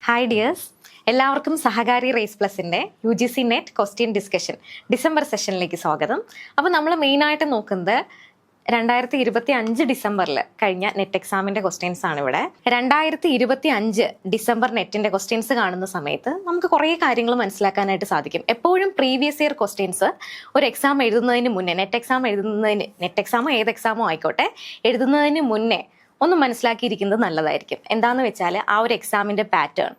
Hi dears, എല്ലാവർക്കും Sahakari race പ്ലസിൻ്റെ UGC net question discussion December സെഷനിലേക്ക് സ്വാഗതം. അപ്പോൾ നമ്മൾ മെയിനായിട്ട് നോക്കുന്നത് 2025 ഡിസംബറിൽ കഴിഞ്ഞ നെറ്റ് എക്സാമിൻ്റെ ക്വസ്റ്റ്യൻസ് ആണ്. ഇവിടെ 2025 ഡിസംബർ നെറ്റിൻ്റെ ക്വസ്റ്റ്യൻസ് കാണുന്ന സമയത്ത് നമുക്ക് കുറേ കാര്യങ്ങൾ മനസ്സിലാക്കാനായിട്ട് സാധിക്കും. എപ്പോഴും പ്രീവിയസ് ഇയർ ക്വസ്റ്റ്യൻസ് ഒരു എക്സാം എഴുതുന്നതിന് മുന്നേ, നെറ്റ് എക്സാമോ ഏത് എക്സാമോ ആയിക്കോട്ടെ, എഴുതുന്നതിന് മുന്നേ ഒന്ന് മനസ്സിലാക്കിയിരിക്കുന്നത് നല്ലതായിരിക്കും. എന്താണെന്ന് വെച്ചാൽ ആ ഒരു എക്സാമിൻ്റെ പാറ്റേൺ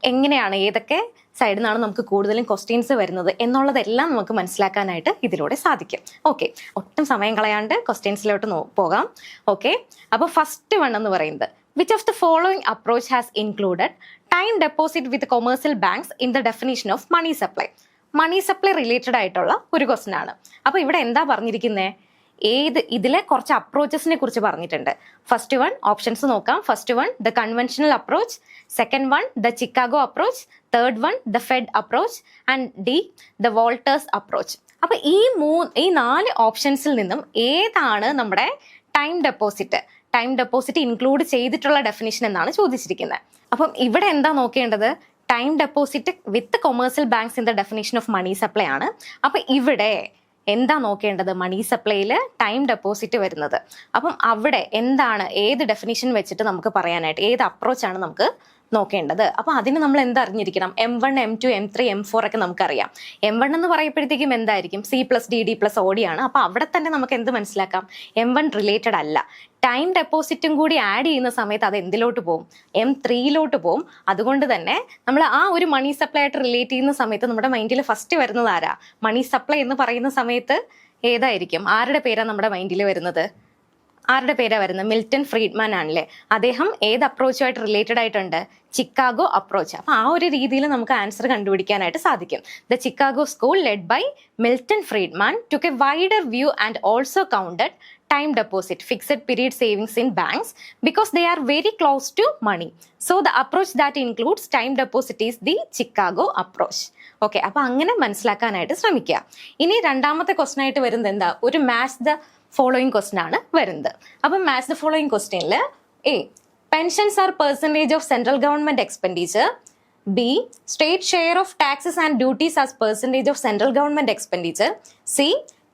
എങ്ങനെയാണ്, ഏതൊക്കെ സൈഡിൽ നിന്നാണ് നമുക്ക് കൂടുതലും ക്വസ്റ്റ്യൻസ് വരുന്നത് എന്നുള്ളതെല്ലാം നമുക്ക് മനസ്സിലാക്കാനായിട്ട് ഇതിലൂടെ സാധിക്കും. ഓക്കെ, ഒട്ടും സമയം കളയാണ്ട് ക്വസ്റ്റ്യൻസിലോട്ട് പോകാം. ഓക്കെ, അപ്പോൾ ഫസ്റ്റ് വൺ എന്ന് പറയുന്നത്, which of the following approach has included time deposit with commercial banks in the definition of money supply? Money supply related ആയിട്ടുള്ള ഒരു ക്വസ്റ്റ്യൻ ആണ്. അപ്പോൾ ഇവിടെ എന്താ പറഞ്ഞിരിക്കുന്നത്? ഇതിലെ കുറച്ച് അപ്രോച്ചസിനെ കുറിച്ച് പറഞ്ഞിട്ടുണ്ട്. ഫസ്റ്റ് വൺ ഓപ്ഷൻസ് നോക്കാം. First one the conventional approach, second one the Chicago approach, third one the Fed approach and D the Volters approach. അപ്പൊ ഈ 4 ഓപ്ഷൻസിൽ നിന്നും ഏതാണ് നമ്മുടെ ടൈം ഡെപ്പോസിറ്റ് ഇൻക്ലൂഡ് ചെയ്തിട്ടുള്ള ഡെഫിനിഷൻ എന്നാണ് ചോദിച്ചിരിക്കുന്നത്. അപ്പം ഇവിടെ എന്താ നോക്കേണ്ടത്? Time deposit with commercial banks in the definition of money supply ആണ്. അപ്പൊ ഇവിടെ എന്താ നോക്കേണ്ടത്? മണി സപ്ലൈയിൽ ടൈം ഡെപ്പോസിറ്റ് വരുന്നത്. അപ്പം അവിടെ എന്താണ്, ഏത് ഡെഫിനിഷൻ വെച്ചിട്ട് നമുക്ക് പറയാനായിട്ട്, ഏത് അപ്രോച്ചാണ് നമുക്ക് നോക്കേണ്ടത്? അപ്പോൾ അതിന് നമ്മൾ എന്തറിഞ്ഞിരിക്കണം? M1, M2, M3, M4 ഒക്കെ നമുക്കറിയാം. M1 എന്ന് പറയുമ്പോഴത്തേക്കും എന്തായിരിക്കും? C+DD+OD ആണ്. അപ്പോൾ അവിടെ തന്നെ നമുക്ക് എന്ത് മനസ്സിലാക്കാം? M1 റിലേറ്റഡ് അല്ല. ടൈം ഡെപ്പോസിറ്റും കൂടി ആഡ് ചെയ്യുന്ന സമയത്ത് അത് എന്തിലോട്ട് പോകും? M3 പോകും. അതുകൊണ്ട് തന്നെ നമ്മൾ ആ ഒരു മണി സപ്ലൈ ആയിട്ട് റിലേറ്റ് ചെയ്യുന്ന സമയത്ത് നമ്മുടെ മൈൻഡിൽ ഫസ്റ്റ് വരുന്നത് ആരാ? മണി സപ്ലൈ എന്ന് പറയുന്ന സമയത്ത് ഏതായിരിക്കും? ആരുടെ പേരാണ് നമ്മുടെ മൈൻഡിൽ വരുന്നത്? മിൽട്ടൺ ഫ്രീഡ്മാൻ ആണല്ലേ. അദ്ദേഹം ഏത് അപ്രോച്ചുമായിട്ട് റിലേറ്റഡ് ആയിട്ടുണ്ട്? Chicago approach. അപ്പൊ ആ ഒരു രീതിയിൽ നമുക്ക് ആൻസർ കണ്ടുപിടിക്കാനായിട്ട് സാധിക്കും. The Chicago school led by Milton Friedman took a wider view and also counted time deposit, fixed period savings in banks because they are very close to money. So the approach that includes time deposit is the Chicago approach. Okay, അപ്പൊ അങ്ങനെ മനസ്സിലാക്കാനായിട്ട് ശ്രമിക്കുക. ഇനി രണ്ടാമത്തെ question ആയിട്ട് വരുന്നത് എന്താ? ഒരു മാച്ച് ദ ഫോളോയിങ് ക്വസ്റ്റൻ ആണ് വരുന്നത്. അപ്പം മാച്ച് ദ ഫോളോയിങ് ക്വസ്റ്റനിൽ A, pensions are percentage of central government expenditure. B, state share of taxes and duties as percentage of central government expenditure. C,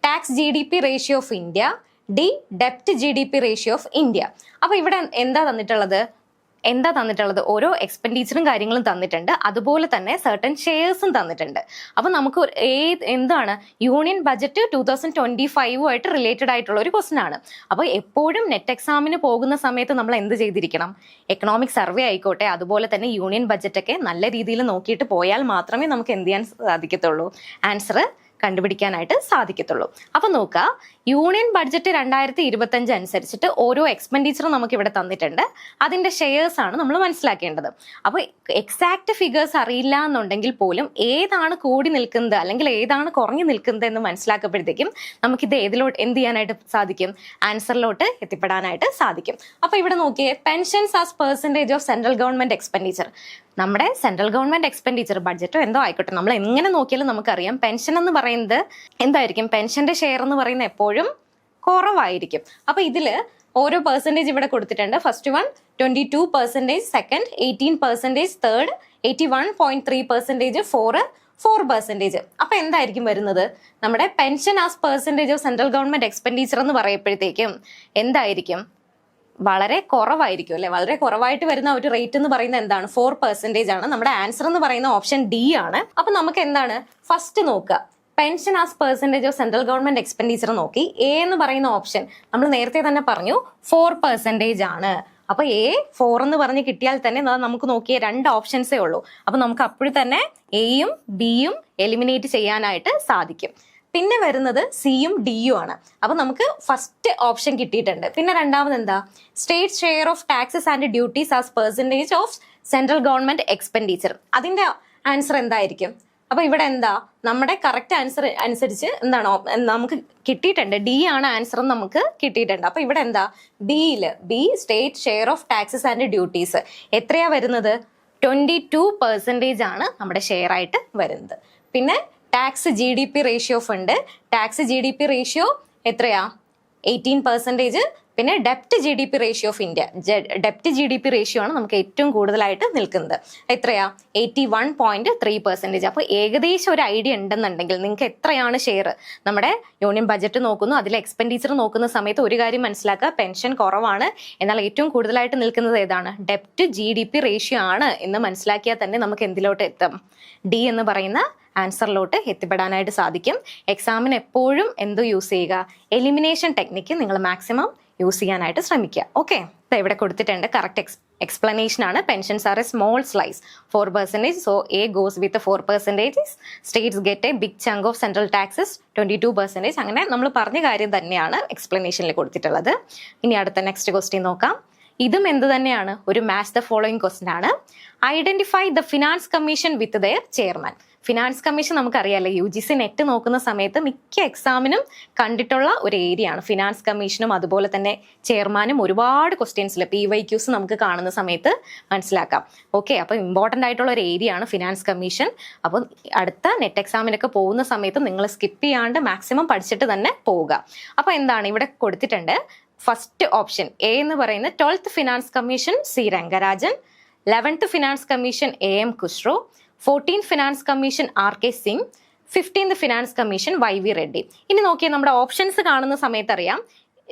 tax GDP ratio of India. D, ഡെപ്റ്റ് GDP ratio of India. അപ്പൊ ഇവിടെ എന്താ തന്നിട്ടുള്ളത്? ഓരോ എക്സ്പെൻഡിച്ചറും കാര്യങ്ങളും തന്നിട്ടുണ്ട്, അതുപോലെ തന്നെ സർട്ടൻ ഷെയർസും തന്നിട്ടുണ്ട്. അപ്പൊ നമുക്ക് എന്താണ്, യൂണിയൻ ബജറ്റ് 2025 റിലേറ്റഡ് ആയിട്ടുള്ള ഒരു ക്വസ്റ്റൻ ആണ്. അപ്പൊ എപ്പോഴും നെറ്റ് എക്സാമിന് പോകുന്ന സമയത്ത് നമ്മൾ എന്ത് ചെയ്തിരിക്കണം? എക്കണോമിക് സർവേ ആയിക്കോട്ടെ, അതുപോലെ തന്നെ യൂണിയൻ ബജറ്റ് ഒക്കെ നല്ല രീതിയിൽ നോക്കിയിട്ട് പോയാൽ മാത്രമേ നമുക്ക് എന്ത് ചെയ്യാൻ സാധിക്കത്തുള്ളൂ? ആൻസർ കണ്ടുപിടിക്കാനായിട്ട് സാധിക്കത്തുള്ളൂ. അപ്പൊ നോക്കുക, യൂണിയൻ ബഡ്ജറ്റ് 2025 അനുസരിച്ചിട്ട് ഓരോ എക്സ്പെൻഡിച്ചറും നമുക്ക് ഇവിടെ തന്നിട്ടുണ്ട്. അതിന്റെ ഷെയർസ് ആണ് നമ്മൾ മനസ്സിലാക്കേണ്ടത്. അപ്പൊ എക്സാക്ട് ഫിഗേഴ്സ് അറിയില്ല എന്നുണ്ടെങ്കിൽ പോലും ഏതാണ് കൂടി നിൽക്കുന്നത് അല്ലെങ്കിൽ ഏതാണ് കുറഞ്ഞു നിൽക്കുന്നത് എന്ന് മനസ്സിലാക്കുമ്പോഴത്തേക്കും നമുക്കിത് എന്ത് ചെയ്യാനായിട്ട് സാധിക്കും? ആൻസറിലോട്ട് എത്തിപ്പെടാനായിട്ട് സാധിക്കും. അപ്പൊ ഇവിടെ നോക്കിയേ, pensions as percentage of central government expenditure. നമ്മുടെ സെൻട്രൽ ഗവൺമെന്റ് എക്സ്പെൻഡിച്ചർ, ബഡ്ജറ്റോ എന്തോ ആയിക്കോട്ടെ, നമ്മൾ എങ്ങനെ നോക്കിയാലും നമുക്കറിയാം പെൻഷൻ എന്ന് പറയുന്നത് എന്തായിരിക്കും? പെൻഷന്റെ ഷെയർ എന്ന് പറയുന്നത് എപ്പോഴും കുറവായിരിക്കും. അപ്പൊ ഇതില് ഓരോ പെർസെൻറ്റേജ് ഇവിടെ കൊടുത്തിട്ടുണ്ട്. First one 22%, second 18%, third 81.3%, 4%. അപ്പൊ എന്തായിരിക്കും വരുന്നത്? നമ്മുടെ pension as percentage of central government expenditure എന്ന് പറയുമ്പോഴത്തേക്കും എന്തായിരിക്കും? വളരെ കുറവായിരിക്കും അല്ലെ. വളരെ കുറവായിട്ട് വരുന്ന ഒരു റേറ്റ് എന്ന് പറയുന്നത് എന്താണ്? 4% ആണ്. നമ്മുടെ ആൻസർ എന്ന് പറയുന്ന ഓപ്ഷൻ ഡി ആണ്. അപ്പൊ നമുക്ക് എന്താണ് ഫസ്റ്റ് നോക്കുക? Pension as percentage of central government expenditure നോക്കി. എ എന്ന് പറയുന്ന ഓപ്ഷൻ നമ്മൾ നേരത്തെ തന്നെ പറഞ്ഞു 4% ആണ്. അപ്പൊ A4 എന്ന് പറഞ്ഞ് കിട്ടിയാൽ തന്നെ നമുക്ക് നോക്കിയ 2 ഓപ്ഷൻസേ ഉള്ളൂ. അപ്പൊ നമുക്ക് അപ്പോഴും തന്നെ എയും ബിയും എലിമിനേറ്റ് ചെയ്യാനായിട്ട് സാധിക്കും. പിന്നെ വരുന്നത് സിയും ഡിയും ആണ്. അപ്പൊ നമുക്ക് ഫസ്റ്റ് ഓപ്ഷൻ കിട്ടിയിട്ടുണ്ട്. പിന്നെ രണ്ടാമത് എന്താ? State share of taxes and duties as percentage of central government expenditure. അതിന്റെ ആൻസർ എന്തായിരിക്കും? അപ്പൊ ഇവിടെ എന്താ? നമ്മുടെ കറക്റ്റ് ആൻസർ അനുസരിച്ച് എന്താണോ നമുക്ക് കിട്ടിയിട്ടുണ്ട്, ഡി ആണ് ആൻസർ നമുക്ക് കിട്ടിയിട്ടുണ്ട്. അപ്പൊ ഇവിടെ എന്താ? B state share of taxes and duties എത്രയാ വരുന്നത്? 22% ആണ് നമ്മുടെ ഷെയർ ആയിട്ട് വരുന്നത്. പിന്നെ tax GDP ratio fund, tax GDP ratio എത്രയാ? 18%, പിന്നെ ഡെപ്റ്റ് GDP റേഷ്യോ ഓഫ് ഇന്ത്യ, ഡെപ്റ്റ് GDP റേഷ്യോ ആണ് നമുക്ക് ഏറ്റവും കൂടുതലായിട്ട് നിൽക്കുന്നത്. എത്രയാ? 81.3%. അപ്പോൾ ഏകദേശം ഒരു ഐഡിയ ഉണ്ടെന്നുണ്ടെങ്കിൽ നിങ്ങൾക്ക് എത്രയാണ് ഷെയർ, നമ്മുടെ യൂണിയൻ ബജറ്റ് നോക്കുന്നു, അതിൽ എക്സ്പെൻഡിച്ചർ നോക്കുന്ന സമയത്ത് ഒരു കാര്യം മനസ്സിലാക്കുക, പെൻഷൻ കുറവാണ്, എന്നാൽ ഏറ്റവും കൂടുതലായിട്ട് നിൽക്കുന്നത് ഏതാണ്? ഡെപ്റ്റ് GDP റേഷ്യോ ആണ് എന്ന് മനസ്സിലാക്കിയാൽ തന്നെ നമുക്ക് എന്തിലോട്ട് എത്തും? ഡി എന്ന് പറയുന്ന ആൻസറിലോട്ട് എത്തിപ്പെടാനായിട്ട് സാധിക്കും. എക്സാമിന് എപ്പോഴും എന്ത് യൂസ് ചെയ്യുക? എലിമിനേഷൻ ടെക്നിക്ക് നിങ്ങൾ മാക്സിമം യൂസ് ചെയ്യാനായിട്ട് ശ്രമിക്കുക. ഓക്കെ, ഇവിടെ കൊടുത്തിട്ടുണ്ട് കറക്റ്റ് എക്സ്പ്ലനേഷൻ ആണ്. Pensions are a small slice 4%, so A goes with 4%. States get a big chunk of central taxes 22%. അങ്ങനെ നമ്മൾ പറഞ്ഞ കാര്യം തന്നെയാണ് എക്സ്പ്ലനേഷനിൽ കൊടുത്തിട്ടുള്ളത്. ഇനി അടുത്ത നെക്സ്റ്റ് ക്വസ്റ്റ്യൻ നോക്കാം. ഇതും എന്ത് തന്നെയാണ്? ഒരു മാച്ച് ദ ഫോളോയിങ് ക്വസ്റ്റ്യൻ ആണ്. Identify the finance commission with their chairman. Finance commission നമുക്കറിയാലോ, UGC നെറ്റ് നോക്കുന്ന സമയത്ത് മിക്ക എക്സാമിനും കണ്ടിട്ടുള്ള ഒരു ഏരിയ ആണ്. ഫിനാൻസ് കമ്മീഷനും അതുപോലെ തന്നെ ചെയർമാനും ഒരുപാട് ക്വസ്റ്റ്യൻസിൽ PYQs നമുക്ക് കാണുന്ന സമയത്ത് മനസ്സിലാക്കാം. ഓക്കെ, അപ്പോൾ ഇമ്പോർട്ടൻ്റ് ആയിട്ടുള്ള ഒരു ഏരിയ ആണ് ഫിനാൻസ് കമ്മീഷൻ. അപ്പം അടുത്ത നെറ്റ് എക്സാമിനൊക്കെ പോകുന്ന സമയത്ത് നിങ്ങൾ സ്കിപ്പ് ചെയ്യാണ്ട് മാക്സിമം പഠിച്ചിട്ട് തന്നെ പോവുക. അപ്പോൾ എന്താണ് ഇവിടെ കൊടുത്തിട്ടുണ്ട്? ഫസ്റ്റ് ഓപ്ഷൻ എ എന്ന് പറയുന്നത് 12th finance commission C Rangarajan, 11th finance commission AM Khusro, 14th finance commission RK Singh, 15th finance commission YV Reddy. ഇനി നോക്കിയാൽ നമ്മുടെ ഓപ്ഷൻസ് കാണുന്ന സമയത്ത് അറിയാം,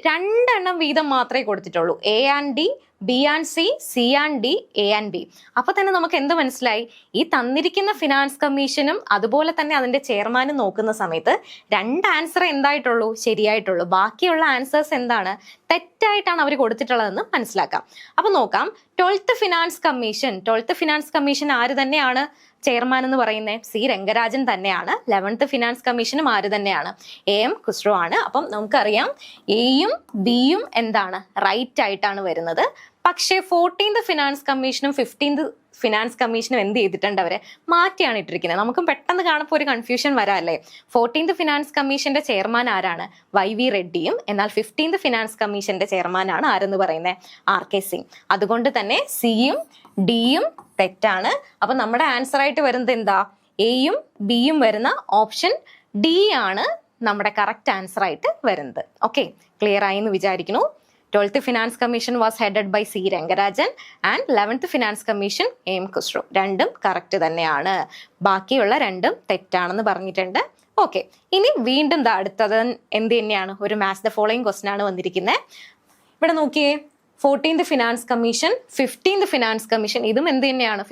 2 വീതം മാത്രമേ കൊടുത്തിട്ടുള്ളൂ. A and D, B and C, C and D, A and B. അപ്പൊ തന്നെ നമുക്ക് എന്ത് മനസ്സിലായി? ഈ തന്നിരിക്കുന്ന ഫിനാൻസ് കമ്മീഷനും അതുപോലെ തന്നെ അതിന്റെ ചെയർമാനും നോക്കുന്ന സമയത്ത് 2 ആൻസർ എന്തായിട്ടുള്ളൂ? ശരിയായിട്ടുള്ളൂ. ബാക്കിയുള്ള ആൻസേഴ്സ് എന്താണ്? തെറ്റായിട്ടാണ് അവർ കൊടുത്തിട്ടുള്ളതെന്ന് മനസ്സിലാക്കാം. അപ്പൊ നോക്കാം, 12th ഫിനാൻസ് കമ്മീഷൻ ആര് തന്നെയാണ് ചെയർമാൻ എന്ന് പറയുന്നത്? C രംഗരാജൻ തന്നെയാണ്. 11th ഫിനാൻസ് കമ്മീഷനും ആര് തന്നെയാണ്? AM ഖുസ്രു ആണ്. അപ്പം നമുക്കറിയാം എയും ബിയും എന്താണ്? റൈറ്റ് ആയിട്ടാണ് വരുന്നത്. പക്ഷേ 14th ഫിനാൻസ് കമ്മീഷനും 15th ഫിനാൻസ് കമ്മീഷനും എന്ത് ചെയ്തിട്ടുണ്ട്? അവരെ മാറ്റിയാണ് ഇട്ടിരിക്കുന്നത്. നമുക്കും പെട്ടെന്ന് കാണുമ്പോൾ ഒരു കൺഫ്യൂഷൻ വരാല്ലേ. 14th ഫിനാൻസ് കമ്മീഷന്റെ ചെയർമാൻ ആരാണ്? YV റെഡ്ഡിയും. എന്നാൽ 15th ഫിനാൻസ് കമ്മീഷന്റെ ചെയർമാൻ ആണ് ആരെന്ന് പറയുന്നത്? RK സിംഗ്. അതുകൊണ്ട് തന്നെ സിയും ഡിയും തെറ്റാണ്. അപ്പൊ നമ്മുടെ ആൻസർ ആയിട്ട് വരുന്നത് എന്താ? എയും ബിയും വരുന്ന ഓപ്ഷൻ ഡി ആണ് നമ്മുടെ കറക്റ്റ് ആൻസർ ആയിട്ട് വരുന്നത്. ഓക്കെ, ക്ലിയർ ആയി എന്ന് വിചാരിക്കുന്നു. 12th finance commission was headed by C Rangarajan and 11th finance commission AM Khusro. രണ്ടും കറക്റ്റ് തന്നെയാണ്. ബാക്കിയുള്ള 2 തെറ്റാണെന്ന് പറഞ്ഞിട്ടുണ്ട്. ഓക്കെ, ഇനി വീണ്ടും അടുത്തത് എന്ത് തന്നെയാണ്? ഒരു മാച്ച് ദ ഫോളോയിങ് ക്വസ്റ്റ്യൻ ആണ് വന്നിരിക്കുന്നത്. ഇവിടെ നോക്കിയേ, 14th finance commission, 15th finance commission, ഇതും എന്ത് തന്നെയാണ്?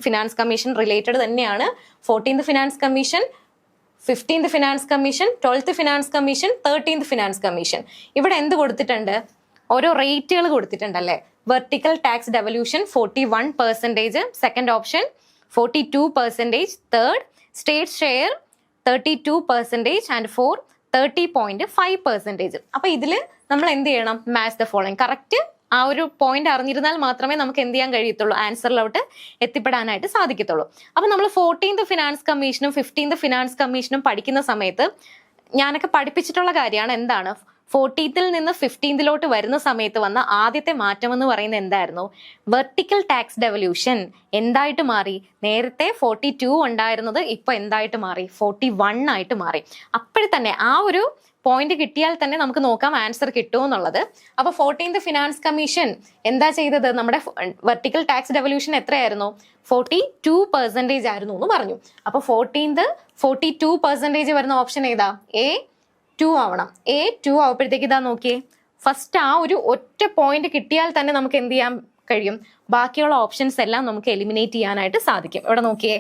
ഫിനാൻസ് കമ്മീഷൻ റിലേറ്റഡ് തന്നെയാണ്. 14th finance commission, 15th finance commission, 12th finance commission, 13th finance commission. ഇവിടെ എന്ത് കൊടുത്തിട്ടുണ്ട്? ഓരോ റേറ്റുകൾ കൊടുത്തിട്ടുണ്ടല്ലേ. Vertical tax devolution 41%, second option 42%, third state share 32% and 4 30.5%. അപ്പൊ ഇതില് നമ്മൾ എന്ത് ചെയ്യണം? Match the following. കറക്റ്റ് ആ ഒരു പോയിന്റ് അറിഞ്ഞിരുന്നാൽ മാത്രമേ നമുക്ക് എന്ത് ചെയ്യാൻ കഴിയത്തുള്ളൂ? ആൻസറിലോട്ട് എത്തിപ്പെടാനായിട്ട് സാധിക്കത്തുള്ളൂ. അപ്പൊ നമ്മൾ 14th ഫിനാൻസ് കമ്മീഷനും 15th ഫിനാൻസ് കമ്മീഷനും പഠിക്കുന്ന സമയത്ത് ഞാനൊക്കെ പഠിപ്പിച്ചിട്ടുള്ള കാര്യമാണ്. എന്താണ്? 14th നിന്ന് 15th വരുന്ന സമയത്ത് വന്ന ആദ്യത്തെ മാറ്റം എന്ന് പറയുന്നത് എന്തായിരുന്നു? വെർട്ടിക്കൽ ടാക്സ് ഡെവല്യൂഷൻ എന്തായിട്ട് മാറി? നേരത്തെ 42 ഉണ്ടായിരുന്നത് ഇപ്പൊ എന്തായിട്ട് മാറി? 41 ആയിട്ട് മാറി. അപ്പോഴേ തന്നെ ആ ഒരു പോയിന്റ് കിട്ടിയാൽ തന്നെ നമുക്ക് നോക്കാം ആൻസർ കിട്ടുമെന്നുള്ളത്. അപ്പൊ 14th ഫിനാൻസ് കമ്മീഷൻ എന്താ ചെയ്തത്? നമ്മുടെ വെർട്ടിക്കൽ ടാക്സ് ഡെവല്യൂഷൻ എത്രയായിരുന്നു? 42% ആയിരുന്നു എന്ന് പറഞ്ഞു. അപ്പൊ 14th 42% വരുന്ന ഓപ്ഷൻ ഏതാ? A2 ആവണം. A2 ആവുമ്പോഴത്തേക്ക് ഇതാ നോക്കിയേ, ഫസ്റ്റ് ആ ഒരു ഒറ്റ പോയിന്റ് കിട്ടിയാൽ തന്നെ നമുക്ക് എന്ത് ചെയ്യാൻ കഴിയും? ബാക്കിയുള്ള ഓപ്ഷൻസ് എല്ലാം നമുക്ക് എലിമിനേറ്റ് ചെയ്യാനായിട്ട് സാധിക്കും. ഇവിടെ നോക്കിയേ,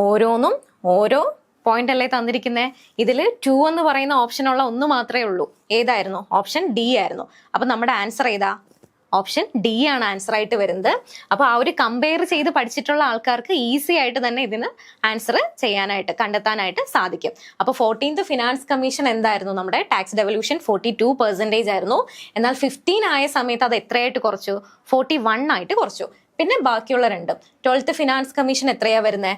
ഓരോന്നും ഓരോ പോയിന്റ് അല്ലേ തന്നിരിക്കുന്നത്. ഇതിൽ 2 എന്ന് പറയുന്ന ഓപ്ഷനുള്ള ഒന്ന് മാത്രമേ ഉള്ളൂ. ഏതായിരുന്നു? ഓപ്ഷൻ ഡി ആയിരുന്നു. അപ്പൊ നമ്മുടെ ആൻസർ ഏതാ? ഓപ്ഷൻ ഡി ആണ് ആൻസർ ആയിട്ട് വരുന്നത്. അപ്പൊ ആ ഒരു കമ്പയർ ചെയ്ത് പഠിച്ചിട്ടുള്ള ആൾക്കാർക്ക് ഈസി ആയിട്ട് തന്നെ ഇതിന് ആൻസർ ചെയ്യാനായിട്ട് കണ്ടെത്താനായിട്ട് സാധിക്കും. അപ്പൊ 14th ഫിനാൻസ് കമ്മീഷൻ എന്തായിരുന്നു? നമ്മുടെ ടാക്സ് ഡെവല്യൂഷൻ 42% ആയിരുന്നു. എന്നാൽ 15 ആയ സമയത്ത് അത് എത്രയായിട്ട് കുറച്ചു? 41 ആയിട്ട് കുറച്ചു. പിന്നെ ബാക്കിയുള്ള 2 12th ഫിനാൻസ് കമ്മീഷൻ എത്രയാ വരുന്നത്?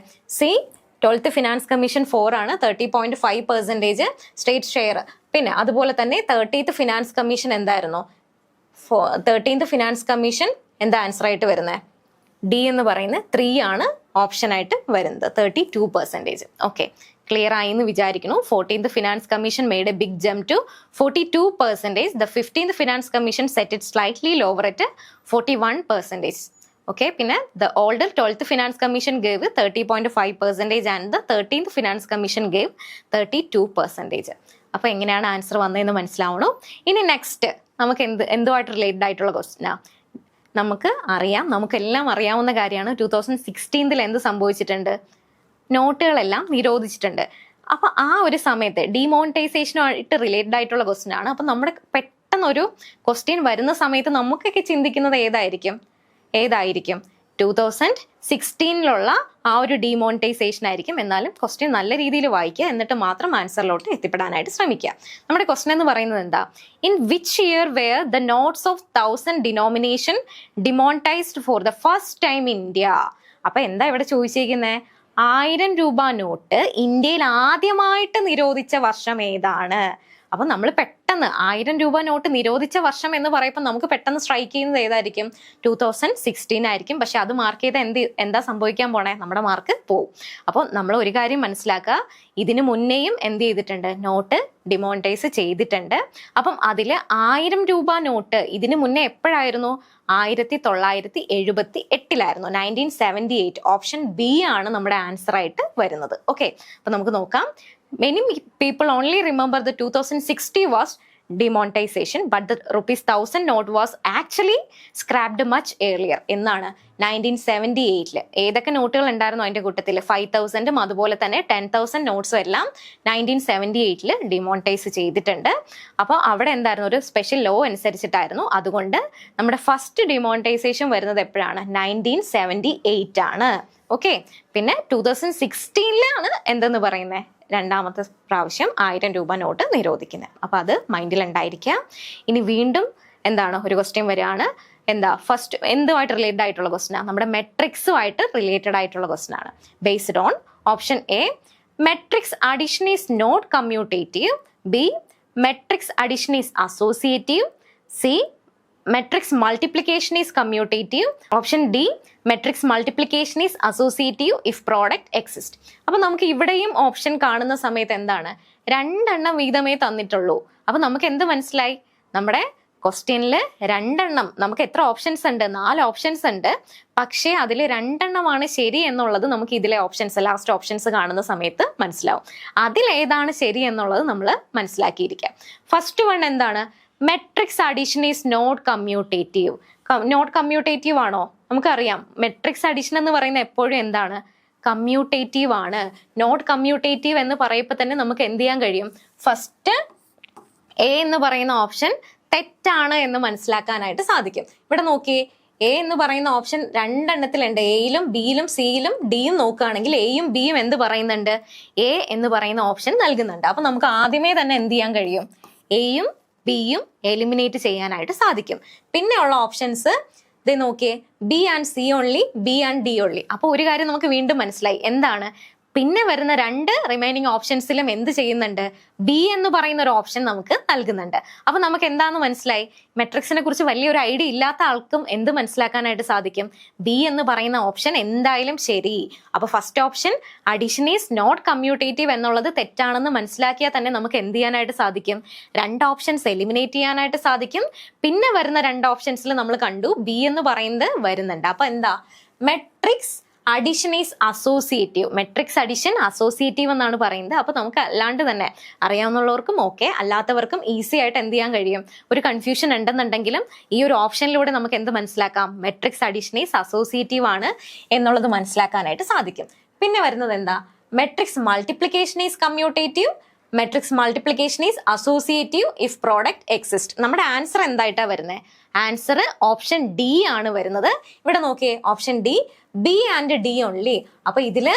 12th ഫിനാൻസ് കമ്മീഷൻ 4 ആണ്, 30.5% സ്റ്റേറ്റ് ഷെയർ. പിന്നെ അതുപോലെ തന്നെ 30th ഫിനാൻസ് കമ്മീഷൻ എന്തായിരുന്നു? 13th ഫിനാൻസ് കമ്മീഷൻ എന്താ ആൻസർ ആയിട്ട് വരുന്നത്? ഡി എന്ന് പറയുന്നത് 3 ആണ് ഓപ്ഷൻ ആയിട്ട് വരുന്നത്, 32%. ഓക്കെ, ക്ലിയർ ആയി എന്ന് വിചാരിക്കുന്നു. 14th finance commission made a big jump to 42%. The 15th finance commission set it slightly lower at 41%. Okay, പിന്നെ the older 12th finance commission gave 30.5% and the 13th finance commission gave 32%. അപ്പൊ എങ്ങനെയാണ് answer വന്നതെന്ന് മനസ്സിലാവണോ? ഇനി next നമുക്ക് എന്തുമായിട്ട് related ആയിട്ടുള്ള ക്വസ്റ്റ്യനാ. നമുക്കെല്ലാം അറിയാവുന്ന കാര്യമാണ് 2016 എന്ത് സംഭവിച്ചിട്ടുണ്ട്? നോട്ടുകളെല്ലാം നിരോധിച്ചിട്ടുണ്ട്. അപ്പൊ ആ ഒരു സമയത്ത് ഡിമോണിറ്റൈസേഷനുമായിട്ട് റിലേറ്റഡ് ആയിട്ടുള്ള ക്വസ്റ്റ്യൻ ആണ്. അപ്പൊ നമ്മുടെ പെട്ടെന്നൊരു ക്വസ്റ്റ്യൻ വരുന്ന സമയത്ത് നമുക്കൊക്കെ ചിന്തിക്കുന്നത് ഏതായിരിക്കും 2016 ആ ഒരു ഡിമോണിറ്റൈസേഷൻ ആയിരിക്കും. എന്നാലും ക്വസ്റ്റ്യൻ നല്ല രീതിയിൽ വായിക്കുക, എന്നിട്ട് മാത്രം ആൻസറിലോട്ട് എത്തിപ്പെടാനായിട്ട് ശ്രമിക്കുക. നമ്മുടെ ക്വസ്റ്റ്യൻ എന്ന് പറയുന്നത് എന്താ? In which year were the notes of 1000 denomination demonetized for the first time in India? അപ്പൊ എന്താ ഇവിടെ ചോദിച്ചിരിക്കുന്നത്? 1000 രൂപ നോട്ട് ഇന്ത്യയിൽ ആദ്യമായിട്ട് നിരോധിച്ച വർഷം ഏതാണ്? അപ്പൊ നമ്മൾ പെട്ടെന്ന് 1000 രൂപ നോട്ട് നിരോധിച്ച വർഷം എന്ന് പറയുമ്പോൾ നമുക്ക് പെട്ടെന്ന് സ്ട്രൈക്ക് ചെയ്യുന്നത് ഏതായിരിക്കും? 2016 ആയിരിക്കും. പക്ഷെ അത് മാർക്ക് ചെയ്ത് എന്താ സംഭവിക്കാൻ പോണേ? നമ്മുടെ മാർക്ക് പോവും. അപ്പോൾ നമ്മൾ ഒരു കാര്യം മനസ്സിലാക്കുക, ഇതിനു മുന്നേയും എന്ത് ചെയ്തിട്ടുണ്ട്? നോട്ട് ഡിമോണിറ്റൈസ് ചെയ്തിട്ടുണ്ട്. അപ്പം അതിൽ 1000 രൂപ നോട്ട് ഇതിനു മുന്നേ എപ്പോഴായിരുന്നു? 1978 1978. ഓപ്ഷൻ ബി ആണ് നമ്മുടെ ആൻസർ ആയിട്ട് വരുന്നത്. ഓക്കെ, അപ്പൊ നമുക്ക് നോക്കാം. Many people only remember the 2060 was demonetization, but the ₹1000 note was actually scrapped much earlier. എന്നാണ് 1978. ഏതൊക്കെ നോട്ടുകൾ ഉണ്ടായിരുന്നു അതിന്റെ കൂട്ടത്തിൽ? 5000ഉം അതുപോലെ തന്നെ 10,000 നോട്ട്സും എല്ലാം 1978 ഡിമോണിറ്റൈസ് ചെയ്തിട്ടുണ്ട്. അപ്പോൾ അവിടെ എന്തായിരുന്നു? ഒരു സ്പെഷ്യൽ ലോ അനുസരിച്ചിട്ടായിരുന്നു. അതുകൊണ്ട് നമ്മുടെ ഫസ്റ്റ് ഡിമോണിറ്റൈസേഷൻ വരുന്നത് എപ്പോഴാണ്? 1978 ആണ്. ഓക്കെ, പിന്നെ 2016 എന്തെന്ന് പറയുന്നത്? രണ്ടാമത്തെ പ്രാവശ്യം 1000 രൂപ നോട്ട് നിരോധിക്കുന്നത്. അപ്പൊ അത് മൈൻഡിൽ ഉണ്ടായിരിക്കുക. ഇനി വീണ്ടും എന്താണ് ഒരു ക്വസ്റ്റ്യൻ വരികയാണ്. എന്താ? ഫസ്റ്റ് എന്തുമായിട്ട് റിലേറ്റഡ് ആയിട്ടുള്ള ക്വസ്റ്റ്യൻ ആണ്? നമ്മുടെ മെട്രിക്സുമായിട്ട് റിലേറ്റഡ് ആയിട്ടുള്ള ക്വസ്റ്റ്യൻ ആണ്. Based on option A, matrix addition is not commutative. B, matrix addition is associative. C, matrix multiplication is commutative. Option D, matrix multiplication is associative if product exist. അപ്പൊ നമുക്ക് ഇവിടെയും option കാണുന്ന സമയത്ത് എന്താണ്? 2 വീതമേ തന്നിട്ടുള്ളൂ. അപ്പൊ നമുക്ക് എന്ത് മനസ്സിലായി? നമ്മുടെ ക്വസ്റ്റ്യനിൽ 2 നമുക്ക് എത്ര ഓപ്ഷൻസ് ഉണ്ട്? 4 ഓപ്ഷൻസ് ഉണ്ട്. പക്ഷേ അതിൽ 2 ശരി എന്നുള്ളത് നമുക്ക് ഇതിലെ ലാസ്റ്റ് ഓപ്ഷൻസ് കാണുന്ന സമയത്ത് മനസ്സിലാവും. അതിലേതാണ് ശരി എന്നുള്ളത് നമ്മൾ മനസ്സിലാക്കിയിരിക്കാം. ഫസ്റ്റ് വൺ എന്താണ്? Matrix addition is not commutative. Not commutative ആണോ? നമുക്കറിയാം മെട്രിക്സ് അഡിഷൻ എന്ന് പറയുന്നത് എപ്പോഴും എന്താണ്? കമ്മ്യൂട്ടേറ്റീവ് ആണ്. നോട്ട് കമ്മ്യൂട്ടേറ്റീവ് എന്ന് പറയുമ്പോൾ തന്നെ നമുക്ക് എന്ത് ചെയ്യാൻ കഴിയും? ഫസ്റ്റ് എ എന്ന് പറയുന്ന ഓപ്ഷൻ തെറ്റാണ് എന്ന് മനസ്സിലാക്കാനായിട്ട് സാധിക്കും. ഇവിടെ നോക്കിയേ, എ എന്ന് പറയുന്ന ഓപ്ഷൻ 2 എയിലും ബിയിലും സിയിലും ഡിയും നോക്കുകയാണെങ്കിൽ എയും ബിയും എന്ത് പറയുന്നുണ്ട്? എ എന്ന് പറയുന്ന ഓപ്ഷൻ നൽകുന്നുണ്ട്. അപ്പൊ നമുക്ക് ആദ്യമേ തന്നെ എന്ത് ചെയ്യാൻ കഴിയും? എയും ബിയും എലിമിനേറ്റ് ചെയ്യാനായിട്ട് സാധിക്കും. പിന്നെ ഉള്ള ഓപ്ഷൻസ് ഇത് നോക്കിയേ, B and C only, B and D only. അപ്പോൾ ഒരു കാര്യം നമുക്ക് വീണ്ടും മനസ്സിലായി. എന്താണ്? പിന്നെ വരുന്ന 2 റിമൈനിങ് ഓപ്ഷൻസിലും എന്ത് ചെയ്യുന്നുണ്ട്? ബി എന്ന് പറയുന്ന ഒരു ഓപ്ഷൻ നമുക്ക് നൽകുന്നുണ്ട്. അപ്പൊ നമുക്ക് എന്താന്ന് മനസ്സിലായി? മെട്രിക്സിനെ കുറിച്ച് വലിയൊരു ഐഡിയ ഇല്ലാത്ത ആൾക്കും എന്ത് മനസ്സിലാക്കാനായിട്ട് സാധിക്കും? ബി എന്ന് പറയുന്ന ഓപ്ഷൻ എന്തായാലും ശരി. അപ്പൊ first option addition is not commutative എന്നുള്ളത് തെറ്റാണെന്ന് മനസ്സിലാക്കിയാൽ തന്നെ നമുക്ക് എന്ത് ചെയ്യാനായിട്ട് സാധിക്കും? 2 ഓപ്ഷൻസ് എലിമിനേറ്റ് ചെയ്യാനായിട്ട് സാധിക്കും. പിന്നെ വരുന്ന 2 ഓപ്ഷൻസിൽ നമ്മൾ കണ്ടു ബി എന്ന് പറയുന്നത് വരുന്നുണ്ട്. അപ്പൊ എന്താ? Matrix addition is associative. Matrix addition associative എന്നാണ് പറയുന്നത്. അപ്പൊ നമുക്ക് അല്ലാണ്ട് തന്നെ അറിയാവുന്നവർക്കും ഓക്കെ, അല്ലാത്തവർക്കും ഈസി ആയിട്ട് എന്ത് ചെയ്യാൻ കഴിയും? ഒരു കൺഫ്യൂഷൻ ഉണ്ടെന്നുണ്ടെങ്കിലും ഈ ഒരു ഓപ്ഷനിലൂടെ നമുക്ക് എന്ത് മനസ്സിലാക്കാം? മെട്രിക്സ് അഡിഷൻ ഈസ് അസോസിയേറ്റീവ് ആണ് എന്നുള്ളത് മനസ്സിലാക്കാനായിട്ട് സാധിക്കും. പിന്നെ വരുന്നത് എന്താ? Matrix multiplication is commutative. Matrix multiplication is associative if product exist. നമ്മുടെ ആൻസർ എന്തായിട്ടാണ് വരുന്നത്? ആൻസർ ഓപ്ഷൻ ഡി ആണ് വരുന്നത്. ഇവിടെ നോക്കിയേ, option D, B and D only. അപ്പൊ ഇതില്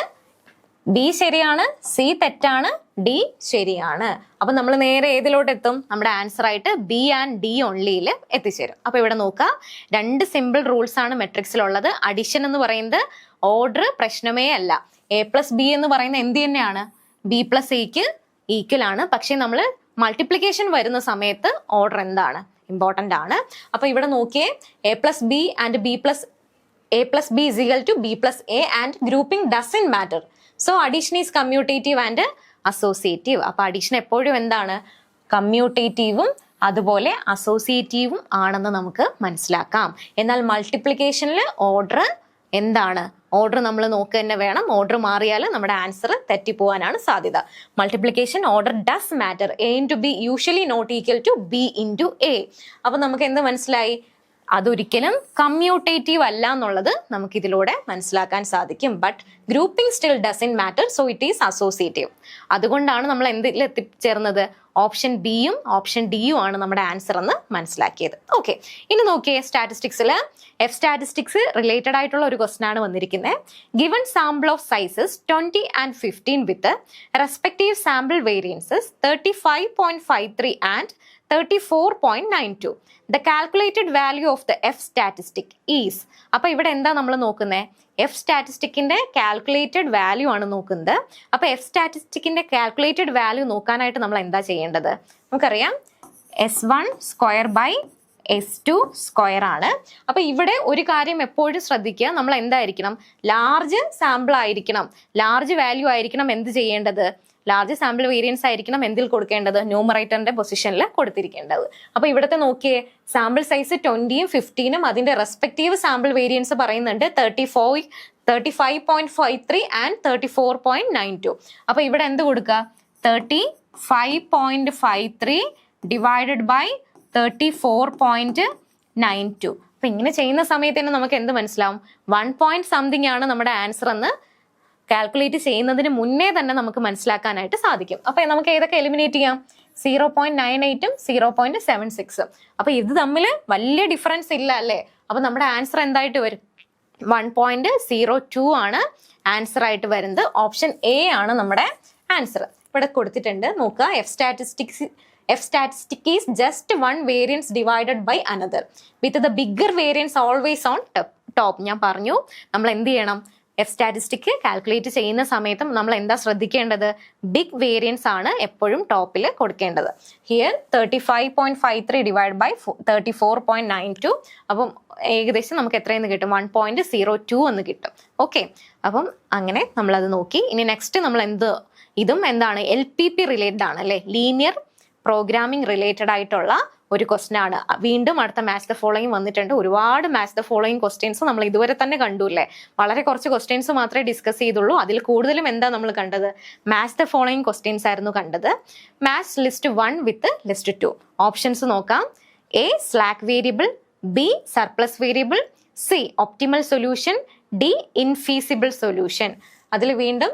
ബി ശരിയാണ്, സി തെറ്റാണ്, ഡി ശരിയാണ്. അപ്പൊ നമ്മൾ നേരെ ഏതിലോട്ട് എത്തും? നമ്മുടെ ആൻസർ ആയിട്ട് ബി ആൻഡ് ഡി ഓൺലിയിൽ എത്തിച്ചേരും. അപ്പൊ ഇവിടെ നോക്കുക, 2 സിമ്പിൾ റൂൾസ് ആണ് മെട്രിക്സിലുള്ളത്. അഡിഷൻ എന്ന് പറയുന്നത് ഓർഡർ പ്രശ്നമേ അല്ല. എ പ്ലസ് ബി എന്ന് പറയുന്നത് എന്ത് തന്നെയാണ്? ബി പ്ലസ് എക്ക് ഈക്വൽ ആണ്. പക്ഷെ നമ്മൾ മൾട്ടിപ്ലിക്കേഷൻ വരുന്ന സമയത്ത് ഓർഡർ എന്താണ്? ഇമ്പോർട്ടൻ്റ് ആണ്. അപ്പൊ ഇവിടെ നോക്കിയേ, A plus B and B plus A plus B is equal to B plus A and grouping doesn't matter. So addition is commutative and associative. അപ്പൊ അഡീഷൻ എപ്പോഴും എന്താണ്? കമ്മ്യൂട്ടേറ്റീവും അതുപോലെ അസോസിയേറ്റീവും ആണെന്ന് നമുക്ക് മനസ്സിലാക്കാം. എന്നാൽ മൾട്ടിപ്ലിക്കേഷനിൽ ഓർഡർ എന്താണ്? ഓർഡർ നമ്മൾ നോക്കുക തന്നെ വേണം. ഓർഡർ മാറിയാൽ നമ്മുടെ ആൻസർ തെറ്റിപ്പോവാനാണ് സാധ്യത. Multiplication order does matter. A into B usually not equal to B into A. അപ്പൊ നമുക്ക് എന്ത് മനസ്സിലായി? അതൊരിക്കലും കമ്മ്യൂട്ടേറ്റീവ് അല്ല എന്നുള്ളത് നമുക്ക് ഇതിലൂടെ മനസ്സിലാക്കാൻ സാധിക്കും. But grouping still doesn't matter, so it is associative. അതുകൊണ്ടാണ് നമ്മൾ എന്തിൽ എത്തിച്ചേർന്നത്? ഓപ്ഷൻ ബിയും ഓപ്ഷൻ ഡിയും ആണ് നമ്മുടെ ആൻസർ എന്ന് മനസ്സിലാക്കിയത്. ഓക്കെ, ഇനി നോക്കിയേ സ്റ്റാറ്റിസ്റ്റിക്സിൽ എഫ് സ്റ്റാറ്റിസ്റ്റിക്സ് റിലേറ്റഡ് ആയിട്ടുള്ള ഒരു ക്വസ്റ്റൻ ആണ് വന്നിരിക്കുന്നത്. Given sample of sizes 20 and 15 with respective sample variances 35.53 and 34.92. The calculated value of the F statistic is. അപ്പൊ ഇവിടെ എന്താ നമ്മൾ നോക്കുന്നത്? എഫ് സ്റ്റാറ്റിസ്റ്റിക്കിന്റെ കാൽക്കുലേറ്റഡ് വാല്യൂ ആണ് നോക്കുന്നത്. അപ്പൊ എഫ് സ്റ്റാറ്റിസ്റ്റിക്കിന്റെ കാൽക്കുലേറ്റഡ് വാല്യൂ നോക്കാനായിട്ട് നമ്മൾ എന്താ ചെയ്യേണ്ടത്? നമുക്കറിയാം S1 square by S2 square ആണ്. അപ്പൊ ഇവിടെ ഒരു കാര്യം എപ്പോഴും ശ്രദ്ധിക്കുക, നമ്മൾ എന്തായിരിക്കണം? ലാർജ് സാമ്പിൾ ആയിരിക്കണം, ലാർജ് വാല്യൂ ആയിരിക്കണം എന്ത് ചെയ്യേണ്ടത്? ലാർജ് സാമ്പിൾ വേരിയൻസ് ആയിരിക്കണം എന്തിൽ കൊടുക്കേണ്ടത്? ന്യൂമറേറ്ററിന്റെ പൊസിഷനിൽ കൊടുത്തിരിക്കേണ്ടത്. അപ്പൊ ഇവിടുത്തെ നോക്കിയേ, സാമ്പിൾ സൈസ് 20യും 15ഉം അതിന്റെ റെസ്പെക്റ്റീവ് സാമ്പിൾ വേരിയൻസ് പറയുന്നുണ്ട് 35.53 ആൻഡ് 34.92. അപ്പൊ ഇവിടെ എന്ത് കൊടുക്കുക? 35.53 ഡിവൈഡഡ് ബൈ 34.92. അപ്പൊ ഇങ്ങനെ ചെയ്യുന്ന സമയത്ത് തന്നെ നമുക്ക് എന്ത് മനസ്സിലാവും? 1 പോയിന്റ് സംതിങ് ആണ് നമ്മുടെ ആൻസർ എന്ന് കാൽക്കുലേറ്റ് ചെയ്യുന്നതിന് മുന്നേ തന്നെ നമുക്ക് മനസ്സിലാക്കാനായിട്ട് സാധിക്കും. അപ്പൊ നമുക്ക് ഏതൊക്കെ എലിമിനേറ്റ് ചെയ്യാം? 0.98ഉം 0.76ഉം. അപ്പൊ ഇത് തമ്മിൽ വലിയ ഡിഫറൻസ് ഇല്ല അല്ലേ? അപ്പൊ നമ്മുടെ ആൻസർ എന്തായിട്ട് വരും? 1.02 ആണ് ആൻസർ ആയിട്ട് വരുന്നത്. ഓപ്ഷൻ എ ആണ് നമ്മുടെ ആൻസർ. ഇവിടെ കൊടുത്തിട്ടുണ്ട് നോക്കുക. F statistic is just one variance divided by another with the bigger variance always on top. ഞാൻ പറഞ്ഞു നമ്മൾ എന്ത് ചെയ്യണം? എഫ് സ്റ്റാറ്റിസ്റ്റിക് കാൽക്കുലേറ്റ് ചെയ്യുന്ന സമയത്തും നമ്മൾ എന്താ ശ്രദ്ധിക്കേണ്ടത്? ബിഗ് വേരിയൻസ് ആണ് എപ്പോഴും ടോപ്പിൽ കൊടുക്കേണ്ടത്. Here 35.53 divide by 34.92. അപ്പം ഏകദേശം നമുക്ക് എത്രയെന്ന് കിട്ടും? 1.02 എന്ന് കിട്ടും. ഓക്കെ, അപ്പം അങ്ങനെ നമ്മളത് നോക്കി. ഇനി നെക്സ്റ്റ് നമ്മൾ ഇതും എന്താണ്? LPP റിലേറ്റഡ് ആണ് അല്ലെ? ലീനിയർ പ്രോഗ്രാമിംഗ് റിലേറ്റഡ് ആയിട്ടുള്ള ഒരു ക്വസ്റ്റൻ ആണ്. വീണ്ടും അടുത്ത മാച്ച് ദ ഫോളോയിങ് വന്നിട്ടുണ്ട്. ഒരുപാട് മാച്ച് ദ ഫോളോയിങ് ക്വസ്റ്റ്യൻസ് നമ്മൾ ഇതുവരെ തന്നെ കണ്ടു അല്ലേ? വളരെ കുറച്ച് ക്വസ്റ്റ്യൻസ് മാത്രമേ ഡിസ്കസ് ചെയ്തുള്ളൂ. അതിൽ കൂടുതലും എന്താ നമ്മൾ കണ്ടത്? മാച്ച് ദ ഫോളോയിങ് ക്വസ്റ്റ്യൻസ് ആയിരുന്നു കണ്ടത്. Match list 1 with list 2. Options നോക്കാം. A slack variable, B surplus variable, C optimal solution, D infeasible solution. അതിൽ വീണ്ടും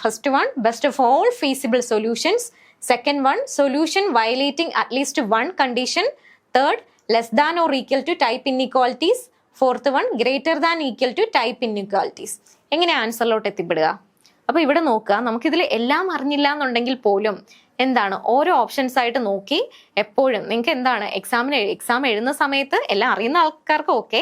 first one best of all feasible solutions, second one solution violating at least one condition, third less than or equal to type inequalities, fourth one greater than equal to type inequalities. എങ്ങനെ ആൻസറിലോട്ട് എത്തിപ്പെടുക? അപ്പൊ ഇവിടെ നോക്കുക, നമുക്കിതിൽ എല്ലാം അറിഞ്ഞില്ല എന്നുണ്ടെങ്കിൽ പോലും എന്താണ് ഓരോ ഓപ്ഷൻസ് ആയിട്ട് നോക്കി എപ്പോഴും നിങ്ങൾക്ക് എന്താണ് എക്സാം എഴുതുന്ന സമയത്ത് എല്ലാം അറിയുന്ന ആൾക്കാർക്കും ഓക്കെ,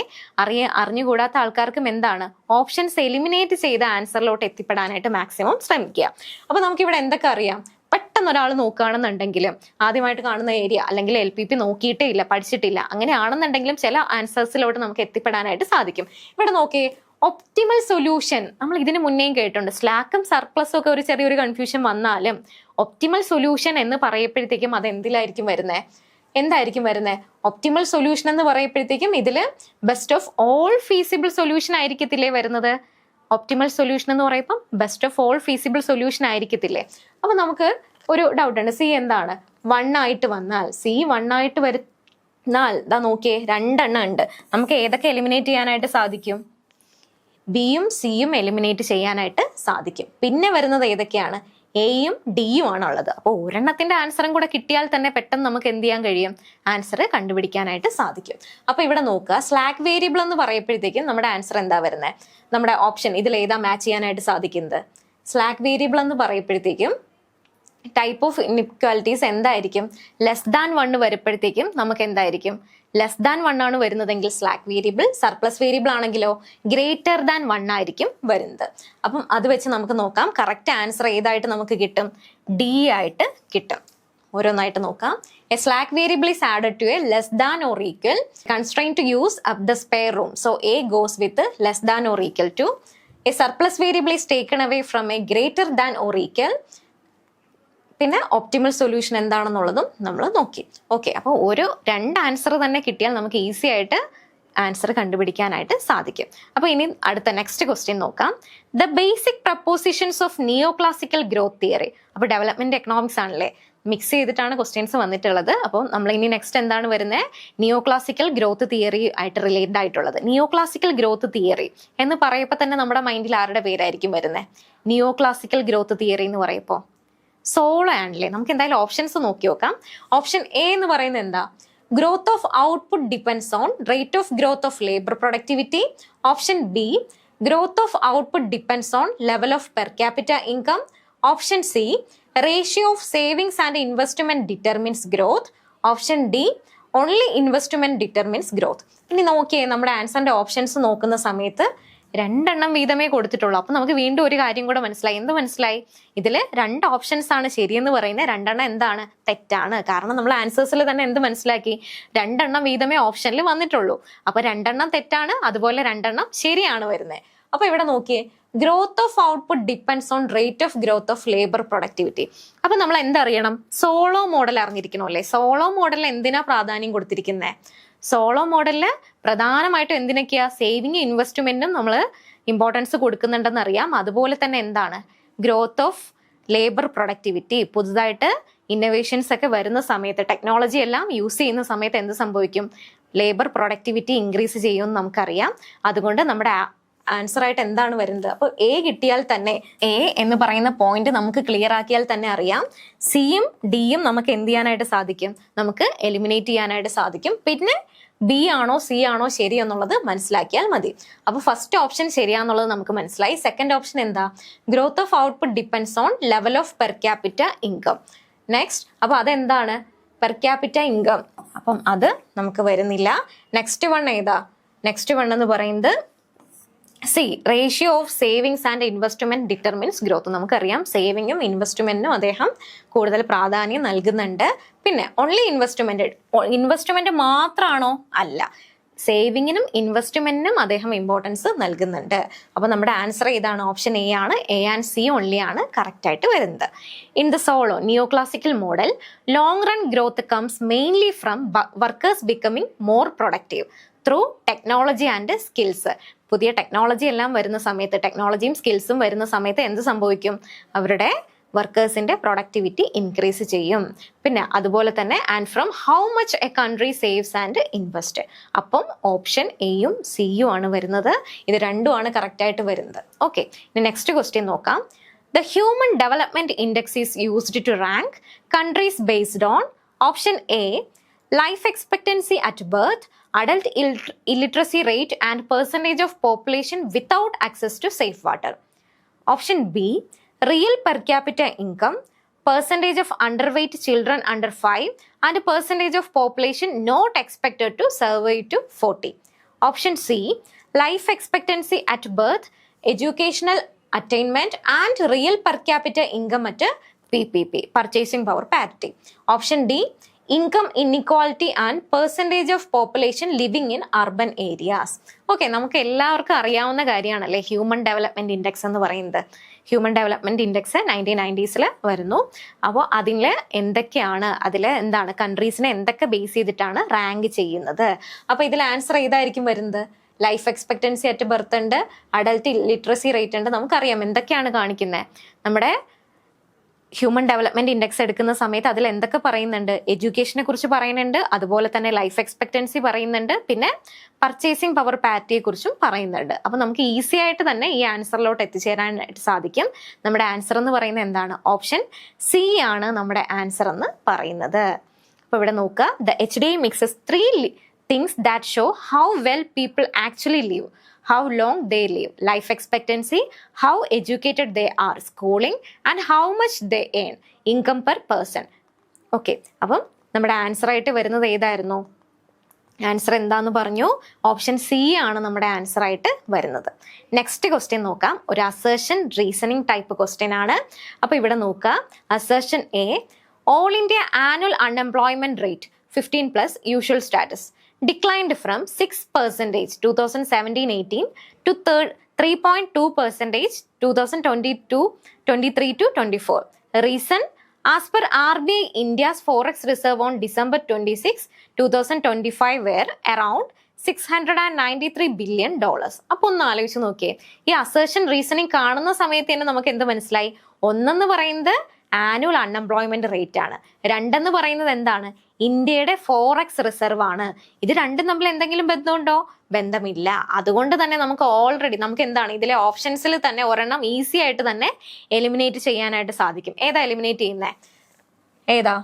അറിഞ്ഞുകൂടാത്ത ആൾക്കാർക്കും എന്താണ് ഓപ്ഷൻസ് എലിമിനേറ്റ് ചെയ്ത ആൻസറിലോട്ട് എത്തിപ്പെടാനായിട്ട് മാക്സിമം ശ്രമിക്കുക. അപ്പൊ നമുക്കിവിടെ എന്തൊക്കെ അറിയാം? പെട്ടെന്ന് ഒരാൾ നോക്കുകയാണെന്നുണ്ടെങ്കിലും ആദ്യമായിട്ട് കാണുന്ന ഏരിയ അല്ലെങ്കിൽ LPP നോക്കിയിട്ടേ ഇല്ല, പഠിച്ചിട്ടില്ല, അങ്ങനെയാണെന്നുണ്ടെങ്കിലും ചില ആൻസേഴ്സിലോട്ട് നമുക്ക് എത്തിപ്പെടാനായിട്ട് സാധിക്കും. ഇവിടെ നോക്കിയേ, ഒപ്റ്റിമൽ സൊല്യൂഷൻ നമ്മൾ ഇതിന് മുന്നേയും കേട്ടിട്ടുണ്ട്. സ്ലാക്കും സർപ്ലസും ഒക്കെ ഒരു ചെറിയൊരു കൺഫ്യൂഷൻ വന്നാലും ഒപ്റ്റിമൽ സൊല്യൂഷൻ എന്ന് പറയപ്പോഴത്തേക്കും അത് എന്തിലായിരിക്കും വരുന്നത്? എന്തായിരിക്കും വരുന്നത്? ഒപ്റ്റിമൽ സൊല്യൂഷൻ എന്ന് പറയപ്പോഴത്തേക്കും ഇതിൽ best of all feasible solution ആയിരിക്കത്തില്ലേ വരുന്നത്? ഒപ്റ്റിമൽ സൊല്യൂഷൻ എന്ന് പറയുമ്പോൾ best of all feasible solution ആയിരിക്കത്തില്ലേ? അപ്പൊ നമുക്ക് ഒരു ഡൗട്ട് ഉണ്ട്. സി എന്താണ്? 1 ആയിട്ട് വന്നാൽ, സി 1 ആയിട്ട് വരുന്നാൽ ഇതാ നോക്കിയേ, 2 എണ്ണം ഉണ്ട്. നമുക്ക് ഏതൊക്കെ എലിമിനേറ്റ് ചെയ്യാനായിട്ട് സാധിക്കും? ബിയും സിയും എലിമിനേറ്റ് ചെയ്യാനായിട്ട് സാധിക്കും. പിന്നെ വരുന്നത് ഏതൊക്കെയാണ്? എയും ഡിയും ആണുള്ളത്. അപ്പോൾ ഒരെണ്ണത്തിന്റെ ആൻസറും കൂടെ കിട്ടിയാൽ തന്നെ പെട്ടെന്ന് നമുക്ക് എന്ത് ചെയ്യാൻ കഴിയും? ആൻസർ കണ്ടുപിടിക്കാനായിട്ട് സാധിക്കും. അപ്പൊ ഇവിടെ നോക്കുക, സ്ലാക്ക് വേരിയബിൾ എന്ന് പറയപ്പോഴത്തേക്കും നമ്മുടെ ആൻസർ എന്താ വരുന്നത്? നമ്മുടെ ഓപ്ഷൻ ഇതിൽ ഏതാ മാച്ച് ചെയ്യാനായിട്ട് സാധിക്കുന്നത്? സ്ലാക്ക് വേരിയബിൾ എന്ന് പറയപ്പോഴത്തേക്കും ടൈപ്പ് ഓഫ് ഇൻഇക്വാലിറ്റീസ് എന്തായിരിക്കും? ലെസ് ദാൻ 1 വരുമ്പോഴത്തേക്കും നമുക്ക് എന്തായിരിക്കും? ലെസ് ദാൻ 1 ആണ് വരുന്നതെങ്കിൽ സ്ലാക്ക് വേരിയബിൾ, സർപ്ലസ് വേരിയബിൾ ആണെങ്കിലോ ഗ്രേറ്റർ ദാൻ 1 ആയിരിക്കും വരുന്നത്. അപ്പം അത് വെച്ച് നമുക്ക് നോക്കാം കറക്റ്റ് ആൻസർ ഏതായിട്ട് നമുക്ക് കിട്ടും? ഡി ആയിട്ട് കിട്ടും. ഓരോന്നായിട്ട് നോക്കാം. A slack variable is added to a less than or equal constraint to use up the spare room. So A goes with less than or equal to. A surplus variable is taken away from A greater than or equal. പിന്നെ optimal solution എന്താണെന്നുള്ളതും നമ്മൾ നോക്കി. Okay, അപ്പോൾ ഒരു 2 answer തന്നെ കിട്ടിയാൽ നമുക്ക് easy ആയിട്ട് answer കണ്ടുപിടിക്കാനായിട്ട് സാധിക്കും. അപ്പോൾ ഇനി അടുത്ത നെക്സ്റ്റ് ക്വസ്റ്റ്യൻ നോക്കാം. The basic prepositions of neo classical growth theory. അപ്പോൾ ഡെവലപ്മെന്റ് എക്കണോമിക്സ് ആണല്ലേ, മിക്സ് ചെയ്തിട്ടാണ് ക്വസ്റ്റ്യൻസ് വന്നിട്ടുള്ളത്. അപ്പോൾ നമ്മൾ ഇനി നെക്സ്റ്റ് എന്താണ് വരുന്നത്, നിയോ ക്ലാസിക്കൽ ഗ്രോത്ത് തിയറി ആയിട്ട് റിലേറ്റഡ് ആയിട്ടുള്ളത്. നിയോ ക്ലാസിക്കൽ ഗ്രോത്ത് തിയറി എന്ന് പറയുമ്പോൾ തന്നെ നമ്മുടെ മൈൻഡിൽ ആരുടെ പേരായിരിക്കും വരുന്നത്? നിയോ ക്ലാസിക്കൽ ഗ്രോത്ത് തിയറി എന്ന് പറയുമ്പോൾ സോളോ ആണല്ലേ. നമുക്ക് എന്തായാലും ഓപ്ഷൻസ് നോക്കി നോക്കാം. ഓപ്ഷൻ എ എന്ന് പറയുന്നത് എന്താ? Growth of output depends on rate of growth of labour productivity. Option B, growth of output depends on level of per capita income. Option C, ratio of savings and investment determines growth. Option D, only investment determines growth. ഇനി നോക്കിയേ, നമ്മുടെ ആൻസറിന്റെ options നോക്കുന്ന സമയത്ത് 2 വീതമേ കൊടുത്തിട്ടുള്ളൂ. അപ്പൊ നമുക്ക് വീണ്ടും ഒരു കാര്യം കൂടെ മനസ്സിലായി. എന്ത് മനസ്സിലായി? ഇതിൽ 2 ഓപ്ഷൻസ് ആണ് ശരിയെന്ന് പറയുന്നത്, 2 എന്താണ്? തെറ്റാണ്. കാരണം നമ്മൾ ആൻസേഴ്സിൽ തന്നെ എന്ത് മനസ്സിലാക്കി? 2 വീതമേ ഓപ്ഷനിൽ വന്നിട്ടുള്ളൂ. അപ്പൊ 2 തെറ്റാണ്, അതുപോലെ 2 ശരിയാണ് വരുന്നത്. അപ്പൊ ഇവിടെ നോക്കിയേ, growth of output depends on rate of growth of labour productivity. അപ്പൊ നമ്മൾ എന്തറിയണം? സോളോ മോഡൽ അറിഞ്ഞിരിക്കണം അല്ലേ? സോളോ മോഡലിന് എന്തിനാ പ്രാധാന്യം കൊടുത്തിരിക്കുന്നത്? സോളോ മോഡലില് പ്രധാനമായിട്ടും എന്തിനൊക്കെയാ? സേവിങ് ഇൻവെസ്റ്റ്മെന്റും നമ്മൾ ഇമ്പോർട്ടൻസ് കൊടുക്കുന്നുണ്ടെന്ന് അറിയാം. അതുപോലെ തന്നെ എന്താണ്? Growth of labour productivity. പുതുതായിട്ട് ഇന്നോവേഷൻസ് ഒക്കെ വരുന്ന സമയത്ത്, ടെക്നോളജി എല്ലാം യൂസ് ചെയ്യുന്ന സമയത്ത് എന്ത് സംഭവിക്കും? ലേബർ പ്രൊഡക്ടിവിറ്റി ഇൻക്രീസ് ചെയ്യുമെന്ന് നമുക്കറിയാം. അതുകൊണ്ട് നമ്മുടെ ആൻസർ ആയിട്ട് എന്താണ് വരുന്നത്? അപ്പോൾ എ കിട്ടിയാൽ തന്നെ, എ എന്ന് പറയുന്ന പോയിന്റ് നമുക്ക് ക്ലിയർ ആക്കിയാൽ തന്നെ അറിയാം, സിയും ഡിയും നമുക്ക് എന്ത് ചെയ്യാനായിട്ട് സാധിക്കും? നമുക്ക് എലിമിനേറ്റ് ചെയ്യാനായിട്ട് സാധിക്കും. പിന്നെ ബി ആണോ സി ആണോ ശരി എന്നുള്ളത് മനസ്സിലാക്കിയാൽ മതി. അപ്പോൾ ഫസ്റ്റ് ഓപ്ഷൻ ശരിയാന്നുള്ളത് നമുക്ക് മനസ്സിലായി. സെക്കൻഡ് ഓപ്ഷൻ എന്താ? Growth of output depends on level of per capita income. Next, അപ്പോൾ അതെന്താണ്? Per capita income. അപ്പം അത് നമുക്ക് വരുന്നില്ല. നെക്സ്റ്റ് വൺ ഏതാ? നെക്സ്റ്റ് വൺ എന്ന് പറയുന്നത് C, ratio of savings and investment determines growth. നമുക്കറിയാം സേവിങ്ങും ഇൻവെസ്റ്റ്മെന്റിനും അദ്ദേഹം കൂടുതൽ പ്രാധാന്യം നൽകുന്നുണ്ട്. പിന്നെ ഓൺലി ഇൻവെസ്റ്റ്മെന്റ് മാത്രമാണോ? അല്ല, സേവിങ്ങിനും ഇൻവെസ്റ്റ്മെന്റിനും അദ്ദേഹം ഇമ്പോർട്ടൻസ് നൽകുന്നുണ്ട്. അപ്പൊ നമ്മുടെ ആൻസർ ഏതാണ്? ഓപ്ഷൻ എ ആണ്. എ ആൻഡ് സി ഓൺലി ആണ് കറക്റ്റ് ആയിട്ട് വരുന്നത്. In the solo neo classical model, long run growth comes mainly from workers becoming more productive through technology and skills. പുതിയ ടെക്നോളജി എല്ലാം വരുന്ന സമയത്ത്, ടെക്നോളജിയും സ്കിൽസും വരുന്ന സമയത്ത് എന്ത് സംഭവിക്കും? അവരുടെ വർക്കേഴ്സിന്റെ പ്രൊഡക്ടിവിറ്റി ഇൻക്രീസ് ചെയ്യും. പിന്നെ അതുപോലെ തന്നെ and from how much A country saves and invest. അപ്പം ഓപ്ഷൻ എയും സിയും ആണ് വരുന്നത്. ഇത് 2 ആണ് കറക്റ്റ് ആയിട്ട് വരുന്നത്. ഓക്കെ, ഇനി നെക്സ്റ്റ് ക്വസ്റ്റ്യൻ നോക്കാം. The human development index is used to rank countries based on option A, life expectancy at birth, adult illiteracy rate and percentage of population without access to safe water. Option B, real per capita income, percentage of underweight children under 5 and percentage of population not expected to survive to 40. Option C, life expectancy at birth, educational attainment and real per capita income at PPP, purchasing power parity. Option D, income inequality and percentage of population living in urban areas. Okay, നമുക്ക് എല്ലാവർക്കും അറിയാവുന്ന കാര്യമാണല്ലേ human development index എന്ന് പറയുന്നത്. Human development index 1990s വരുന്നു. അപ്പോൾ അതിൽ എന്തൊക്കെയാണ്, അതിൽ എന്താണ് കൺട്രീസിനെ എന്തൊക്കെ ബേസ് ചെയ്തിട്ടാണ് റാങ്ക് ചെയ്യുന്നത്? അപ്പോൾ ഇതിൽ ആൻസർ ഏതായിരിക്കും വരുന്നത്? ലൈഫ് എക്സ്പെക്ടൻസി അറ്റ് ബർത്ത് ഉണ്ട്, അഡൽട്ട് ലിറ്ററസി റേറ്റ് ഉണ്ട്. നമുക്കറിയാം എന്തൊക്കെയാണ് കാണിക്കുന്നത്. നമ്മുടെ ഹ്യൂമൻ ഡെവലപ്മെന്റ് ഇൻഡെക്സ് എടുക്കുന്ന സമയത്ത് അതിൽ എന്തൊക്കെ പറയുന്നുണ്ട്? എഡ്യൂക്കേഷനെ കുറിച്ച് പറയുന്നുണ്ട്, അതുപോലെ തന്നെ ലൈഫ് എക്സ്പെക്ടൻസി പറയുന്നുണ്ട്, പിന്നെ പർച്ചേസിംഗ് പവർ പാരിറ്റിയെ കുറിച്ചും പറയുന്നുണ്ട്. അപ്പൊ നമുക്ക് ഈസി ആയിട്ട് തന്നെ ഈ ആൻസറിലോട്ട് എത്തിച്ചേരാനായിട്ട് സാധിക്കും. നമ്മുടെ ആൻസർ എന്ന് പറയുന്നത് എന്താണ്? ഓപ്ഷൻ സി ആണ് നമ്മുടെ ആൻസർ എന്ന് പറയുന്നത്. അപ്പൊ ഇവിടെ നോക്കുക, the HDI mixes 3 things that show how well people actually live, how long they live, life expectancy, how educated they are, schooling, and how much they earn, income per person. Okay, അപ്പം നമ്മുടെ answer ആയിട്ട് വരുന്നത് ഏതായിരുന്നു? Answer എന്താന്ന് പറഞ്ഞു? Option C ആണ് നമ്മുടെ answer ആയിട്ട് വരുന്നത്. നെക്സ്റ്റ് ക്വസ്റ്റ്യൻ നോക്കാം. ഒരു അസേർഷൻ റീസണിങ് ടൈപ്പ് ക്വസ്റ്റ്യൻ ആണ്. അപ്പൊ ഇവിടെ നോക്കുക, assertion A, all India annual unemployment rate 15+ usual status declined from 6% 2017-18 to 3.2% 2022-23 to 24. Reason, as per RBI, India's forex reserve on December 26, 2025 were around $693 billion. അപ്പൊ ഒന്ന് ആലോചിച്ച് നോക്കിയേ, ഈ അസേർഷൻ റീസണിങ് കാണുന്ന സമയത്ത് തന്നെ നമുക്ക് എന്ത് മനസ്സിലായി? ഒന്നെന്ന് പറയുന്നത് ആനുവൽ അൺഎംപ്ലോയ്മെന്റ് റേറ്റ് ആണ്. രണ്ടെന്ന് പറയുന്നത് എന്താണ്? ഇന്ത്യയുടെ ഫോറക്സ് റിസർവ് ആണ്. ഇത് രണ്ടും തമ്മിൽ എന്തെങ്കിലും ബന്ധമുണ്ടോ? ബന്ധമില്ല. അതുകൊണ്ട് തന്നെ നമുക്ക് ഓൾറെഡി നമുക്ക് എന്താണ് ഇതിലെ ഓപ്ഷൻസിൽ തന്നെ ഒരെണ്ണം ഈസി ആയിട്ട് തന്നെ എലിമിനേറ്റ് ചെയ്യാനായിട്ട് സാധിക്കും. ഏതാ എലിമിനേറ്റ് ചെയ്യുന്നത്? ഏതാ?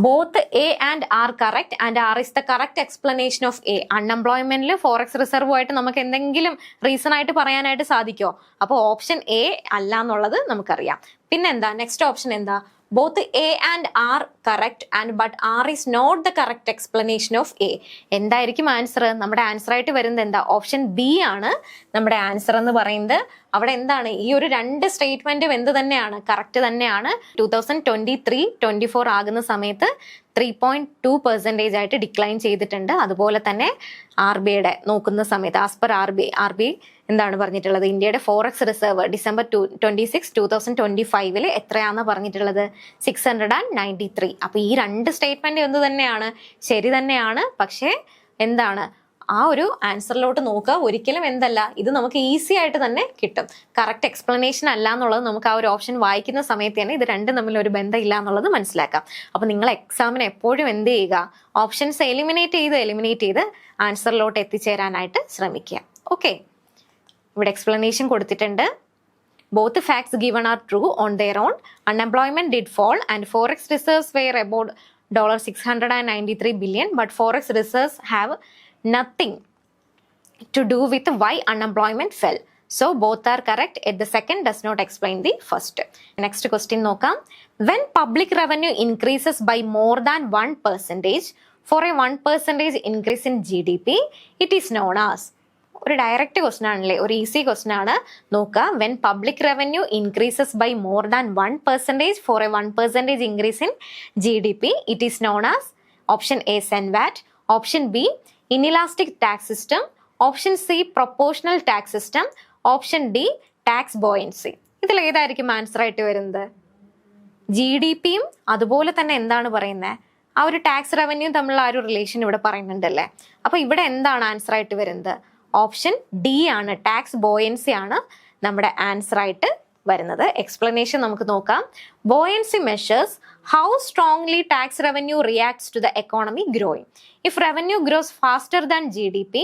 Both A and R correct and R is the correct explanation of A. അൺഎംപ്ലോയ്മെന്റിൽ ഫോറക്സ് റിസർവുമായിട്ട് നമുക്ക് എന്തെങ്കിലും റീസൺ ആയിട്ട് പറയാനായിട്ട് സാധിക്കുമോ? അപ്പോൾ ഓപ്ഷൻ എ അല്ല എന്നുള്ളത് നമുക്കറിയാം. പിന്നെന്താ നെക്സ്റ്റ് ഓപ്ഷൻ എന്താ? Both A and R correct and but R is not the correct explanation of A. എന്തായിരിക്കും ആൻസർ? നമ്മുടെ ആൻസർ ആയിട്ട് വരുന്നത് എന്താ? ഓപ്ഷൻ ബി ആണ് നമ്മുടെ ആൻസർ എന്ന് പറയുന്നത്. അവിടെ എന്താണ് ഈ ഒരു രണ്ട് സ്റ്റേറ്റ്മെന്റും എന്ത് തന്നെയാണ്? കറക്റ്റ് തന്നെയാണ്. 2023-24 ആകുന്ന സമയത്ത് 3.2% ആയിട്ട് ഡിക്ലൈൻ ചെയ്തിട്ടുണ്ട്. അതുപോലെ തന്നെ RBIയുടെ നോക്കുന്ന സമയത്ത് ആസ് പെർ RBI എന്താണ് പറഞ്ഞിട്ടുള്ളത്? ഇന്ത്യയുടെ ഫോറക്സ് റിസർവ് ഡിസംബർ 26, 2025 എത്രയാണെന്ന് പറഞ്ഞിട്ടുള്ളത്? 693. അപ്പൊ ഈ രണ്ട് സ്റ്റേറ്റ്മെന്റ് എന്ത് തന്നെയാണ്? ശരി തന്നെയാണ്. പക്ഷേ എന്താണ് ആ ഒരു ആൻസറിലോട്ട് നോക്കുക, ഒരിക്കലും എന്തല്ല, ഇത് നമുക്ക് ഈസി ആയിട്ട് തന്നെ കിട്ടും. കറക്റ്റ് എക്സ്പ്ലനേഷൻ അല്ല എന്നുള്ളത് നമുക്ക് ആ ഒരു ഓപ്ഷൻ വായിക്കുന്ന സമയത്ത് തന്നെ ഇത് രണ്ടും തമ്മിൽ ഒരു ബന്ധം ഇല്ല എന്നുള്ളത് മനസ്സിലാക്കാം. അപ്പൊ നിങ്ങൾ എക്സാമിന് എപ്പോഴും എന്ത് ചെയ്യുക? ഓപ്ഷൻസ് എലിമിനേറ്റ് ചെയ്ത് ആൻസറിലോട്ട് എത്തിച്ചേരാനായിട്ട് ശ്രമിക്കുക. ഓക്കെ, ഇവിടെ എക്സ്പ്ലനേഷൻ കൊടുത്തിട്ടുണ്ട്. Both facts given are true on their own. Unemployment did fall and forex reserves were about $693 billion, but forex reserves have nothing to do with why unemployment fell. So both are correct. Yet the second does not explain the first. Next question നോക്കാം. When public revenue increases by more than 1% for a 1% increase in GDP, it is known as. ഒരു direct question ആണല്ലേ, ഒരു easy question ആണ്. നോക്കുക, when public revenue increases by more than 1% for a 1% increase in GDP, it is known as option A CENVAT, option B inelastic tax system, option C proportional tax system, option D tax buoyancy. ഇതിൽ ഏതായിരിക്കും answer ആയിട്ട് വരുന്നത്? GDPയും അതുപോലെ തന്നെ എന്താണ് പറയുന്നത്, ആ ഒരു ടാക്സ് റവന്യൂ തമ്മിലുള്ള ആ ഒരു റിലേഷൻ ഇവിടെ പറയുന്നുണ്ടല്ലേ. അപ്പൊ ഇവിടെ എന്താണ് ആൻസർ ആയിട്ട് വരുന്നത്? ഓപ്ഷൻ ഡി ആണ്, ടാക്സ് ബോയൻസി ആണ് നമ്മുടെ ആൻസർ ആയിട്ട് വരുന്നത്. എക്സ്പ്ലനേഷൻ നമുക്ക് നോക്കാം. Buoyancy measures how strongly tax revenue reacts to the economy growing. If revenue grows faster than GDP,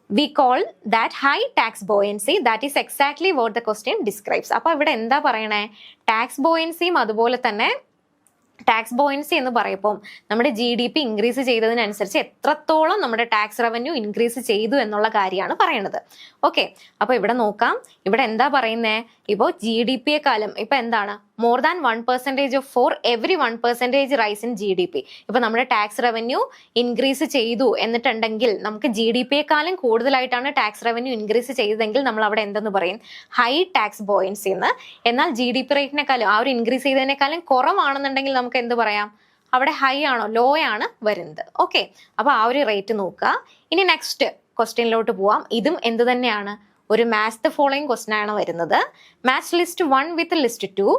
we call that high tax buoyancy. That is exactly what the question describes. അപ്പോൾ ഇവിടെ എന്താ പറയണേ? Tax ബോയൻസിയും അതുപോലെ തന്നെ tax buoyancy എന്ന് പറയുമ്പോൾ നമ്മുടെ GDP increase ചെയ്തതിനനുസരിച്ച് എത്രത്തോളം നമ്മുടെ ടാക്സ് റവന്യൂ ഇൻക്രീസ് ചെയ്തു എന്നുള്ള കാര്യമാണ് പറയുന്നത്. ഓക്കെ, അപ്പൊ ഇവിടെ നോക്കാം. ഇവിടെ എന്താ പറയുന്നേ? ഇപ്പോൾ GDPയെക്കാളും ഇപ്പൊ എന്താണ് more than 1% of for every 1% rice in GDP. ഇപ്പൊ നമ്മുടെ ടാക്സ് റവന്യൂ ഇൻക്രീസ് ചെയ്തു എന്നിട്ടുണ്ടെങ്കിൽ നമുക്ക് GDPയെക്കാളും കൂടുതലായിട്ടാണ് ടാക്സ് റവന്യൂ ഇൻക്രീസ് ചെയ്തതെങ്കിൽ നമ്മൾ അവിടെ എന്തെന്ന് പറയും? ഹൈ ടാക്സ് ബോയൻസി എന്ന്. എന്നാൽ GDP റേറ്റിനെക്കാളും ആ ഒരു ഇൻക്രീസ് ചെയ്തതിനേക്കാളും കുറവാണെന്നുണ്ടെങ്കിൽ നമുക്ക് എന്ത് പറയാം? അവിടെ ഹൈ ആണോ ലോ ആണ് വരുന്നത്. ഓക്കെ, അപ്പൊ ആ ഒരു റേറ്റ് നോക്കുക. ഇനി നെക്സ്റ്റ് ക്വസ്റ്റ്യനിലോട്ട് പോവാം. ഇതും എന്ത് തന്നെയാണ്? ഒരു മാച്ച് ദ ഫോളോയിങ് ക്വസ്റ്റൻ ആണ് വരുന്നത്. Match list 1 with list 2.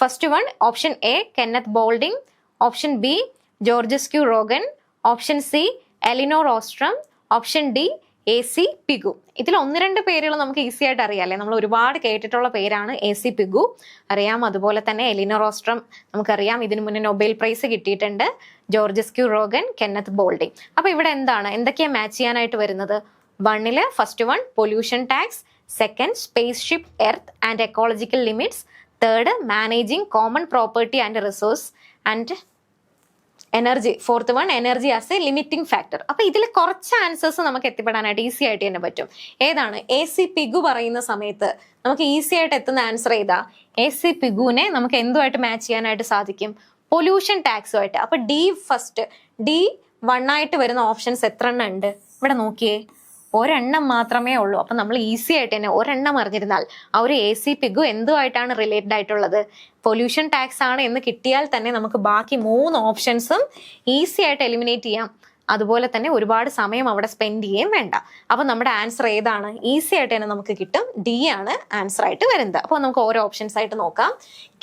First one option A Kenneth Boulding, option B Georgescu Roegen, option C Elinor Ostrom, option D AC Pigou. ഇതിൽ 1-2 പേരുകൾ നമുക്ക് ഈസി ആയിട്ട് അറിയാമല്ലേ, നമ്മൾ ഒരുപാട് കേട്ടിട്ടുള്ള പേരാണ്. AC പിഗു അറിയാം, അതുപോലെ തന്നെ എലിനോർ ഓസ്ട്രം നമുക്കറിയാം, ഇതിനു മുന്നേ നൊബേൽ പ്രൈസ് കിട്ടിയിട്ടുണ്ട്. Georgescu Roegen, Kenneth Boulding. അപ്പൊ ഇവിടെ എന്താണ്, എന്തൊക്കെയാ മാച്ച് ചെയ്യാനായിട്ട് വരുന്നത്? 1 first one pollution tax, second spaceship earth and ecological limits, third managing common property and resource and energy, fourth one energy as a limiting factor. അപ്പൊ ഇതിൽ കുറച്ച് answers നമുക്ക് എത്തിപ്പെടാനായിട്ട് ഈസി ആയിട്ട് തന്നെ പറ്റും. ഏതാണ്? AC പിഗു പറയുന്ന സമയത്ത് നമുക്ക് ഈസി ആയിട്ട് എത്തുന്ന ആൻസർ ഏതാ? AC പിഗുവിനെ നമുക്ക് എന്തുമായിട്ട് മാച്ച് ചെയ്യാനായിട്ട് സാധിക്കും? പൊല്യൂഷൻ ടാക്സുമായിട്ട്. അപ്പൊ D1 ആയിട്ട് വരുന്ന ഓപ്ഷൻസ് എത്ര എണ്ണം ഉണ്ട്? ഇവിടെ നോക്കിയേ, ഒരെണ്ണം മാത്രമേ ഉള്ളൂ. അപ്പൊ നമ്മൾ ഈസി ആയിട്ട് തന്നെ ഒരെണ്ണം അറിഞ്ഞിരുന്നാൽ ആ ഒരു AC പിഗു എന്തുമായിട്ടാണ് റിലേറ്റഡ് ആയിട്ടുള്ളത്? പൊല്യൂഷൻ ടാക്സ് ആണ് എന്ന് കിട്ടിയാൽ തന്നെ നമുക്ക് ബാക്കി 3 ഓപ്ഷൻസും ഈസി ആയിട്ട് എലിമിനേറ്റ് ചെയ്യാം. അതുപോലെ തന്നെ ഒരുപാട് സമയം അവിടെ സ്പെൻഡ് ചെയ്യുകയും വേണ്ട. അപ്പൊ നമ്മുടെ ആൻസർ ഏതാണ്? ഈസി ആയിട്ട് തന്നെ നമുക്ക് കിട്ടും. ഡി ആണ് ആൻസർ ആയിട്ട് വരുന്നത്. അപ്പോൾ നമുക്ക് ഓരോ ഓപ്ഷൻസ് ആയിട്ട് നോക്കാം.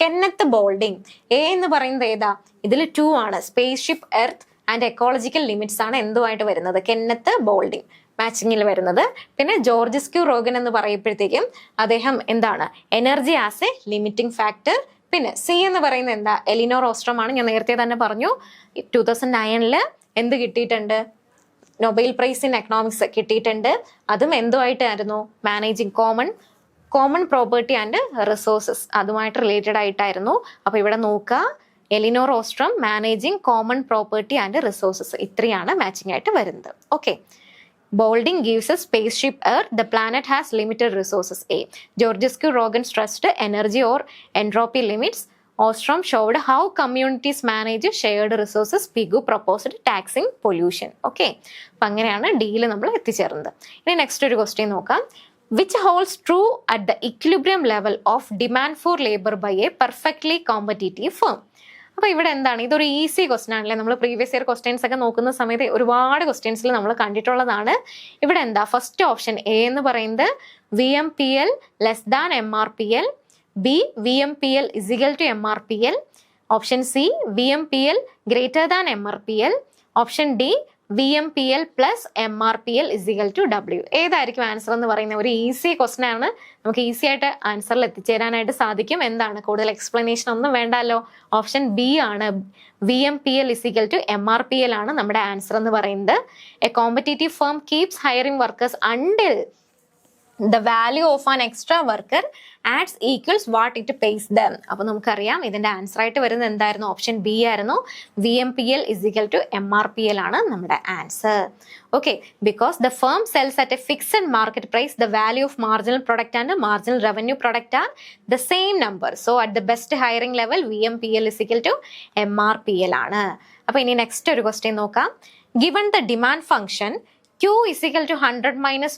കെന്നത്ത് ബോൾഡിംഗ്, എ എന്ന് പറയുന്നത് ഏതാ? ഇതിൽ 2 ആണ്. Space ship earth and ecological limits ആണ് എന്തുമായിട്ട് വരുന്നത്? കെന്നത്ത് ബോൾഡിംഗ് മാച്ചിങ്ങിൽ വരുന്നത്. പിന്നെ ജോർജ് ക്യൂ റോഗൻ എന്ന് പറയുമ്പോഴത്തേക്കും അദ്ദേഹം എന്താണ്? Energy as a limiting factor. പിന്നെ സി എന്ന് പറയുന്നത് എന്താ? എലിനോർ ഓസ്ട്രോം ആണ്. ഞാൻ നേരത്തെ തന്നെ പറഞ്ഞു 2009 എന്ത് കിട്ടിയിട്ടുണ്ട്? നൊബേൽ പ്രൈസ് ഇൻ എക്കണോമിക്സ് കിട്ടിയിട്ടുണ്ട്. അതും എന്തുമായിട്ടായിരുന്നു? Managing common property and resources, അതുമായിട്ട് റിലേറ്റഡ് ആയിട്ടായിരുന്നു. അപ്പൊ ഇവിടെ നോക്കുക, Elinor Ostrom managing common property and resources, ഇത്രയാണ് മാച്ചിങ് ആയിട്ട് വരുന്നത്. Okay. Boulding gives a spaceship Earth. The planet has limited resources. A. Georgescu Rogan stressed energy or entropy limits. Ostrom showed how communities manage shared resources. Pigou proposed taxing pollution. Okay. അപ്പം അങ്ങനെയാണ് ഡിയിൽ നമ്മൾ എത്തിച്ചേർന്നത്. ഇനി next ഒരു question നോക്കാം. Which holds true at the equilibrium level of demand for labor by a perfectly competitive firm? അപ്പൊ ഇവിടെ എന്താണ്? ഇതൊരു ഈസി ക്വസ്റ്റ്യൻ ആണല്ലേ. നമ്മൾ പ്രീവിയസ് ഇയർ ക്വസ്റ്റ്യൻസ് ഒക്കെ നോക്കുന്ന സമയത്ത് ഒരുപാട് ക്വസ്റ്റ്യൻസിൽ നമ്മൾ കണ്ടിട്ടുള്ളതാണ്. ഇവിടെ എന്താ? ഫസ്റ്റ് ഓപ്ഷൻ എ എന്ന് പറയുന്നത് VMPL less than MRPL, B VMPL is equal to MRPL, option C VMPL greater than MRPL, option D VMPL plus MRPL is equal to W. ഏതായിരിക്കും ആൻസർ എന്ന് പറയുന്നത്? ഒരു ഈസി ക്വസ്റ്റ്യൻ ആണ്. നമുക്ക് ഈസി ആയിട്ട് ആൻസറിൽ എത്തിച്ചേരാനായിട്ട് സാധിക്കും. എന്താണ്? കൂടുതൽ എക്സ്പ്ലനേഷൻ ഒന്നും വേണ്ടല്ലോ. ഓപ്ഷൻ ബി ആണ്. VMPL ഇസിക്കൽ ടു MRPL ആണ് നമ്മുടെ ആൻസർ എന്ന് പറയുന്നത്. A competitive firm keeps hiring workers until the value of an extra worker adds equals what it pays them. അപ്പോൾ നമുക്കറിയാം ഇതിന്റെ ആൻസർ ആയിട്ട് വരുന്നത് എന്തായിരുന്നു? ഓപ്ഷൻ ബി ആയിരുന്നു. VMPL ഇസിക്കൽ ടു MRPL ആണ് നമ്മുടെ answer. Okay. Because the firm sells at a fixed market price, the value of marginal product and marginal revenue product are the same number. So at the best hiring level VMPL is equal to MRPL ആണ്. അപ്പൊ ഇനി next ഒരു question നോക്കാം. Given the demand function Q is equal to 100 minus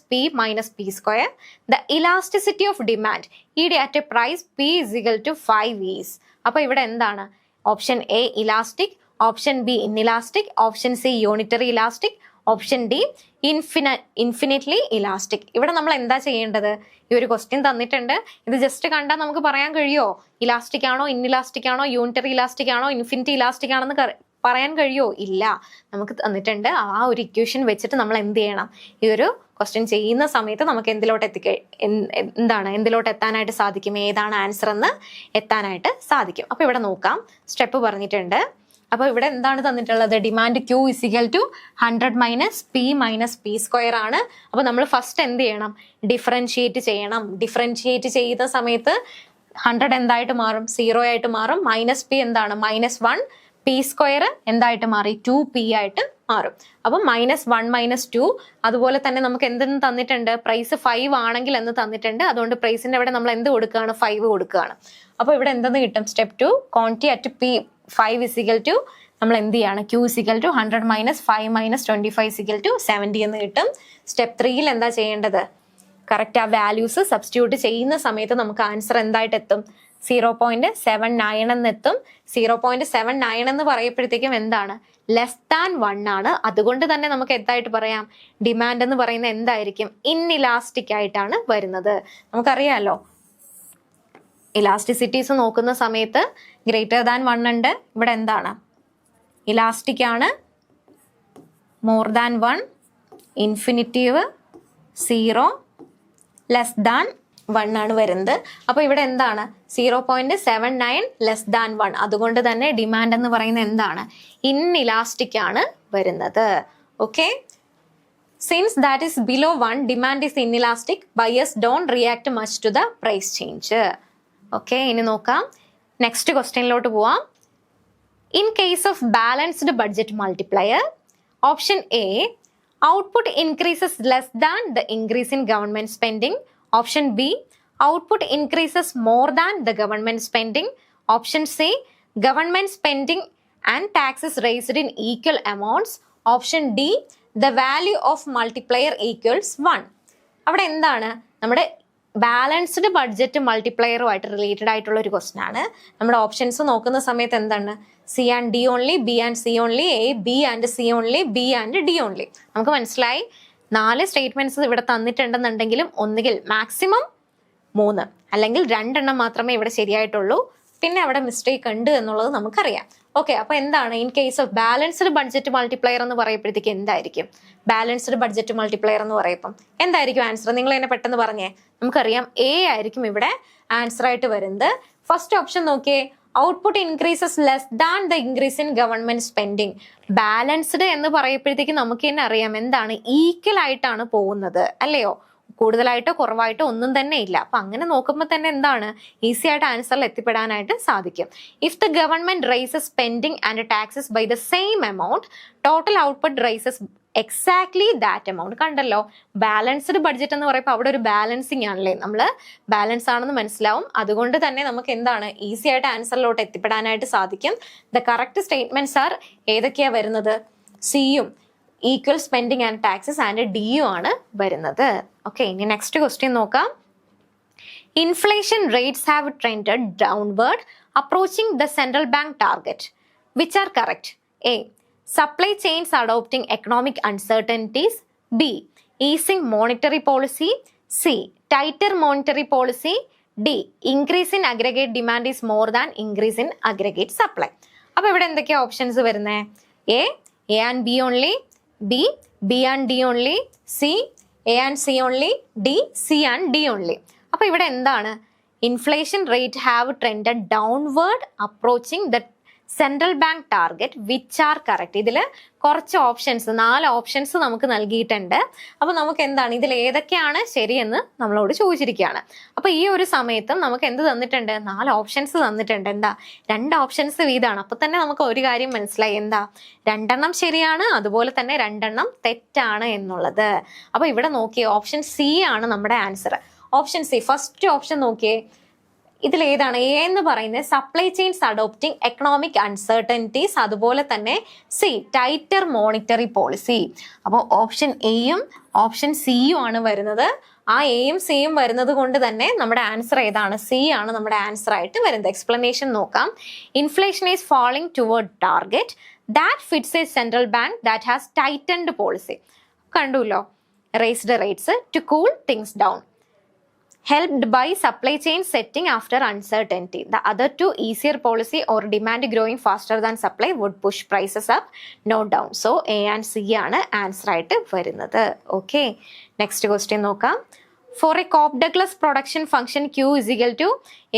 P square. The elasticity of demand ED at a price P is equal to 5 is. അപ്പോൾ ഇവിടെ എന്താണ്? Option A elastic, option B inelastic, option C unitary elastic, option D infinitely elastic. ഇവിടെ നമ്മൾ എന്താ ചെയ്യേണ്ടത്? ഈ ഒരു question തന്നിട്ടുണ്ട്. ഇത് ജസ്റ്റ് കണ്ടാൽ നമുക്ക് പറയാൻ കഴിയുമോ ഇലാസ്റ്റിക് ആണോ, ഇൻഇലാസ്റ്റിക് ആണോ, യൂണിറ്ററി ഇലാസ്റ്റിക് ആണോ, ഇൻഫിനിറ്റി ഇലാസ്റ്റിക് ആണെന്ന് പറയാൻ കഴിയുമോ? ഇല്ല. നമുക്ക് തന്നിട്ടുണ്ട്. ആ ഒരു ഇക്വേഷൻ വെച്ചിട്ട് നമ്മൾ എന്ത് ചെയ്യണം? ഈ ഒരു ക്വസ്റ്റ്യൻ ചെയ്യുന്ന സമയത്ത് നമുക്ക് എന്തിലോട്ട് എത്താനായിട്ട് സാധിക്കും? ഏതാണ് ആൻസർ എന്ന് എത്താനായിട്ട് സാധിക്കും. അപ്പൊ ഇവിടെ നോക്കാം, സ്റ്റെപ്പ് പറഞ്ഞിട്ടുണ്ട്. അപ്പൊ ഇവിടെ എന്താണ് തന്നിട്ടുള്ളത്? Demand Q is equal to 100 minus P square ആണ്. അപ്പൊ നമ്മൾ ഫസ്റ്റ് എന്ത് ചെയ്യണം? ഡിഫറൻഷിയേറ്റ് ചെയ്യണം. ഡിഫറൻഷിയേറ്റ് ചെയ്യുന്ന സമയത്ത് 100 എന്തായിട്ട് മാറും? 0 ആയിട്ട് മാറും. മൈനസ് P എന്താണ്? -1. P സ്ക്വയർ എന്തായിട്ട് മാറി? 2P ആയിട്ട് മാറും. അപ്പം -1 - 2. അതുപോലെ തന്നെ നമുക്ക് എന്തെന്ന് തന്നിട്ടുണ്ട്? പ്രൈസ് 5 ആണെങ്കിൽ എന്ന് തന്നിട്ടുണ്ട്. അതുകൊണ്ട് പ്രൈസിന്റെ അവിടെ നമ്മൾ എന്ത് കൊടുക്കുകയാണ്? 5 കൊടുക്കുകയാണ്. അപ്പൊ ഇവിടെ എന്തെന്ന് കിട്ടും? Step 2 quantity at P5 is equal to നമ്മൾ എന്ത് ചെയ്യാണ്? Q is equal to 100 minus 5 minus 25 is equal to 70 എന്ന് കിട്ടും. സ്റ്റെപ്പ് 3യിൽ എന്താ ചെയ്യേണ്ടത്? കറക്റ്റ് ആ വാല്യൂസ് സബ്സ്റ്റിറ്റ്യൂട്ട് ചെയ്യുന്ന സമയത്ത് നമുക്ക് ആൻസർ എന്തായിട്ട് എത്തും? 0.79 എന്നെത്തും. 0.79 എന്ന് പറയപ്പോഴത്തേക്കും എന്താണ്? ലെസ് ദാൻ 1 ആണ്. അതുകൊണ്ട് തന്നെ നമുക്ക് എന്തായിട്ട് പറയാം? ഡിമാൻഡ് എന്ന് പറയുന്നത് എന്തായിരിക്കും? ഇൻഇലാസ്റ്റിക് ആയിട്ടാണ് വരുന്നത്. നമുക്കറിയാലോ ഇലാസ്റ്റിസിറ്റീസ് നോക്കുന്ന സമയത്ത് ഗ്രേറ്റർ ദാൻ 1 ഉണ്ട്. ഇവിടെ എന്താണ്? ഇലാസ്റ്റിക് ആണ്. More than 1, infinitive, 0, less than 1 ആണ് വരുന്നത്. അപ്പൊ ഇവിടെ എന്താണ്? 0.79 ലെസ് ദാൻ 1. അതുകൊണ്ട് തന്നെ ഡിമാൻഡ് എന്ന് പറയുന്നത് എന്താണ്? ഇൻഇലാസ്റ്റിക് ആണ് വരുന്നത്. Okay. Since that is below 1, demand is inelastic, buyers don't react much to the price change. Okay. ഇനി നോക്കാം, നെക്സ്റ്റ് ക്വസ്റ്റ്യനിലോട്ട് പോവാം. In case of balanced budget multiplier, option A output increases less than the increase in government spending. Option B, output increases more than the government spending. Option C, government spending and taxes raised in equal amounts. Option D, the value of multiplier equals 1. അവിടെ എന്താണ്? നമ്മുടെ balanced budget മൾട്ടിപ്ലയറുമായിട്ട് related ആയിട്ടുള്ള ഒരു question ആണ്. നമ്മുടെ options നോക്കുന്ന സമയത്ത് എന്താണ്? C and D only, B and C only, A B and C only, B and D only. നമുക്ക് മനസ്സിലായി 4 സ്റ്റേറ്റ്മെന്റ്സ് ഇവിടെ തന്നിട്ടുണ്ടെന്നുണ്ടെങ്കിലും ഒന്നുകിൽ മാക്സിമം 3 അല്ലെങ്കിൽ 2 എണ്ണം മാത്രമേ ഇവിടെ ശരിയായിട്ടുള്ളൂ. പിന്നെ അവിടെ മിസ്റ്റേക്ക് ഉണ്ട് എന്നുള്ളത് നമുക്കറിയാം. ഓക്കെ, അപ്പൊ എന്താണ് in case of balanced budget multiplier എന്ന് പറയുമ്പോഴത്തേക്ക് എന്തായിരിക്കും? ബാലൻസ്ഡ് ബഡ്ജറ്റ് മൾട്ടിപ്ലയർ എന്ന് പറയുമ്പം എന്തായിരിക്കും ആൻസർ? നിങ്ങൾ എന്നെ പെട്ടെന്ന് പറഞ്ഞേ. നമുക്കറിയാം എ ആയിരിക്കും ഇവിടെ ആൻസർ ആയിട്ട് വരുന്നത്. ഫസ്റ്റ് ഓപ്ഷൻ നോക്കിയേ, output increases less than the increase in government spending. Balanced എന്ന് പറയുമ്പോഴത്തേക്ക് നമുക്ക് തന്നെ അറിയാം എന്താണ്, ഈക്വൽ ആയിട്ടാണ് പോകുന്നത്, അല്ലയോ? കൂടുതലായിട്ടോ കുറവായിട്ടോ ഒന്നും തന്നെ ഇല്ല. അപ്പൊ അങ്ങനെ നോക്കുമ്പോൾ തന്നെ എന്താണ്, ഈസി ആയിട്ട് ആൻസറിൽ എത്തിപ്പെടാനായിട്ട് സാധിക്കും. If the government raises spending and taxes by the same amount, total output rises exactly that amount. കണ്ടല്ലോ, ബാലൻസ്ഡ് ബഡ്ജറ്റ് എന്ന് പറയുമ്പോൾ അവിടെ ഒരു ബാലൻസിങ് ആണല്ലേ, നമ്മൾ ബാലൻസ് ആണെന്ന് മനസ്സിലാവും. അതുകൊണ്ട് തന്നെ നമുക്ക് എന്താണ്, ഈസി ആയിട്ട് ആൻസറിലോട്ട് എത്തിപ്പെടാനായിട്ട് സാധിക്കും. ദ കറക്റ്റ് സ്റ്റേറ്റ്മെന്റ്സ് ആർ ഏതൊക്കെയാ വരുന്നത്? സിയും equal spending and taxes and ഡിയും ആണ് വരുന്നത്. ഓക്കെ, ഇനി നെക്സ്റ്റ് ക്വസ്റ്റ്യൻ നോക്കാം. Inflation rates have trended downward approaching the central bank target. Which are correct? A, supply chains adopting economic uncertainties. B, easing monetary policy. C, tighter monetary policy. D, increase in aggregate demand is more than increase in aggregate supply. അപ്പോൾ ഇവിടെ എന്തൊക്കെയാ options വരുന്നത്? A and B only, B B and D only, C A and C only, D C and D only. അപ്പോൾ ഇവിടെ എന്താണ്, inflation rate have trended downward approaching the central bank target. Which are correct? ഇതിൽ കുറച്ച് options, 4 options നമുക്ക് നൽകിയിട്ടുണ്ട്. അപ്പൊ നമുക്ക് എന്താണ്, ഇതിൽ ഏതൊക്കെയാണ് ശരിയെന്ന് നമ്മളോട് ചോദിച്ചിരിക്കുകയാണ്. അപ്പൊ ഈ ഒരു സമയത്തും നമുക്ക് എന്ത് തന്നിട്ടുണ്ട്? 4 ഓപ്ഷൻസ് തന്നിട്ടുണ്ട്. എന്താ, 2 ഓപ്ഷൻസ് വീതമാണ്. അപ്പൊ തന്നെ നമുക്ക് ഒരു കാര്യം മനസ്സിലായി, എന്താ, 2 എണ്ണം ശരിയാണ്, അതുപോലെ തന്നെ 2 എണ്ണം തെറ്റാണ് എന്നുള്ളത്. അപ്പൊ ഇവിടെ നോക്കിയേ, ഓപ്ഷൻ സി ആണ് നമ്മുടെ answer. Option C, first option നോക്കിയേ, ഇതിൽ ഏതാണ്? എ എന്ന് പറയുന്നത് supply chains adopting economic uncertainties, അതുപോലെ തന്നെ സി ടൈറ്റർ മോണിറ്ററി പോളിസി. അപ്പോൾ ഓപ്ഷൻ എയും ഓപ്ഷൻ സിയും ആണ് വരുന്നത്. ആ എയും സിയും വരുന്നത് കൊണ്ട് തന്നെ നമ്മുടെ ആൻസർ ഏതാണ്? സി ആണ് നമ്മുടെ ആൻസർ ആയിട്ട് വരുന്നത്. എക്സ്പ്ലനേഷൻ നോക്കാം. Inflation is falling toward target that fits a central bank that has tightened policy. കണ്ടുല്ലോ, raised rates to cool things down. Helped by supply chain setting after uncertainty. The other two, easier policy or demand growing faster than supply, would push prices up, no down. So A and C ആണ് answer ആയിട്ട് വരുന്നത്. Okay, next question നോക്കാം. For a Cobb-Douglas production function Q is equal to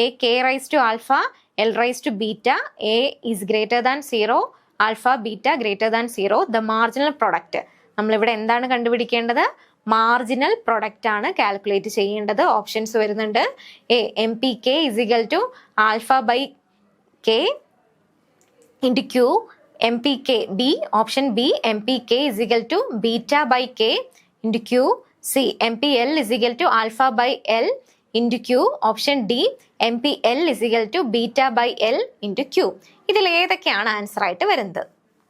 A K raised to alpha L raised to beta, A is greater than 0, alpha beta greater than 0, the marginal product. നമ്മളിവിടെ എന്താണ് കണ്ടുപിടിക്കേണ്ടത്? Marginal product ആണ് calculate ചെയ്യേണ്ടത്. Options വരുന്നുണ്ട്. A, M P K is equal to alpha by K into Q. M P K B, option B, M P K is equal to beta by K into Q. C, M P L is equal to alpha by L into Q. Option D, M P L is equal to beta by L into Q. ഇതിൽ ഏതൊക്കെയാണ് answer ആയിട്ട് വരുന്നത്?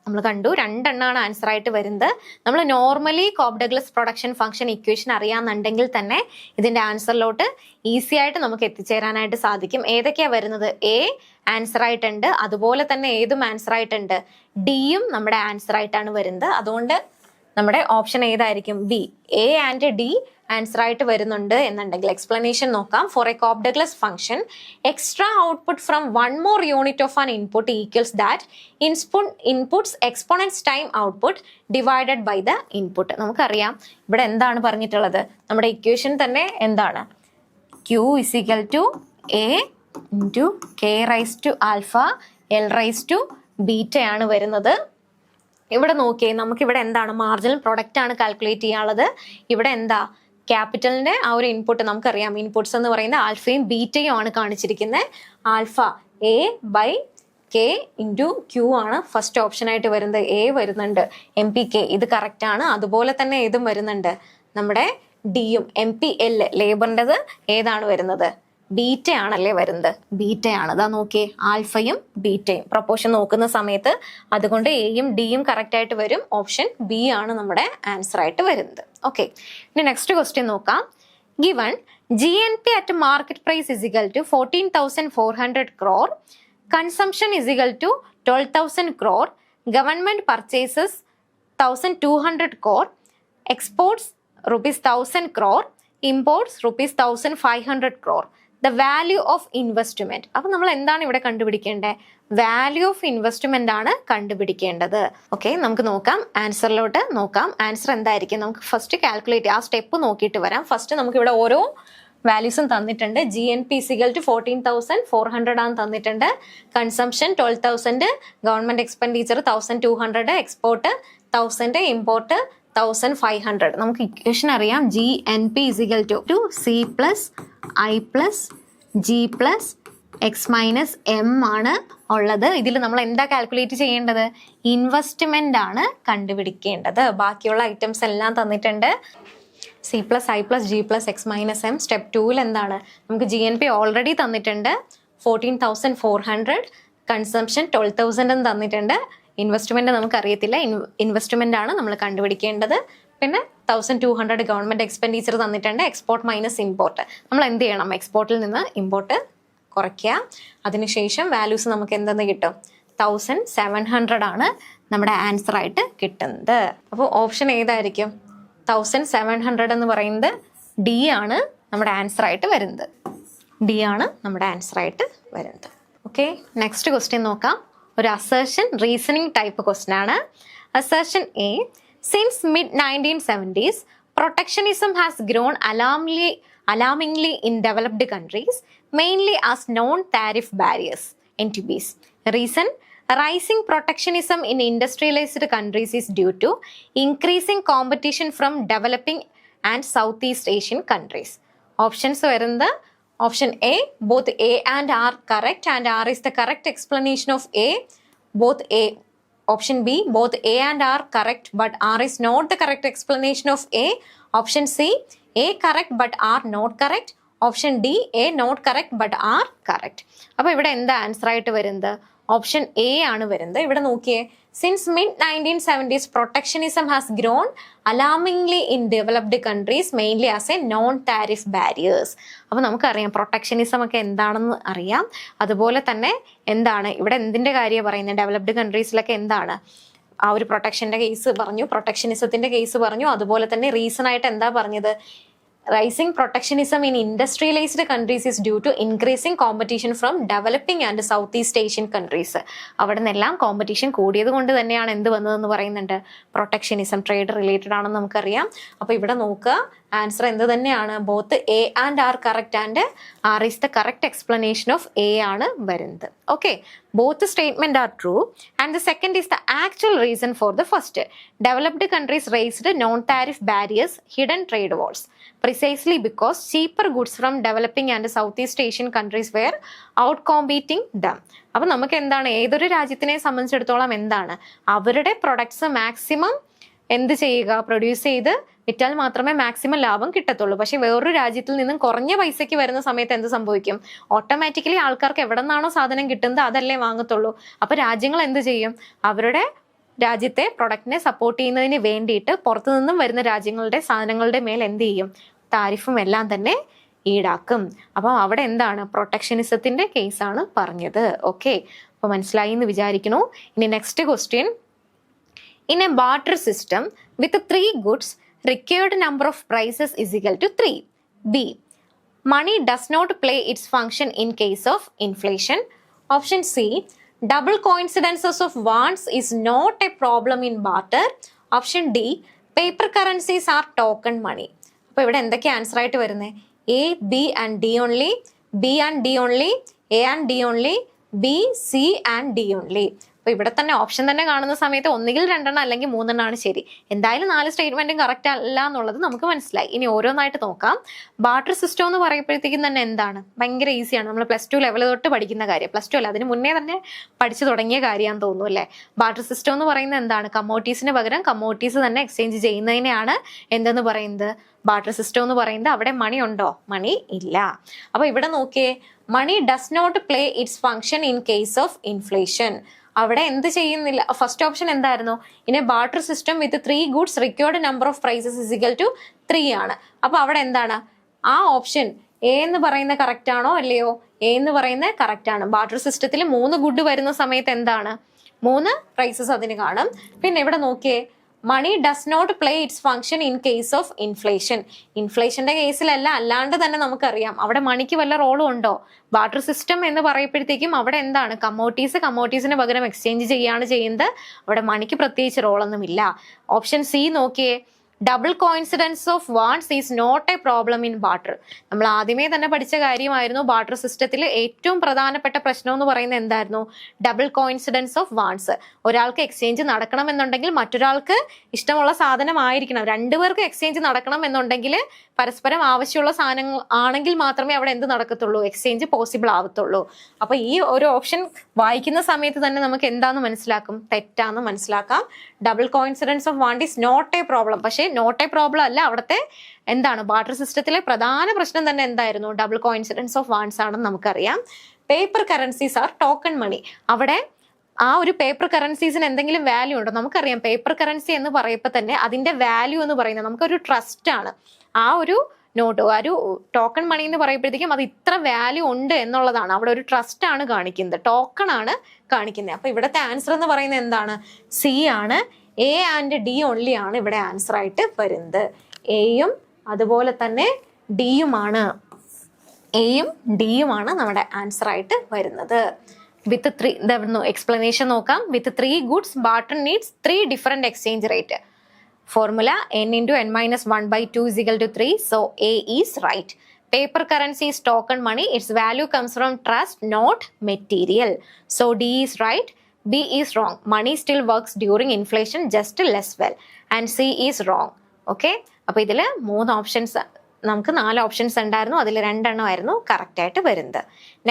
നമ്മൾ കണ്ടു, 2 എണ്ണമാണ് answer ആയിട്ട് വരുന്നത്. നമ്മൾ normally Cobb Douglas production function equation അറിയാമെന്നുണ്ടെങ്കിൽ തന്നെ ഇതിന്റെ ആൻസറിലോട്ട് ഈസി ആയിട്ട് നമുക്ക് എത്തിച്ചേരാനായിട്ട് സാധിക്കും. ഏതൊക്കെയാ വരുന്നത്? എ ആൻസർ ആയിട്ടുണ്ട്, അതുപോലെ തന്നെ ഏതും ആൻസർ ആയിട്ടുണ്ട്, ഡിയും നമ്മുടെ ആൻസർ ആയിട്ടാണ് വരുന്നത്. അതുകൊണ്ട് നമ്മുടെ ഓപ്ഷൻ ഏതായിരിക്കും? B. A and D answer ആയിട്ട് വരുന്നുണ്ട് എന്നുണ്ടെങ്കിൽ എക്സ്പ്ലനേഷൻ നോക്കാം. For a Cobb Douglas function, extra output from 1 more unit of an input equals that input's exponents time output divided by the input. നമുക്കറിയാം ഇവിടെ എന്താണ് പറഞ്ഞിട്ടുള്ളത്, നമ്മുടെ ഇക്വേഷൻ തന്നെ എന്താണ്? Q is equal to A into K raised to alpha L raised to beta ആണ് വരുന്നത്. ഇവിടെ നോക്കിയേ, നമുക്കിവിടെ എന്താണ്? മാർജിനൽ പ്രൊഡക്റ്റ് ആണ് കാൽക്കുലേറ്റ് ചെയ്യാനുള്ളത്. ഇവിടെ എന്താ? ക്യാപിറ്റലിന്റെ ആ ഒരു ഇൻപുട്ട് നമുക്കറിയാം. ഇൻപുട്സ് എന്ന് പറയുന്നത് ആൽഫയും ബീറ്റയും ആണ് കാണിച്ചിരിക്കുന്നത്. Alpha A by K into Q ആണ് ഫസ്റ്റ് ഓപ്ഷൻ ആയിട്ട് വരുന്നത്. എ വരുന്നുണ്ട്, എം പി കെ ഇത് കറക്റ്റ് ആണ്. അതുപോലെ തന്നെ ഏതും വരുന്നുണ്ട്, നമ്മുടെ ഡിയും. എം പി എൽ ലേബറിൻ്റെത് ഏതാണ് വരുന്നത്? ബീറ്റ ആണല്ലേ വരുന്നത്, ബീറ്റയാണ്. അതാ നോക്കിയേ, ആൽഫയും ബീറ്റയും പ്രൊപ്പോർഷൻ നോക്കുന്ന സമയത്ത് അതുകൊണ്ട് എയും ഡിയും കറക്റ്റ് ആയിട്ട് വരും. ഓപ്ഷൻ ബി ആണ് നമ്മുടെ ആൻസർ ആയിട്ട് വരുന്നത്. ഓക്കെ, ഇനി നെക്സ്റ്റ് ക്വസ്റ്റ്യൻ നോക്കാം. Given GNP at market price is equal to 14,400 crore. Consumption is equal to 12,000 crore. Government purchases 1,200 crore. Exports rupees 1,000 crore. Imports rupees 1,500 crore. The value of investment. അപ്പോൾ നമ്മൾ എന്താണ് ഇവിടെ കണ്ടുപിടിക്കേണ്ടത്? Value of investment ആണ് കണ്ടുപിടിക്കേണ്ടത്. Okay, നമുക്ക് നോക്കാം, ആൻസറിലോട്ട് നോക്കാം. ആൻസർ എന്തായിരിക്കും? നമുക്ക് ഫസ്റ്റ് കാൽക്കുലേറ്റ് ആ സ്റ്റെപ്പ് നോക്കിയിട്ട് വരാം. ഫസ്റ്റ് നമുക്ക് ഇവിടെ ഓരോ വാല്യൂസും തന്നിട്ടുണ്ട്. GNP ഇസിക്കൽ ടു 14,400 ആണ് തന്നിട്ടുണ്ട്. Consumption 12,000, government expenditure 1,200, export 1,000, import 1,500. നമുക്ക് ഇക്വേഷൻ അറിയാം. GNP is equal to C plus I plus G plus X minus M ആണ് ഉള്ളത്. ഇതിൽ നമ്മൾ എന്താ കാൽക്കുലേറ്റ് ചെയ്യേണ്ടത്? ഇൻവെസ്റ്റ്മെന്റ് ആണ് കണ്ടുപിടിക്കേണ്ടത്. ബാക്കിയുള്ള ഐറ്റംസ് എല്ലാം തന്നിട്ടുണ്ട്. C plus I plus G plus X minus M. Step 2 എന്താണ്? നമുക്ക് GNP ഓൾറെഡി തന്നിട്ടുണ്ട് 14,400, കൺസംഷൻ 12,000 തന്നിട്ടുണ്ട്. ഇൻവെസ്റ്റ്മെന്റ് നമുക്ക് അറിയത്തില്ല, ഇൻവെസ്റ്റ്മെന്റ് ആണ് നമ്മൾ കണ്ടുപിടിക്കേണ്ടത്. പിന്നെ 1,200 ഗവൺമെന്റ് എക്സ്പെൻഡിച്ചർ തന്നിട്ടുണ്ട്. Export minus import. നമ്മൾ എന്ത് ചെയ്യണം? എക്സ്പോർട്ടിൽ നിന്ന് ഇമ്പോർട്ട് കുറയ്ക്കുക. അതിനുശേഷം വാല്യൂസ് നമുക്ക് എന്തെന്ന് കിട്ടും? 1,700 ആണ് നമ്മുടെ ആൻസർ ആയിട്ട് കിട്ടുന്നത്. അപ്പോൾ ഓപ്ഷൻ ഏതായിരിക്കും? 1,700 എന്ന് പറയുന്നത് ഡി ആണ് നമ്മുടെ ആൻസർ ആയിട്ട് വരുന്നത്. ഡി ആണ് നമ്മുടെ ആൻസർ ആയിട്ട് വരുന്നത്. ഓക്കെ, നെക്സ്റ്റ് ക്വസ്റ്റ്യൻ നോക്കാം. ഒരു അസേർഷൻ റീസണിങ് ടൈപ്പ് ക്വസ്റ്റ്യൻ ആണ്. Assertion A, since mid 1970s protectionism has grown alarmingly in developed countries, mainly as non-tariff barriers, NTBs. Reason, rising protectionism in industrialized countries is due to increasing competition from developing and Southeast Asian countries. Options വരുന്നത് option A, both A and R correct, and R is the correct explanation of A. Both A. Option B, both A and R correct, but R is not the correct explanation of A. Option C, A correct but R not correct. Option D, A not correct but R correct. അപ്പോൾ ഇവിടെ എന്താ answer ആയിട്ട് വരുന്നത്? Option A ആണ് വരുന്നത്. ഇവിടെ നോക്കിയേ, since mid 1970s protectionism has grown alarmingly in developed countries, mainly as a non-tariff barriers. അപ്പോൾ നമുക്കറിയാം പ്രൊട്ടക്ഷനിസം ഒക്കെ എന്താണെന്ന് അറിയാം. അതുപോലെ തന്നെ എന്താണ് ഇവിടെ എന്തിൻ്റെ കാര്യമാണ് പറയുന്നത്? ഡെവലപ്ഡ് കൺട്രീസിലൊക്കെ എന്താണ് ആ ഒരു പ്രൊട്ടക്ഷൻ്റെ കേസ് പറഞ്ഞു, പ്രൊട്ടക്ഷനിസത്തിൻ്റെ കേസ് പറഞ്ഞു. അതുപോലെ തന്നെ റീസൺ ആയിട്ട് എന്താ പറഞ്ഞത്? Rising protectionism in industrialized countries is due to increasing competition from developing and Southeast Asian countries. അവിടെ നിന്നെല്ലാം കോമ്പറ്റീഷൻ കൂടിയത് കൊണ്ട് തന്നെയാണ് എന്ത് വന്നതെന്ന് പറയുന്നുണ്ട്? പ്രൊട്ടക്ഷനിസം. ട്രേഡ് റിലേറ്റഡ് ആണെന്ന് നമുക്കറിയാം. അപ്പോൾ ഇവിടെ നോക്കുക, ആൻസർ എന്ത് തന്നെയാണ്? Both A and R correct, and R is the correct explanation of A ആണ് വരുന്നത്. Okay, both the statement are true, and the second is the actual reason for the first. Developed countries raised non-tariff barriers, hidden trade walls, precisely because cheaper goods from developing and Southeast Asian countries were outcompeting them. അപ്പോൾ നമുക്ക് എന്താണ്, ഏതൊരു രാജ്യത്തിനെ സംബന്ധിച്ചിടത്തോളം എന്താണ്, അവരുടെ products maximum എന്ത് ചെയ്യുക, produce ചെയ്ത് വിറ്റാൽ മാത്രമേ മാക്സിമം ലാഭം കിട്ടത്തുള്ളൂ. പക്ഷെ വേറൊരു രാജ്യത്തിൽ നിന്നും കുറഞ്ഞ പൈസയ്ക്ക് വരുന്ന സമയത്ത് എന്ത് സംഭവിക്കും? ഓട്ടോമാറ്റിക്കലി ആൾക്കാർക്ക് എവിടെ നിന്നാണോ സാധനം കിട്ടുന്നത് അതല്ലേ വാങ്ങത്തുള്ളൂ. അപ്പൊ രാജ്യങ്ങൾ എന്ത് ചെയ്യും? അവരുടെ രാജ്യത്തെ പ്രൊഡക്റ്റിനെ സപ്പോർട്ട് ചെയ്യുന്നതിന് വേണ്ടിയിട്ട് പുറത്തു നിന്നും വരുന്ന രാജ്യങ്ങളുടെ സാധനങ്ങളുടെ മേൽ എന്ത് ചെയ്യും? താരിഫും എല്ലാം തന്നെ ഈടാക്കും. അപ്പം അവിടെ എന്താണ്? പ്രൊട്ടക്ഷനിസത്തിന്റെ കേസാണ് പറഞ്ഞത്. ഓക്കെ, അപ്പൊ മനസ്സിലായി എന്ന് വിചാരിക്കുന്നു. ഇനി next question. In a barter system with 3 goods, required number of prices is equal to 3. B. Money does not play its function in case of inflation. Option C. Double coincidences of wants is not a problem in barter. Option D. Paper currencies are token money. അപ്പോൾ ഇവിടെ എന്തൊക്കെ answer ആയിട്ട് വരുന്നത്? A, B and D only, B and D only, A and D only, B, C and D only. അപ്പോൾ ഇവിടെ തന്നെ option തന്നെ കാണുന്ന സമയത്ത് ഒന്നുകിൽ 2 അല്ലെങ്കിൽ 3 ശരി. എന്തായാലും 4 സ്റ്റേറ്റ്മെന്റും കറക്റ്റ് അല്ല എന്നുള്ളത് നമുക്ക് മനസ്സിലായി. ഇനി ഓരോന്നായിട്ട് നോക്കാം. ബാർട്ടർ സിസ്റ്റം എന്ന് പറയുമ്പോഴത്തേക്കും തന്നെ എന്താണ്? ഭയങ്കര ഈസിയാണ്. നമ്മൾ +2 ലെവൽ തൊട്ട് പഠിക്കുന്ന കാര്യം. +2 അല്ല, അതിന് മുന്നേ തന്നെ പഠിച്ചു തുടങ്ങിയ കാര്യമാണെന്ന് തോന്നുന്നു അല്ലേ? ബാർട്ടർ സിസ്റ്റം എന്ന് പറയുന്നത് എന്താണ്? കമ്മോഡീസിന് പകരം കമ്മോഡീസ് തന്നെ എക്സ്ചേഞ്ച് ചെയ്യുന്നതിനെയാണ് എന്തെന്ന് പറയുന്നത്? ബാർട്ടർ സിസ്റ്റം എന്ന് പറയുന്നത്. അവിടെ മണി ഉണ്ടോ? മണി ഇല്ല. അപ്പൊ ഇവിടെ നോക്കിയേ, money does not play its function in case of inflation. അവിടെ എന്ത് ചെയ്യുന്നില്ല. ഫസ്റ്റ് ഓപ്ഷൻ എന്തായിരുന്നു? ഇനി barter system with 3 goods required number of prices is equal to 3 ആണ്. അപ്പൊ അവിടെ എന്താണ്? ആ ഓപ്ഷൻ എ എന്ന് പറയുന്ന കറക്റ്റ് ആണോ അല്ലയോ? എ എന്ന് പറയുന്ന കറക്റ്റ് ആണ്. ബാർട്ടർ സിസ്റ്റത്തിൽ 3 ഗുഡ് വരുന്ന സമയത്ത് എന്താണ്? 3 പ്രൈസസ് അതിന് കാണും. പിന്നെ ഇവിടെ നോക്കിയേ, money does not play its function in case of inflation. ഇൻഫ്ലേഷന്റെ കേസിലല്ല, അല്ലാണ്ട് തന്നെ നമുക്കറിയാം അവിടെ മണിക്ക് വല്ല റോളും ഉണ്ടോ? ബാർട്ടർ സിസ്റ്റം എന്ന് പറയുമ്പോഴത്തേക്കും അവിടെ എന്താണ്? കമ്മോഡീസിന് പകരം എക്സ്ചേഞ്ച് ചെയ്യാണ് ചെയ്യുന്നത്. അവിടെ മണിക്ക് പ്രത്യേകിച്ച് റോളൊന്നും ഇല്ല. ഓപ്ഷൻ സി നോക്കിയേ, double coincidence of wants is not a problem in barter. നമ്മൾ ആദ്യമേ തന്നെ പഠിച്ച കാര്യമായിരുന്നു. ബാർട്ടർ സിസ്റ്റത്തിൽ ഏറ്റവും പ്രധാനപ്പെട്ട പ്രശ്നം എന്ന് പറയുന്നത് എന്തായിരുന്നു? Double coincidence of wants. ഒരാൾക്ക് എക്സ്ചേഞ്ച് നടക്കണമെന്നുണ്ടെങ്കിൽ മറ്റൊരാൾക്ക് ഇഷ്ടമുള്ള സാധനമായിരിക്കണം. രണ്ടുപേർക്ക് എക്സ്ചേഞ്ച് നടക്കണം എന്നുണ്ടെങ്കിൽ പരസ്പരം ആവശ്യമുള്ള സാധനങ്ങൾ ആണെങ്കിൽ മാത്രമേ അവിടെ എന്ത് നടക്കത്തുള്ളൂ? Exchange possible ആവത്തുള്ളൂ. അപ്പൊ ഈ ഒരു ഓപ്ഷൻ വായിക്കുന്ന സമയത്ത് തന്നെ നമുക്ക് എന്താന്ന് മനസ്സിലാക്കും? തെറ്റാന്ന് മനസ്സിലാക്കാം. Double coincidence of want is not a problem. പക്ഷേ നോട്ട് എ പ്രോബ്ലം അല്ല, അവിടുത്തെ എന്താണ്? ബാർട്ടർ സിസ്റ്റത്തിലെ പ്രധാന പ്രശ്നം തന്നെ എന്തായിരുന്നു? ഡബിൾ കോയിൻസിഡൻസ് ഓഫ് വാണ്ട്സ് ആണെന്ന് നമുക്കറിയാം. പേപ്പർ കറൻസീസ് ആർ ടോക്കൺ മണി. അവിടെ ആ ഒരു പേപ്പർ കറൻസീസിന് എന്തെങ്കിലും വാല്യൂ ഉണ്ടോ? നമുക്കറിയാം പേപ്പർ കറൻസി എന്ന് പറയുമ്പോൾ തന്നെ അതിന്റെ വാല്യൂ എന്ന് പറയുന്നത് നമുക്കൊരു ട്രസ്റ്റ് ആണ്. ആ ഒരു നോട്ട്, ഒരു ടോക്കൺ മണി എന്ന് പറയുമ്പോഴത്തേക്കും അത് ഇത്ര വാല്യൂ ഉണ്ട് എന്നുള്ളതാണ്. അവിടെ ഒരു ട്രസ്റ്റ് ആണ് കാണിക്കുന്നത്, ടോക്കൺ ആണ് കാണിക്കുന്നത്. അപ്പൊ ഇവിടുത്തെ ആൻസർ എന്ന് പറയുന്നത് എന്താണ്? സി ആണ്. എ ആൻഡ് ഡി ഓൺലി ആണ് ഇവിടെ ആൻസർ ആയിട്ട് വരുന്നത്. എയും അതുപോലെ തന്നെ ഡിയുമാണ്. എയും ഡിയുമാണ് നമ്മുടെ ആൻസർ ആയിട്ട് വരുന്നത്. വിത്ത് 3 എക്സ്പ്ലനേഷൻ നോക്കാം. വിത്ത് 3 goods barter needs 3 different exchange rate. Formula n into n minus 1 by 2 is equal to 3. So A is right. Paper currency is token money. Its value comes from trust, not material. So D is right. B is wrong. Money still works during inflation, just less well. And C is wrong. Okay. അപ്പോൾ ഇതിൽ 3 options, നമുക്ക് 4 options ഉണ്ടായിരുന്നു. അതിൽ 2 എണ്ണമായിരുന്നു correct ആയിട്ട് വരുന്നത്.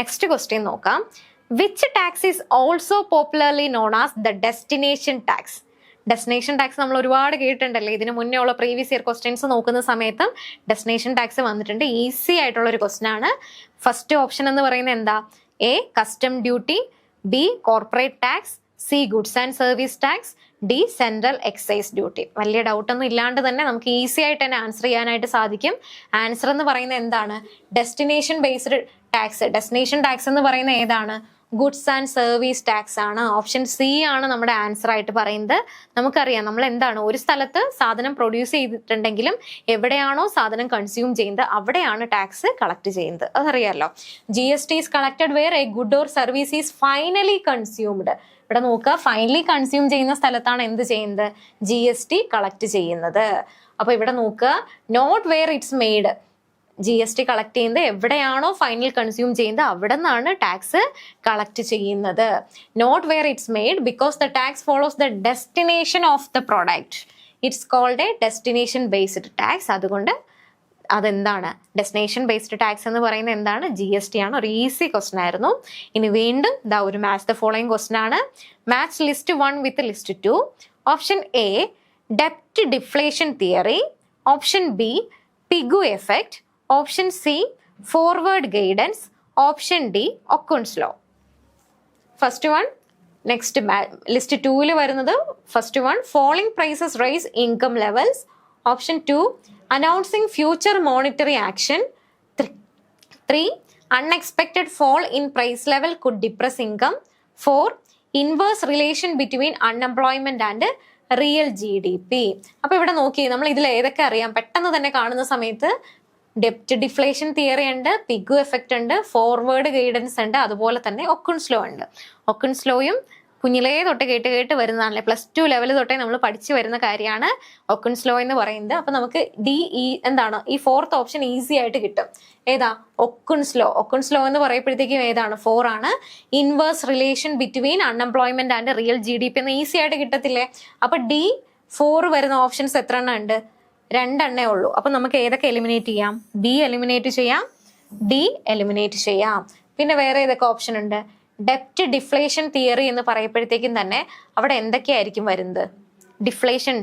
Next question നോക്കാം. Which tax is also popularly known as the destination tax? Destination tax നമ്മൾ ഒരുപാട് കേട്ടിട്ടുണ്ടല്ലേ. ഇതിന് മുന്നേ ഉള്ള പ്രീവിയസ് ഇയർ ക്വസ്റ്റ്യൻസ് നോക്കുന്ന സമയത്തും ഡെസ്റ്റിനേഷൻ ടാക്സ് വന്നിട്ടുണ്ട്. ഈസി ആയിട്ടുള്ള ഒരു ക്വസ്റ്റ്യൻ ആണ്. ഫസ്റ്റ് ഓപ്ഷൻ എന്ന് പറയുന്നത് എന്താ? A custom duty, B corporate tax, C goods and service tax, D central excise duty. വലിയ ഡൗട്ടൊന്നും ഇല്ലാണ്ട് തന്നെ നമുക്ക് ഈസി ആയിട്ട് തന്നെ ആൻസർ ചെയ്യാനായിട്ട് സാധിക്കും. ആൻസർ എന്ന് പറയുന്നത് എന്താണ്? Destination based tax. Destination tax എന്ന് പറയുന്നത് ഏതാണ്? ഗുഡ്സ് ആൻഡ് സർവീസ് ടാക്സ് ആണ്. ഓപ്ഷൻ സി ആണ് നമ്മുടെ ആൻസർ ആയിട്ട് പറയുന്നത്. നമുക്കറിയാം നമ്മൾ എന്താണ്, ഒരു സ്ഥലത്ത് സാധനം പ്രൊഡ്യൂസ് ചെയ്തിട്ടുണ്ടെങ്കിലും എവിടെയാണോ സാധനം കൺസ്യൂം ചെയ്യുന്നത് അവിടെയാണ് ടാക്സ് കളക്ട് ചെയ്യുന്നത്. അതറിയാമല്ലോ. GST is collected where a good or service is finally consumed. ഇവിടെ നോക്കുക, ഫൈനലി കൺസ്യൂം ചെയ്യുന്ന സ്ഥലത്താണ് എന്ത് ചെയ്യുന്നത്? GST കളക്ട് ചെയ്യുന്നത്. അപ്പൊ ഇവിടെ നോക്കുക, not where it's made. GST collect ചെയ്യുന്നത് എവിടെയാണോ ഫൈനൽ കൺസ്യൂം ചെയ്യുന്നത് അവിടെ നിന്നാണ് ടാക്സ് കളക്ട് ചെയ്യുന്നത്. Not where it's made because the tax follows the destination of the product. It's called a destination based tax. അതുകൊണ്ട് അതെന്താണ്? ഡെസ്റ്റിനേഷൻ ബേസ്ഡ് ടാക്സ് എന്ന് പറയുന്നത് എന്താണ്? GST ആണ്. ഒരു ഈസി ക്വസ്റ്റൻ ആയിരുന്നു. ഇനി വീണ്ടും ഒരു മാച്ച് ദ ഫോളോയിങ് ക്വസ്റ്റൻ ആണ്. Match list 1 with list 2. Option A ഡെപ്റ്റ് deflation theory, option B Pigou effect, option C forward guidance, option D Okun's law. First one, next list 2 വരുന്നത് first one falling prices raise income levels, option 2 announcing future monetary action, 3 unexpected fall in price level could depress income, 4 inverse relation between unemployment and real GDP. അപ്പൊ ഇവിടെ നോക്കി നമ്മൾ ഇതിൽ ഏതൊക്കെ അറിയാം പെട്ടെന്ന് തന്നെ കാണുന്ന സമയത്ത് ഡെപ്റ്റ് ഡിഫ്ലേഷൻ തിയറി ഉണ്ട്, പിഗു എഫക്റ്റ് ഉണ്ട്, ഫോർവേഡ് ഗൈഡൻസ് ഉണ്ട്, അതുപോലെ തന്നെ ഒക്കുൻസ് ലോ ഉണ്ട്. ഒക്കുൻസ് ലോയും കുഞ്ഞിലേ തൊട്ട് കേട്ട് വരുന്നതാണല്ലേ. +2 ലെവൽ തൊട്ടേ നമ്മൾ പഠിച്ചു വരുന്ന കാര്യമാണ് ഒക്കുൻസ് ലോ എന്ന് പറയുന്നത്. അപ്പൊ നമുക്ക് എന്താണ് ഈ 4th ഓപ്ഷൻ ഈസി ആയിട്ട് കിട്ടും. ഏതാ? ഒക്കുൻസ് ലോ. ഒക്കുൻസ് ലോ എന്ന് പറയുമ്പോഴത്തേക്കും ഏതാണ്? 4 ആണ്. Inverse relation between unemployment and real GDP എന്ന് ഈസി ആയിട്ട് കിട്ടത്തില്ലേ? അപ്പൊ D4 വരുന്ന ഓപ്ഷൻസ് എത്ര എണ്ണം ഉണ്ട്? 2 എണ്ണേ ഉള്ളൂ. അപ്പൊ നമുക്ക് ഏതൊക്കെ എലിമിനേറ്റ് ചെയ്യാം? B എലിമിനേറ്റ് ചെയ്യാം, D എലിമിനേറ്റ് ചെയ്യാം. പിന്നെ വേറെ ഏതൊക്കെ ഓപ്ഷൻ ഉണ്ട്? ഡെപ്റ്റ് ഡിഫ്ലേഷൻ തിയറി എന്ന് പറയുമ്പോഴത്തേക്കും തന്നെ അവിടെ എന്തൊക്കെയായിരിക്കും വരുന്നത്?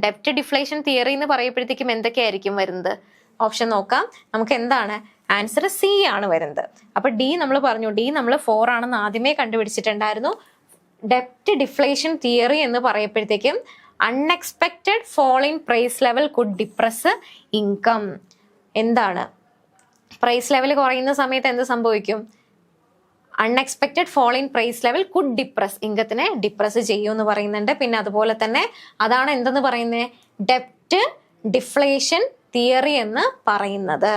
ഡെപ്റ്റ് ഡിഫ്ലേഷൻ തിയറി എന്ന് പറയുമ്പോഴത്തേക്കും എന്തൊക്കെയായിരിക്കും വരുന്നത്? ഓപ്ഷൻ നോക്കാം. നമുക്ക് എന്താണ് ആൻസർ? സി ആണ് വരുന്നത്. അപ്പൊ ഡി നമ്മൾ പറഞ്ഞു, ഡി നമ്മൾ 4 ആണെന്ന് ആദ്യമേ കണ്ടുപിടിച്ചിട്ടുണ്ടായിരുന്നു. ഡെപ്റ്റ് ഡിഫ്ലേഷൻ തിയറി എന്ന് പറയുമ്പോഴത്തേക്കും unexpected fall in price level could depress income. എന്താണ്? പ്രൈസ് ലെവൽ കുറയുന്ന സമയത്ത് എന്ത് സംഭവിക്കും? Unexpected fall in price level could depress, ഇൻകത്തിനെ ഡിപ്രസ് ചെയ്യും എന്ന് പറയുന്നുണ്ട്. പിന്നെ അതുപോലെ തന്നെ അതാണ് എന്തെന്ന് പറയുന്നത്, ഡെപ്റ്റ് ഡിഫ്ലേഷൻ തിയറി എന്ന് പറയുന്നത്.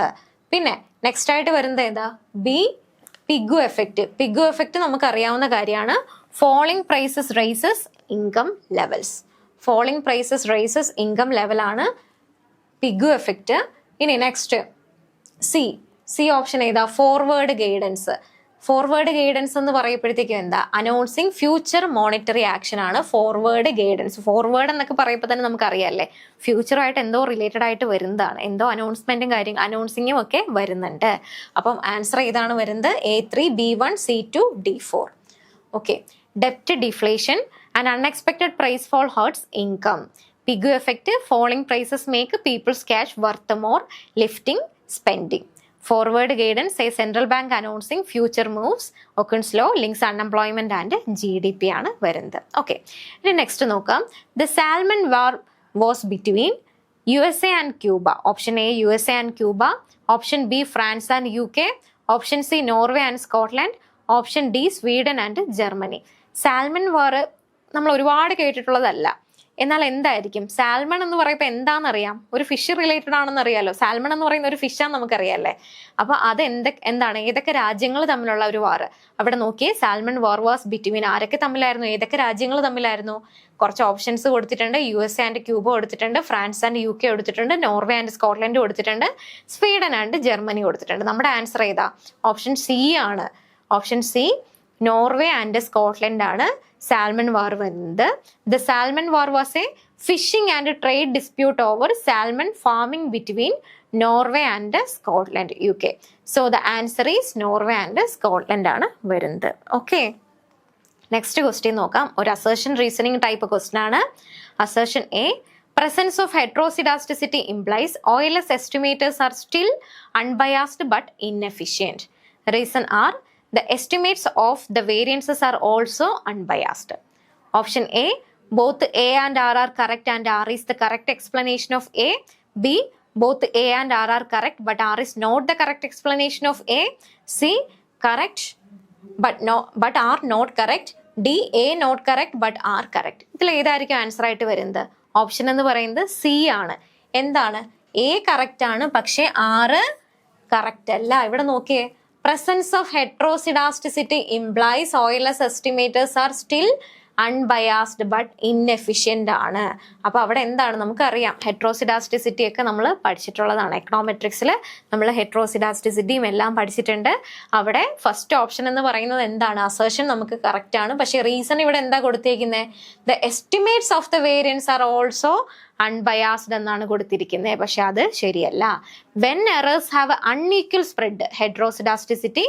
പിന്നെ നെക്സ്റ്റ് ആയിട്ട് വരുന്നത് ഏതാ? B, Pigou effect. Pigou effect നമുക്ക് അറിയാവുന്ന കാര്യമാണ്. Falling prices raises income levels. Falling prices raises income ലെവലാണ് പിഗു എഫക്റ്റ്. ഇനി നെക്സ്റ്റ് സി ഓപ്ഷൻ ഏതാ? Forward guidance. ഫോർവേഡ് ഗൈഡൻസ് എന്ന് പറയുമ്പോഴത്തേക്കും എന്താ? അനൗൺസിങ് ഫ്യൂച്ചർ മോണിറ്ററി ആക്ഷൻ ആണ് ഫോർവേഡ് ഗൈഡൻസ്. ഫോർവേഡ് എന്നൊക്കെ പറയുമ്പോൾ തന്നെ നമുക്കറിയാമല്ലേ, ഫ്യൂച്ചറായിട്ട് എന്തോ റിലേറ്റഡ് ആയിട്ട് വരുന്നതാണ്, എന്തോ അനൗൺസ്മെന്റും അനൗൺസിങ്ങും ഒക്കെ വരുന്നുണ്ട്. അപ്പം ആൻസർ ഏതാണ് വരുന്നത്? A3, B1, C2, D4. Okay. ഡെപ്റ്റ് deflation and unexpected price fall hurts income. Pigou effect, falling prices make people's cash worth more, lifting spending. Forward guidance, say central bank announcing future moves, occurs low, links unemployment and GDP ആണ് വരുന്നത്. Okay, ഇനി next നോക്കാം. The Salmon War was between USA and Cuba. Option A USA and Cuba, option B France and UK, option C Norway and Scotland, option D Sweden and Germany. Salmon war നമ്മൾ ഒരുപാട് കേട്ടിട്ടുള്ളതല്ല. എന്നാൽ എന്തായിരിക്കും salmon എന്ന് പറയുമ്പോൾ എന്താണെന്നറിയാം? ഒരു fish related ആണെന്ന് അറിയാലോ. സാൽമൺ എന്ന് പറയുന്ന ഒരു ഫിഷാന്ന് നമുക്കറിയാല്ലേ. അപ്പൊ അത് എന്താണ്? ഏതൊക്കെ രാജ്യങ്ങൾ തമ്മിലുള്ള ഒരു വാർ? അവിടെ നോക്കിയേ, സാൽമൺ വാർ വാസ് ബിറ്റ്വീൻ ആരൊക്കെ തമ്മിലായിരുന്നു? ഏതൊക്കെ രാജ്യങ്ങൾ തമ്മിലായിരുന്നു? കുറച്ച് ഓപ്ഷൻസ് കൊടുത്തിട്ടുണ്ട്. USA ആൻഡ് ക്യൂബ കൊടുത്തിട്ടുണ്ട്, ഫ്രാൻസ് ആൻഡ് UK കൊടുത്തിട്ടുണ്ട്, നോർവേ ആൻഡ് സ്കോട്ട്ലൻഡ് കൊടുത്തിട്ടുണ്ട്, സ്വീഡൻ ആൻഡ് ജർമ്മനി കൊടുത്തിട്ടുണ്ട്. നമ്മുടെ ആൻസർ ഏതാ? ഓപ്ഷൻ C ആണ്. Option C, Norway and Scotland ആണ് സാൽമൺ വാർ വരുന്നത്. The salmon war was A phishing and trade dispute over salmon farming between Norway and Scotland UK. So the answer is Norway and Scotland ആണ് വരുന്നത്. Okay, next question നോക്കാം. ഒരു assertion reasoning type question ആണ്. Assertion A, presence of heterosidasticity implies OLS estimators are still unbiased but inefficient. Reason R, the estimates of the variances are also unbiased. Option A, both A and R are correct and R is the correct explanation of A. B, both A and R are correct but R is not the correct explanation of A. C, correct but R not correct. D, A not correct but R correct. ഇതിൽ ഏതായിരിക്കും answer ആയിട്ട് വരുന്നത്? Option എന്ന് പറയുന്നത് C ആണ്. എന്താണ്? A correct ആണ്, പക്ഷേ R കറക്റ്റ് അല്ല. ഇവിടെ നോക്കിയേ, presence of heterosidasticity implies OLS estimators are still unbiased but inefficient ആണ്. അപ്പോൾ അവിടെ എന്താണ്? നമുക്കറിയാം ഹെട്രോസിഡാസ്റ്റിസിറ്റി ഒക്കെ നമ്മൾ പഠിച്ചിട്ടുള്ളതാണ്. എക്കണോമെട്രിക്സിൽ നമ്മൾ ഹെട്രോസിഡാസ്റ്റിസിറ്റിയും എല്ലാം പഠിച്ചിട്ടുണ്ട്. അവിടെ ഫസ്റ്റ് ഓപ്ഷൻ എന്ന് പറയുന്നത് എന്താണ്? അസേർഷൻ നമുക്ക് കറക്റ്റ് ആണ്, പക്ഷേ റീസൺ ഇവിടെ എന്താ കൊടുത്തിരിക്കുന്നത്? The estimates of the variance are also unbiased എന്നാണ് കൊടുത്തിരിക്കുന്നത്. പക്ഷെ അത് ശരിയല്ല. When errors have unequal spread heteroscedasticity,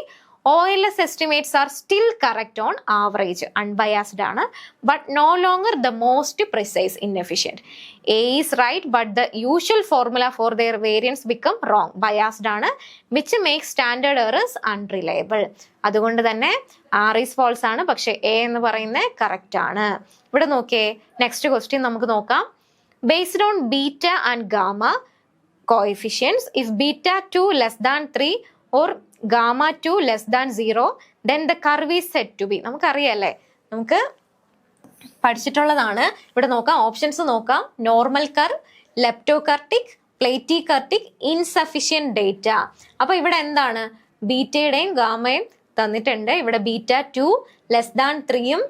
OLS estimates are still correct on average. Unbiased ആണ്, but no longer the most precise, inefficient. A is right but the usual formula for their variance become wrong. Biased ആണ്, which makes standard errors unreliable. അതുകൊണ്ട് തന്നെ R is false ആണ്, പക്ഷെ A എന്ന് പറയുന്നത് correct ആണ്. ഇവിടെ നോക്കിയേ, നെക്സ്റ്റ് ക്വസ്റ്റ്യൻ നമുക്ക് നോക്കാം. Based on beta and gamma coefficients, if beta 2 less than 3 or gamma 2 less than 0, then the curve is said to be. നമുക്കറിയാല്ലേ, നമുക്ക് പഠിച്ചിട്ടുള്ളതാണ്. ഇവിടെ നോക്കാം, ഓപ്ഷൻസ് നോക്കാം. Normal curve, leptokurtic, platykurtic, insufficient data. അപ്പൊ ഇവിടെ എന്താണ്? ബീറ്റയുടെയും ഗാമയും തന്നിട്ടുണ്ട്. ഇവിടെ ബീറ്റ 2 ലെസ് ദാൻ 3യും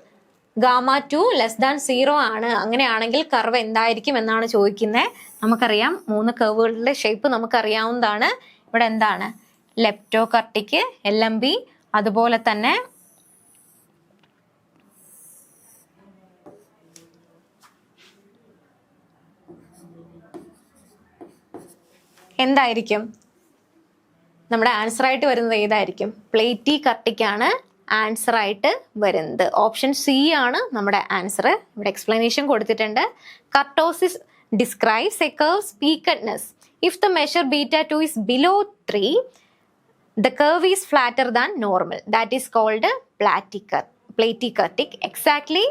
ഗാമ 2 ലെസ് ദാൻ 0 ആണ്. അങ്ങനെയാണെങ്കിൽ കർവ് എന്തായിരിക്കും എന്നാണ് ചോദിക്കുന്നത്. നമുക്കറിയാം 3 കർവുകളുടെ ഷേപ്പ് നമുക്കറിയാവുന്നതാണ്. ഇവിടെ എന്താണ്? ലെപ്റ്റോകർട്ടിക്, LMB, അതുപോലെ തന്നെ എന്തായിരിക്കും നമ്മുടെ ആൻസർ ആയിട്ട് വരുന്നത്? ഏതായിരിക്കും? പ്ലേറ്റികർട്ടിക് ആണ് ആൻസർ ആയിട്ട് വരുന്നത്. ഓപ്ഷൻ C ആണ് നമ്മുടെ ആൻസർ. ഇവിടെ എക്സ്പ്ലനേഷൻ കൊടുത്തിട്ടുണ്ട്. Kurtosis describes a curve's peakedness if the measure beta 2 is below 3, the curve is flatter than normal. That is called platycurtic. Exactly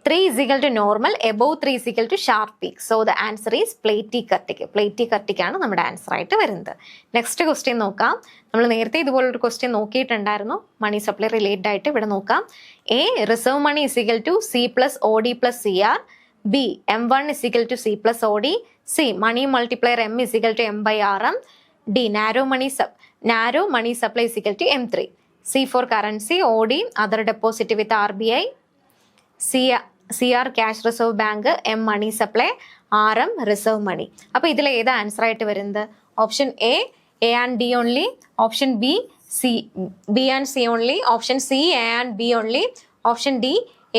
3 is equal to normal, above 3 is equal to sharp peak. So the answer is Platy-Kurtic. Platy-Kurtic ആണ് നമ്മുടെ answer ആയിട്ട് വരുന്നത്. Next question നോക്കാം. നമ്മൾ നേരത്തെ ഇതുപോലൊരു question നോക്കിയിട്ടുണ്ടായിരുന്നു money supply related ആയിട്ട്. ഇവിടെ നോക്കാം. A reserve money is equal to C plus O D plus C R. B M1 is equal to C plus OD. C money multiplier M is equal to M by RM. D narrow money supply is equal to M3. C for currency, OD other deposit with RBI. CR cash reserve bank, M money supply, RM reserve money. അപ്പോൾ ഇതിൽ ഏതാ answer ആയിട്ട് വരുന്നത്? Option A and D only. Option B B and C only. Option C A and B only. Option D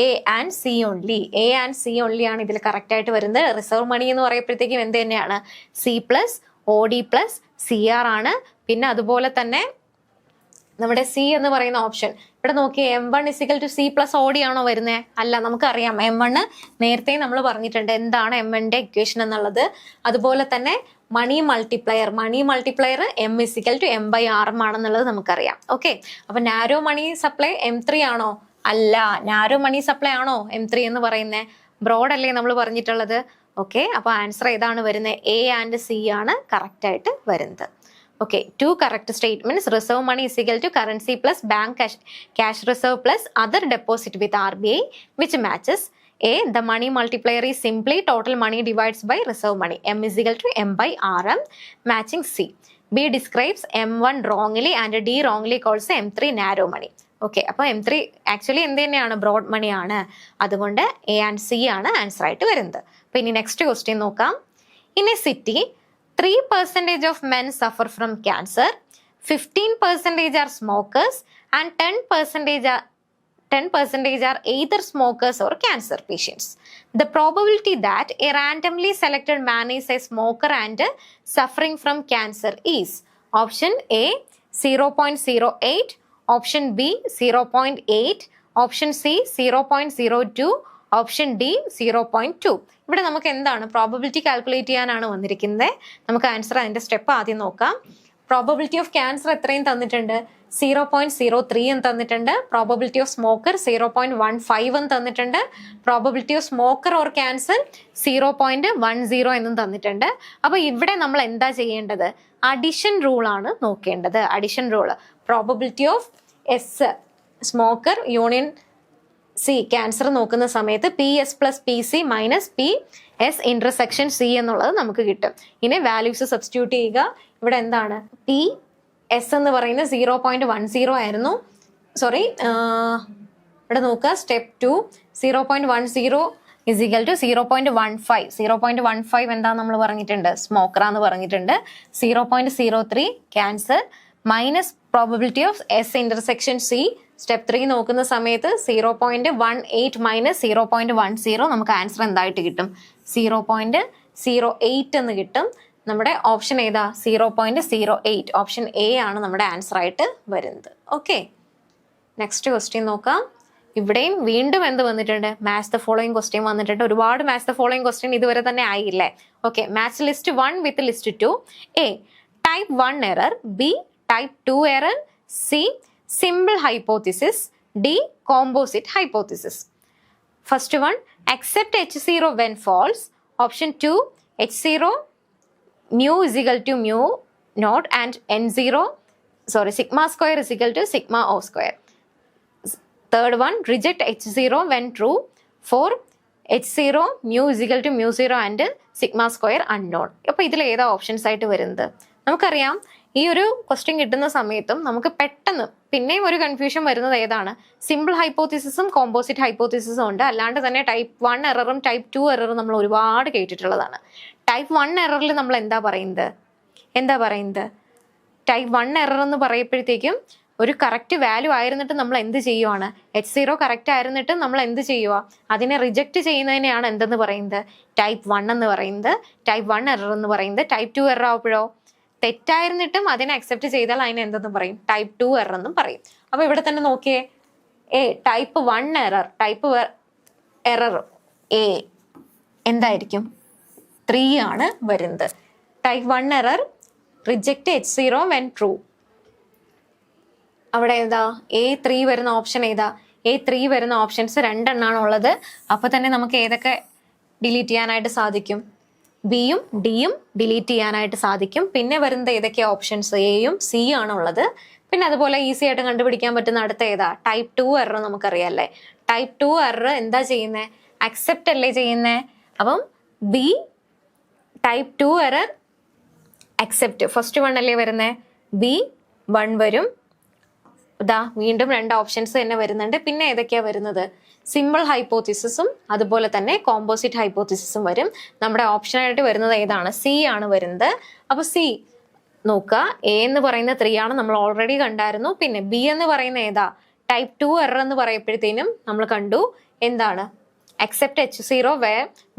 A and C only. A and C only ആണ് ഇതിൽ correct ആയിട്ട് വരുന്നത്. Reserve മണി എന്ന് പറയുമ്പോഴത്തേക്കും എന്ത് തന്നെയാണ്? C plus O D plus C R ആണ്. പിന്നെ അതുപോലെ തന്നെ നമ്മുടെ സി എന്ന് പറയുന്ന ഓപ്ഷൻ ഇവിടെ നോക്കി M1 is equal to C plus OD ആണോ വരുന്നത്? അല്ല, നമുക്കറിയാം M1 നേരത്തെ നമ്മൾ പറഞ്ഞിട്ടുണ്ട് എന്താണ് M1ന്റെ ഇക്വേഷൻ എന്നുള്ളത്. അതുപോലെ തന്നെ money multiplier M is equal to M by RM ആണെന്നുള്ളത് നമുക്കറിയാം. ഓക്കെ, അപ്പൊ നാരോ മണി സപ്ലൈ M3 ആണോ? അല്ല, നാരോ മണി സപ്ലൈ ആണോ M3 എന്ന് പറയുന്നത്? ബ്രോഡ് അല്ലേ നമ്മൾ പറഞ്ഞിട്ടുള്ളത്. ഓക്കെ, അപ്പൊ ആൻസർ ഏതാണ് വരുന്നത്? എ ആൻഡ് സി ആണ് കറക്റ്റ് ആയിട്ട് വരുന്നത്. Okay, two correct statements. Reserve money is equal to currency plus bank cash reserve plus other deposit with RBI, which matches. A, the money multiplier is simply total money divided by reserve money. M is equal to M by RM, matching C. B describes M1 wrongly and D wrongly calls M3 narrow money. Okay, അപ്പോൾ M3 actually എന്ത് തന്നെയാണ്? Broad മണി ആണ്. അതുകൊണ്ട് A and C ആണ് answer ആയിട്ട് വരുന്നത്. അപ്പോൾ ഇനി നെക്സ്റ്റ് ക്വസ്റ്റ്യൻ നോക്കാം. In A city 3% of men suffer from cancer, 15% are smokers, and 10% are either smokers or cancer patients. The probability that a randomly selected man is a smoker and suffering from cancer is option A 0.08, option B 0.8, option C 0.02, option D 0.2. ഇവിടെ നമുക്ക് എന്താണ് probability calculate ചെയ്യാനാണ് വന്നിരിക്കുന്നത്. നമുക്ക് answer അതിന്റെ step ആദ്യം നോക്കാം. Probability of cancer എത്രയും തന്നിട്ടുണ്ട്? 0.03 എന്ന് തന്നിട്ടുണ്ട്. പ്രോബബിലിറ്റി ഓഫ് സ്മോക്കർ 0.15 എന്ന് തന്നിട്ടുണ്ട്. Probability of smoker or cancer 0.10 എന്നും തന്നിട്ടുണ്ട്. അപ്പൊ ഇവിടെ നമ്മൾ എന്താ ചെയ്യേണ്ടത്? അഡിഷൻ റൂൾ ആണ് നോക്കേണ്ടത്. Addition rule. Probability of S smoker union C cancer നോക്കുന്ന സമയത്ത് PS plus PC minus PS intersection C എന്നുള്ളത് നമുക്ക് കിട്ടും. ഇനി വാല്യൂസ് സബ്സ്റ്റിറ്റ്യൂട്ട് ചെയ്യുക. ഇവിടെ എന്താണ്? PS എന്ന് പറയുന്നത് 0.10 ആയിരുന്നു. സോറി, ഇവിടെ നോക്കുക. Step 2 0.10 is equal to 0.15. 0.15 എന്താ നമ്മൾ പറഞ്ഞിട്ടുണ്ട്? സ്മോക്കറാന്ന് പറഞ്ഞിട്ടുണ്ട്. 0.03 cancer minus probability of S intersection C. Step 3 നോക്കുന്ന സമയത്ത് 0.18 മൈനസ് 0.10 നമുക്ക് ആൻസർ എന്തായിട്ട് കിട്ടും? 0.08 എന്ന് കിട്ടും. നമ്മുടെ ഓപ്ഷൻ ഏതാ? 0.08. ഓപ്ഷൻ എ ആണ് നമ്മുടെ ആൻസർ ആയിട്ട് വരുന്നത്. ഓക്കെ, നെക്സ്റ്റ് ക്വസ്റ്റ്യൻ നോക്കാം. ഇവിടെയും വീണ്ടും എന്ത് വന്നിട്ടുണ്ട്? മാച്ച് ദ ഫോളോയിങ് ക്വസ്റ്റ്യൻ വന്നിട്ടുണ്ട്. ഒരുപാട് മാച്ച് ദ ഫോളോയിങ് ക്വസ്റ്റ്യൻ ഇതുവരെ തന്നെ ആയില്ലേ? Okay, match list 1 with list 2. A type 1 error, B type 2 error, C simple hypothesis, D composite hypothesis. First one, accept H0 when false. Option 2, H0 mu is equal to mu naught and sigma square is equal to sigma O square. Third one, reject H0 when true. 4, H0 mu is equal to mu 0 and sigma square unknown. അപ്പോൾ ഇതിൽ ഏതാ options ആയിട്ട് വരുന്നത്? നമുക്കറിയാം ഈ ഒരു question കിട്ടുന്ന സമയത്തും നമുക്ക് പെട്ടെന്ന് പിന്നെയും ഒരു കൺഫ്യൂഷൻ വരുന്നത് ഏതാണ്? സിമ്പിൾ ഹൈപ്പോത്തിസിസും കോമ്പോസിറ്റ് ഹൈപ്പോത്തിസിസും ഉണ്ട്. അല്ലാണ്ട് തന്നെ ടൈപ്പ് 1 എററും ടൈപ്പ് 2 എററും നമ്മൾ ഒരുപാട് കേട്ടിട്ടുള്ളതാണ്. ടൈപ്പ് 1 എററിൽ നമ്മൾ എന്താ പറയുന്നത്? ടൈപ്പ് 1 എറർ എന്ന് പറയുമ്പോഴത്തേക്കും ഒരു കറക്റ്റ് വാല്യൂ ആയിരുന്നിട്ട് നമ്മൾ എന്ത് ചെയ്യുവാണ്? H0 കറക്റ്റ് ആയിരുന്നിട്ട് നമ്മൾ എന്ത് ചെയ്യുക? അതിനെ റിജക്റ്റ് ചെയ്യുന്നതിനെയാണ് എന്തെന്ന് പറയുന്നത്? ടൈപ്പ് 1 എന്ന് പറയുന്നത്. ടൈപ്പ് 1 എറർ എന്ന് പറയുന്നത്. ടൈപ്പ് 2 എറർ ആവുമ്പോഴോ തെറ്റായിരുന്നിട്ടും അതിനെ അക്സെപ്റ്റ് ചെയ്താൽ അതിനെ എന്തെന്ന് പറയും? ടൈപ്പ് 2 എറർ എന്നും പറയും. അപ്പൊ ഇവിടെ തന്നെ നോക്കിയേ, ടൈപ്പ് 1 എറർ, എറർ എ എന്തായിരിക്കും? 3 ആണ് വരുന്നത്. Type 1 error reject H0 when true. അവിടെ ഏതാ? A3 വരുന്ന ഓപ്ഷൻ ഏതാ? A3 വരുന്ന ഓപ്ഷൻസ് 2 എണ്ണാണ് ഉള്ളത്. അപ്പോൾ തന്നെ നമുക്ക് ഏതൊക്കെ ഡിലീറ്റ് ചെയ്യാനായിട്ട് സാധിക്കും? ബിയും ഡിയും ഡിലീറ്റ് ചെയ്യാനായിട്ട് സാധിക്കും. പിന്നെ വരുന്നത് ഏതൊക്കെയാ ഓപ്ഷൻസ്? എയും സി ആണ് ഉള്ളത്. പിന്നെ അതുപോലെ ഈസി ആയിട്ട് കണ്ടുപിടിക്കാൻ പറ്റുന്ന അടുത്ത ഏതാ? ടൈപ്പ് 2 എറർ നമുക്കറിയാം അല്ലേ? ടൈപ്പ് 2 എറർ എന്താ ചെയ്യുന്നത്? അക്സെപ്റ്റ് അല്ലേ ചെയ്യുന്നത്? അപ്പം B type 2 error accept first 1 അല്ലേ വരുന്നത്? ബി 1 വരും. ഇതാ വീണ്ടും 2 ഓപ്ഷൻസ് തന്നെ വരുന്നുണ്ട്. പിന്നെ ഏതൊക്കെയാ വരുന്നത്? സിമ്പിൾ ഹൈപ്പോത്തിസിസും അതുപോലെ തന്നെ കോമ്പോസിറ്റ് ഹൈപ്പോത്തിസിസും വരും. നമ്മുടെ ഓപ്ഷനായിട്ട് വരുന്നത് ഏതാണ്? സി ആണ് വരുന്നത്. അപ്പൊ സി നോക്കുക. എ എന്ന് പറയുന്ന 3 ആണ്, നമ്മൾ ഓൾറെഡി കണ്ടായിരുന്നു. പിന്നെ ബി എന്ന് പറയുന്ന ഏതാ? ടൈപ്പ് 2 എറർ എന്ന് പറയപ്പോഴത്തേനും നമ്മൾ കണ്ടു എന്താണ്? Accept H0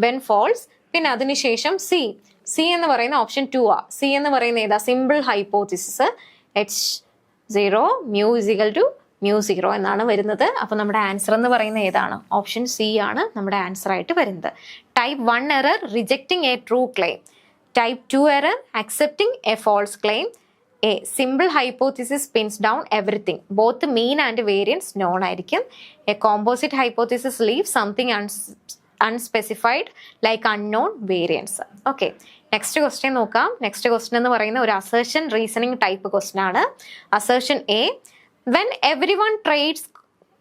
when false. പിന്നെ അതിനുശേഷം സി എന്ന് പറയുന്ന ഓപ്ഷൻ 2 ആ. സി എന്ന് പറയുന്ന ഏതാ? സിമ്പിൾ ഹൈപ്പോത്തിസിസ് H0 μ=μ0 എന്നാണ് വരുന്നത്. അപ്പൊ നമ്മുടെ ആൻസർ എന്ന് പറയുന്ന ഏതാണ്? ഓപ്ഷൻ സി ആണ് നമ്മുടെ ആൻസർ ആയിട്ട് വരുന്നത്. Type 1 error rejecting a true claim. Type 2 error accepting a false claim. A simple hypothesis pins down everything. Both mean and variance known ആയിരിക്കും. A composite hypothesis leave something unspecified like unknown variance. Okay, next question നോക്കാം. Next question എന്ന് പറയുന്ന ഒരു assertion reasoning type question ആണ്. Assertion A: when every one trades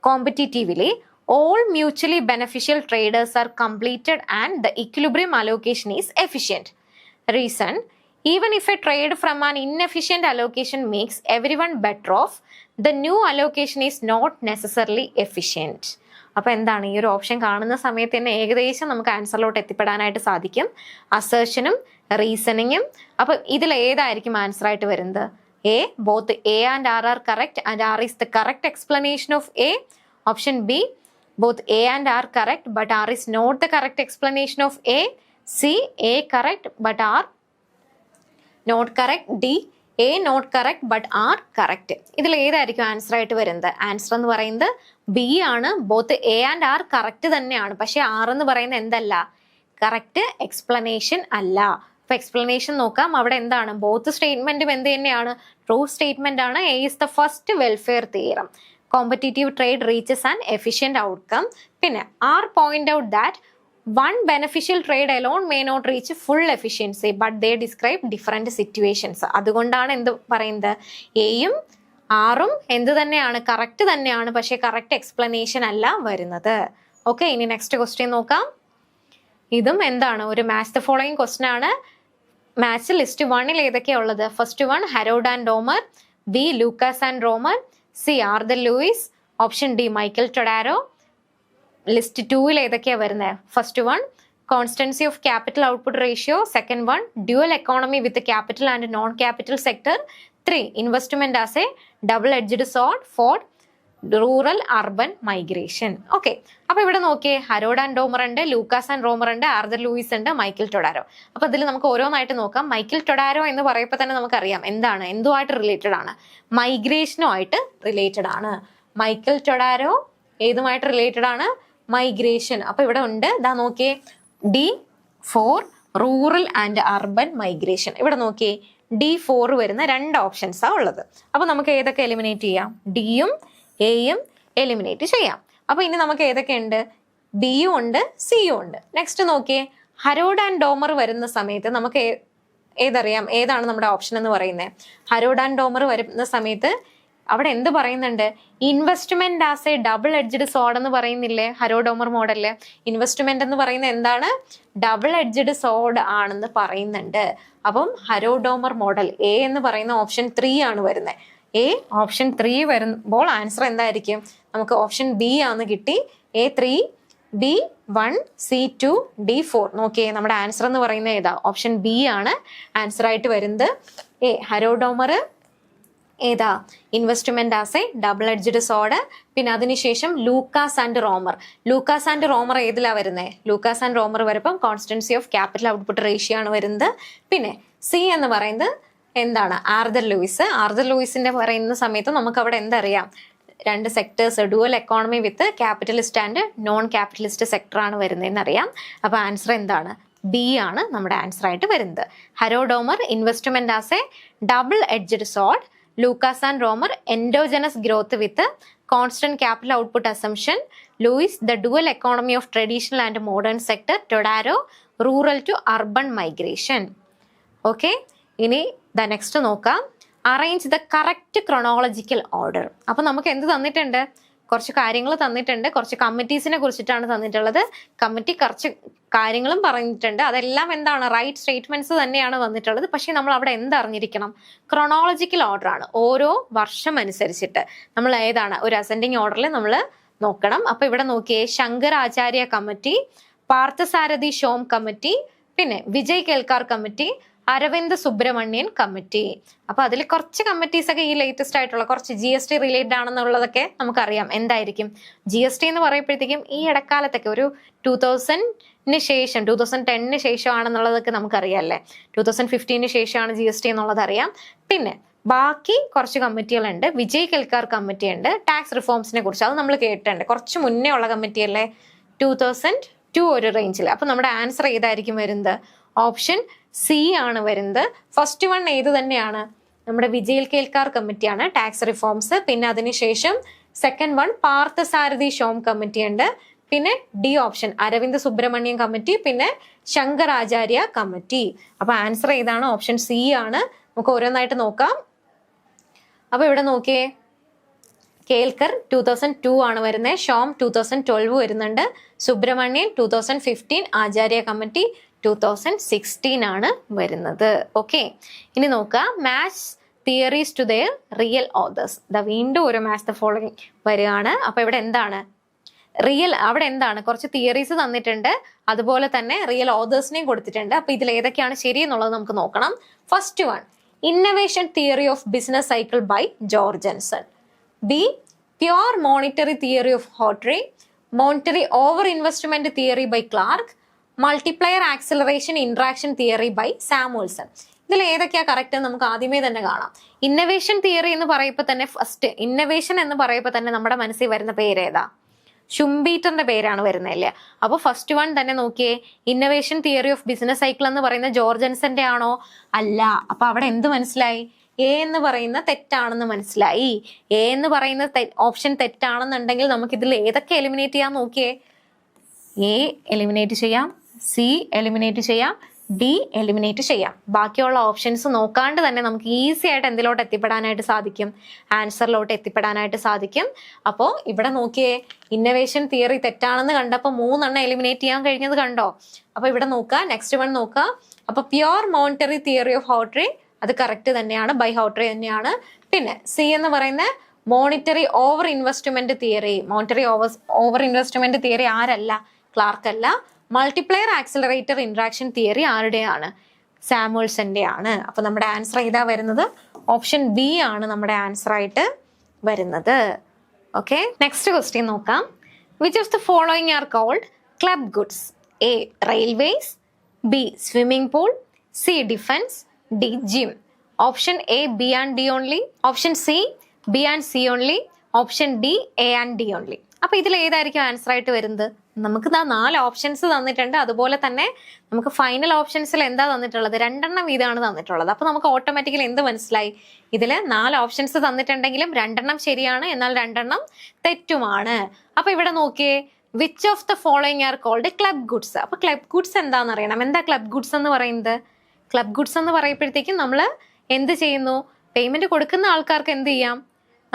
competitively all mutually beneficial traders are completed and the equilibrium allocation is efficient. Reason: even if a trade from an inefficient allocation makes everyone better off, the new allocation is not necessarily efficient. അപ്പോൾ എന്താണ് ഈ ഒരു option കാണുന്ന സമയത്ത് തന്നെ ഏകദേശം നമുക്ക് ആൻസറിലോട്ട് എത്തിപ്പെടാനായിട്ട് സാധിക്കും. അസേർഷനും റീസണിങ്ങും. അപ്പം ഇതിൽ ഏതായിരിക്കും ആൻസർ ആയിട്ട് വരുന്നത്? A, both A and R R correct and R is the correct explanation of A. Option B, both A and R correct but R is not the correct explanation of A. C, A correct but R not correct. D, A not correct but R correct. ഇതിൽ ഏതായിരിക്കും answer ആയിട്ട് വരുന്നത്? Answer എന്ന് പറയുന്നത് B ആണ്. Both A and R correct തന്നെയാണ്, പക്ഷെ R എന്ന് പറയുന്നത് എന്തല്ല? കറക്റ്റ് എക്സ്പ്ലനേഷൻ അല്ല. അപ്പൊ എക്സ്പ്ലനേഷൻ നോക്കാം. അവിടെ എന്താണ്? ബോത്ത് സ്റ്റേറ്റ്മെന്റും എന്ത് തന്നെയാണ്? ട്രൂ സ്റ്റേറ്റ്മെന്റ് ആണ്. A is the first welfare theorem. Competitive trade reaches an efficient outcome. പിന്നെ R point out that one beneficial trade alone may not reach full efficiency but they describe different situations. അതുകൊണ്ടാണ് എന്ത് പറയുന്നത്? എയും ആറും എന്ത് തന്നെയാണ്? Correct തന്നെയാണ്, പക്ഷേ കറക്റ്റ് എക്സ്പ്ലനേഷൻ അല്ല വരുന്നത്. ഓക്കെ, ഇനി നെക്സ്റ്റ് ക്വസ്റ്റ്യൻ നോക്കാം. ഇതും എന്താണ്? ഒരു മാച്ച് ദ ഫോളോയിങ് ക്വസ്റ്റ്യൻ ആണ്. മാച്ച് ലിസ്റ്റ് 1 ഏതൊക്കെയാ ഉള്ളത്? First 1 Harold and Romer. B Lucas and Romer. C Arthur Lewis. Option D Michael Todaro. List 2 ഏതൊക്കെയാ വരുന്നത്? First 1 constancy of capital output ratio. Second 1 dual economy with capital and non capital sector. 3 investment as a double edged sword. 4 rural urban migration. Okay, അപ്പൊ ഇവിടെ നോക്കിയേ, Harold and റോമർ ഉണ്ട്, Lucas and റോമർ ഉണ്ട്, Arthur Luis ഉണ്ട്, Michael ടൊഡാരോ. അപ്പൊ ഇതിൽ നമുക്ക് ഓരോന്നായിട്ട് നോക്കാം. മൈക്കൽ ടൊഡാരോ എന്ന് പറയുമ്പോൾ തന്നെ നമുക്കറിയാം എന്താണ്? എന്തുമായിട്ട് റിലേറ്റഡ് ആണ്? മൈഗ്രേഷനുമായിട്ട് റിലേറ്റഡ് ആണ്. മൈക്കൽ ടൊഡാരോ ഏതുമായിട്ട് റിലേറ്റഡ് ആണ്? മൈഗ്രേഷൻ. അപ്പൊ ഇവിടെ ഉണ്ട്, ഇതാ നോക്കിയേ, D4 rural and urban migration. ഇവിടെ നോക്കിയേ, D4 വരുന്ന 2 ഓപ്ഷൻസാണ് ഉള്ളത്. അപ്പൊ നമുക്ക് ഏതൊക്കെ എലിമിനേറ്റ് ചെയ്യാം? ഡിയും എയും എലിമിനേറ്റ് ചെയ്യാം. അപ്പൊ ഇനി നമുക്ക് ഏതൊക്കെ ഉണ്ട്? ബിയും ഉണ്ട്, സിയും ഉണ്ട്. നെക്സ്റ്റ് നോക്കിയേ, ഹരോൾഡ് ആൻഡ് ഡോമർ വരുന്ന സമയത്ത് നമുക്ക് ഏതറിയാം? ഏതാണ് നമ്മുടെ ഓപ്ഷൻ എന്ന് പറയുന്നത്? ഹരോൾഡ് ആൻഡ് ഡോമർ വരുന്ന സമയത്ത് അവിടെ എന്ത് പറയുന്നുണ്ട്? Investment as a double edged sword എന്ന് പറയുന്നില്ലേ ഹരോൾഡ് ഡോമർ മോഡലില്? ഇൻവെസ്റ്റ്മെന്റ് എന്ന് പറയുന്നത് എന്താണ്? ഡബിൾ എഡ്ജ്ഡ് സോഡ് ആണെന്ന് പറയുന്നുണ്ട്. അപ്പം ഹരോൾഡ് ഡോമർ മോഡൽ എ എന്ന് പറയുന്ന ഓപ്ഷൻ 3 ആണ് വരുന്നത്. എ ഓപ്ഷൻ 3 വരുമ്പോൾ ആൻസർ എന്തായിരിക്കും? നമുക്ക് ഓപ്ഷൻ ബി ആണ് കിട്ടി. A3 B1 C2 D4. നോക്കിയേ, നമ്മുടെ ആൻസർ എന്ന് പറയുന്നത് ഏതാ? ഓപ്ഷൻ ബി ആണ് ആൻസർ ആയിട്ട് വരുന്നത്. എ ഹരോൾഡ് ഡോമർ ഏതാ? Investment as a double edged sword. പിന്നെ അതിനുശേഷം Lucas and Romer. Lucas and Romer ഏതിലാ വരുന്നത്? ലൂക്കാസ് ആൻഡ് റോമർ വരുമ്പം constancy of capital output ratio ആണ് വരുന്നത്. പിന്നെ സി എന്ന് പറയുന്നത് എന്താണ്? Arthur Luis. ആർതർ ലൂയിസിന്റെ പറയുന്ന സമയത്ത് നമുക്ക് അവിടെ എന്തറിയാം? 2 sectors, dual economy with capitalist and non capitalist sector ആണ് വരുന്നതെന്ന് അറിയാം. അപ്പൊ ആൻസർ എന്താണ്? ബി ആണ് നമ്മുടെ ആൻസർ ആയിട്ട് വരുന്നത്. Harold Domar investment as a double edged sword. Lucas and Romer, endogenous growth with constant capital output assumption, Lewis, the dual economy of traditional and modern sector, Todaro, rural to urban migration. Okay, ഇനി the next നോക്കാം. Arrange the correct chronological order. അപ്പൊ നമുക്ക് എന്ത് തന്നിട്ടുണ്ട്? കുറച്ച് കാര്യങ്ങൾ തന്നിട്ടുണ്ട്, കുറച്ച് കമ്മിറ്റീസിനെ കുറിച്ചിട്ടാണ് തന്നിട്ടുള്ളത്. കമ്മിറ്റി കുറച്ച് കാര്യങ്ങളും പറഞ്ഞിട്ടുണ്ട്. അതെല്ലാം എന്താണ്? റൈറ്റ് സ്റ്റേറ്റ്മെന്റ്സ് തന്നെയാണ് വന്നിട്ടുള്ളത്. പക്ഷെ നമ്മൾ അവിടെ എന്തറിഞ്ഞിരിക്കണം? ക്രൊണോളജിക്കൽ ഓർഡർ ആണ്. ഓരോ വർഷം അനുസരിച്ചിട്ട് നമ്മൾ ഏതാണ് ഒരു അസെൻഡിങ് ഓർഡറിൽ നമ്മൾ നോക്കണം. അപ്പൊ ഇവിടെ നോക്കിയേ, ശങ്കരാചാര്യ കമ്മിറ്റി, പാർത്ഥസാരഥി ഷോം കമ്മിറ്റി, പിന്നെ വിജയ് കേൽക്കാർ കമ്മിറ്റി, അരവിന്ദ് സുബ്രഹ്മണ്യൻ കമ്മിറ്റി. അപ്പൊ അതിൽ കുറച്ച് കമ്മിറ്റീസ് ഒക്കെ ഈ ലേറ്റസ്റ്റ് ആയിട്ടുള്ള കുറച്ച് GST റിലേറ്റഡ് ആണെന്നുള്ളതൊക്കെ നമുക്കറിയാം. എന്തായിരിക്കും GST എന്ന് പറയുമ്പോഴത്തേക്കും ഈ ഇടക്കാലത്തൊക്കെ ഒരു 2000 ശേഷം 2010 ശേഷമാണെന്നുള്ളതൊക്കെ നമുക്കറിയാം അല്ലേ. 2015 ശേഷമാണ് GST എന്നുള്ളത് അറിയാം. പിന്നെ ബാക്കി കുറച്ച് കമ്മിറ്റികളുണ്ട്. വിജയ് കേൽക്കാർ കമ്മിറ്റി ഉണ്ട്. ടാക്സ് റിഫോംസിനെ കുറിച്ച് അത് നമ്മൾ കേട്ടിട്ടുണ്ട്. കുറച്ച് മുന്നേ ഉള്ള കമ്മിറ്റി അല്ലേ, 2002 ഒരു റേഞ്ചിൽ. അപ്പൊ നമ്മുടെ ആൻസർ ഏതായിരിക്കും വരുന്നത്? ഓപ്ഷൻ സി ആണ് വരുന്നത്. ഫസ്റ്റ് വൺ ഏത് തന്നെയാണ്? നമ്മുടെ വിജയ് കേൽക്കാർ കമ്മിറ്റിയാണ്, ടാക്സ് റിഫോംസ്. പിന്നെ അതിനുശേഷം second one Parthasarathi Shome committee ഉണ്ട്. പിന്നെ D option Arvind Subramanian committee, പിന്നെ ശങ്കരാചാര്യ കമ്മിറ്റി. അപ്പൊ ആൻസർ ഏതാണ്? ഓപ്ഷൻ സി ആണ്. നമുക്ക് ഓരോന്നായിട്ട് നോക്കാം. അപ്പൊ ഇവിടെ നോക്കിയേ, കേൽക്കർ 2002 ആണ് വരുന്നത്, ഷോം 2012 വരുന്നുണ്ട്, സുബ്രഹ്മണ്യൻ 2015, ആചാര്യ കമ്മിറ്റി 2016 ആണ് വരുന്നത്. ഓക്കെ, ഇനി നോക്കാം. Match theories to their real authors. വീണ്ടും ഒരു മാച്ച് ദ ഫോളോയിങ് വരികയാണ്. അപ്പൊ ഇവിടെ എന്താണ് റിയൽ? അവിടെ എന്താണ്? കുറച്ച് തിയറീസ് തന്നിട്ടുണ്ട്, അതുപോലെ തന്നെ റിയൽ ഓതേഴ്സിനെയും കൊടുത്തിട്ടുണ്ട്. അപ്പൊ ഇതിൽ ഏതൊക്കെയാണ് ശരി എന്നുള്ളത് നമുക്ക് നോക്കണം. First one, innovation theory of business cycle by Jorgenson. B, pure monetary theory of Hawtrey, monetary over investment theory by Clark, multiplier acceleration interaction theory by Samuelson. ഇതിൽ ഏതൊക്കെയാ കറക്റ്റ് എന്ന് നമുക്ക് ആദ്യമേ തന്നെ കാണാം. ഇന്നവേഷൻ തിയറി എന്ന് പറയുമ്പോൾ തന്നെ ഫസ്റ്റ് ഇന്നവേഷൻ എന്ന് പറയുമ്പോൾ തന്നെ നമ്മുടെ മനസ്സിൽ വരുന്ന പേര് ഏതാ? ഷുംബീറ്ററിന്റെ പേരാണ് വരുന്നതല്ലേ. അപ്പൊ ഫസ്റ്റ് വൺ തന്നെ നോക്കിയേ, innovation theory of business cycle എന്ന് പറയുന്ന ജോർജൻസന്റെ ആണോ? അല്ല. അപ്പൊ അവിടെ എന്ത് മനസ്സിലായി? എ എന്ന് പറയുന്ന തെറ്റാണെന്ന് മനസ്സിലായി. എ എന്ന് പറയുന്ന ഓപ്ഷൻ തെറ്റാണെന്നുണ്ടെങ്കിൽ നമുക്ക് ഇതിൽ ഏതൊക്കെ എലിമിനേറ്റ് ചെയ്യാൻ നോക്കിയേ. എ എലിമിനേറ്റ് ചെയ്യാം, സി എലിമിനേറ്റ് ചെയ്യാം, ഡി എലിമിനേറ്റ് ചെയ്യാം. ബാക്കിയുള്ള ഓപ്ഷൻസ് നോക്കാണ്ട് തന്നെ നമുക്ക് ഈസി ആയിട്ട് എന്തിലോട്ട് എത്തിപ്പെടാനായിട്ട് സാധിക്കും? ആൻസറിലോട്ട് എത്തിപ്പെടാനായിട്ട് സാധിക്കും. അപ്പോൾ ഇവിടെ നോക്കിയേ, ഇന്നവേഷൻ തിയറി തെറ്റാണെന്ന് കണ്ടപ്പോൾ 3 എലിമിനേറ്റ് ചെയ്യാൻ കഴിഞ്ഞത് കണ്ടോ? അപ്പൊ ഇവിടെ നോക്കുക, നെക്സ്റ്റ് വൺ നോക്കുക. അപ്പൊ പ്യുവർ മോണിറ്ററി തിയറി ഓഫ് ഹോട്ടറി അത് കറക്റ്റ് തന്നെയാണ്, ബൈ ഹോട്ടറി തന്നെയാണ്. പിന്നെ സി എന്ന് പറയുന്ന monetary over investment theory, monetary over investment theory ആരല്ല? ക്ലാർക്ക് അല്ല. മൾട്ടിപ്ലയർ ആക്സിലറേറ്റർ ഇന്ററാക്ഷൻ തിയറി ആരുടെയാണ്? സാമുവൽസന്റെ ആണ്. അപ്പൊ നമ്മുടെ ആൻസർ ഏതാ വരുന്നത്? ഓപ്ഷൻ ബി ആണ് നമ്മുടെ ആൻസർ ആയിട്ട് വരുന്നത്. ഓക്കെ, നെക്സ്റ്റ് ക്വസ്റ്റ്യൻ നോക്കാം. Which of the following are called club goods? A, railways, B, swimming pool, C, defence, D, gym. Option A, B and D only. Option C, B and C only. Option D, A and D only. അപ്പൊ ഇതിൽ ഏതായിരിക്കും answer ആയിട്ട് വരുന്നത്? നമുക്ക് 4 options തന്നിട്ടുണ്ട്. അതുപോലെ തന്നെ നമുക്ക് ഫൈനൽ ഓപ്ഷൻസിൽ എന്താ തന്നിട്ടുള്ളത്? 2 വീതമാണ് തന്നിട്ടുള്ളത്. അപ്പൊ നമുക്ക് ഓട്ടോമാറ്റിക്കലി എന്ത് മനസ്സിലായി? ഇതിൽ 4 ഓപ്ഷൻസ് തന്നിട്ടുണ്ടെങ്കിലും 2 ശരിയാണ്, എന്നാൽ 2 തെറ്റുമാണ്. അപ്പൊ ഇവിടെ നോക്കിയേ, which of the following are called club goods. അപ്പൊ ക്ലബ് ഗുഡ്സ് എന്താണെന്ന് അറിയണം. എന്താ ക്ലബ് ഗുഡ്സ് എന്ന് പറയുന്നത്? ക്ലബ് ഗുഡ്സ് എന്ന് പറയുമ്പോഴത്തേക്കും നമ്മൾ എന്ത് ചെയ്യുന്നു? പേയ്മെന്റ് കൊടുക്കുന്ന ആൾക്കാർക്ക് എന്ത് ചെയ്യാം?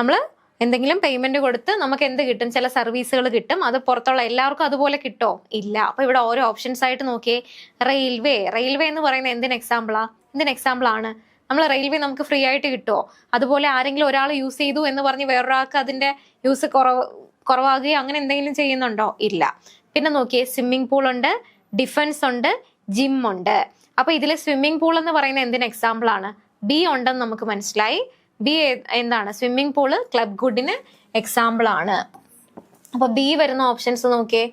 നമ്മൾ എന്തെങ്കിലും പേയ്മെന്റ് കൊടുത്ത് നമുക്ക് എന്ത് കിട്ടും? ചില സർവീസുകൾ കിട്ടും. അത് പുറത്തുള്ള എല്ലാവർക്കും അതുപോലെ കിട്ടോ? ഇല്ല. അപ്പൊ ഇവിടെ ഓരോ ഓപ്ഷൻസ് ആയിട്ട് നോക്കിയേ. റെയിൽവേ, റെയിൽവേ എന്ന് പറയുന്നത് എന്തിന് എക്സാമ്പിൾ ആണ്? നമ്മൾ റെയിൽവേ നമുക്ക് ഫ്രീ ആയിട്ട് കിട്ടുമോ? അതുപോലെ ആരെങ്കിലും ഒരാൾ യൂസ് ചെയ്തു എന്ന് പറഞ്ഞ് വേറൊരാൾക്ക് അതിന്റെ യൂസ് കുറവാകുകയോ അങ്ങനെ എന്തെങ്കിലും ചെയ്യുന്നുണ്ടോ? ഇല്ല. പിന്നെ നോക്കിയേ, സ്വിമ്മിംഗ് പൂൾ ഉണ്ട്, ഡിഫൻസ് ഉണ്ട്, ജിം ഉണ്ട്. അപ്പൊ ഇതിൽ സ്വിമ്മിംഗ് പൂൾ എന്ന് പറയുന്നത് എന്തിന് എക്സാമ്പിൾ ആണ്? ബി ഉണ്ടെന്ന് നമുക്ക് മനസ്സിലായി. ബി എന്താണ്? സ്വിമ്മിംഗ് പൂള് ക്ലബ് ഗുഡിന് എക്സാമ്പിൾ ആണ്. അപ്പൊ ബി വരുന്ന ഓപ്ഷൻസ് നോക്കിയേ.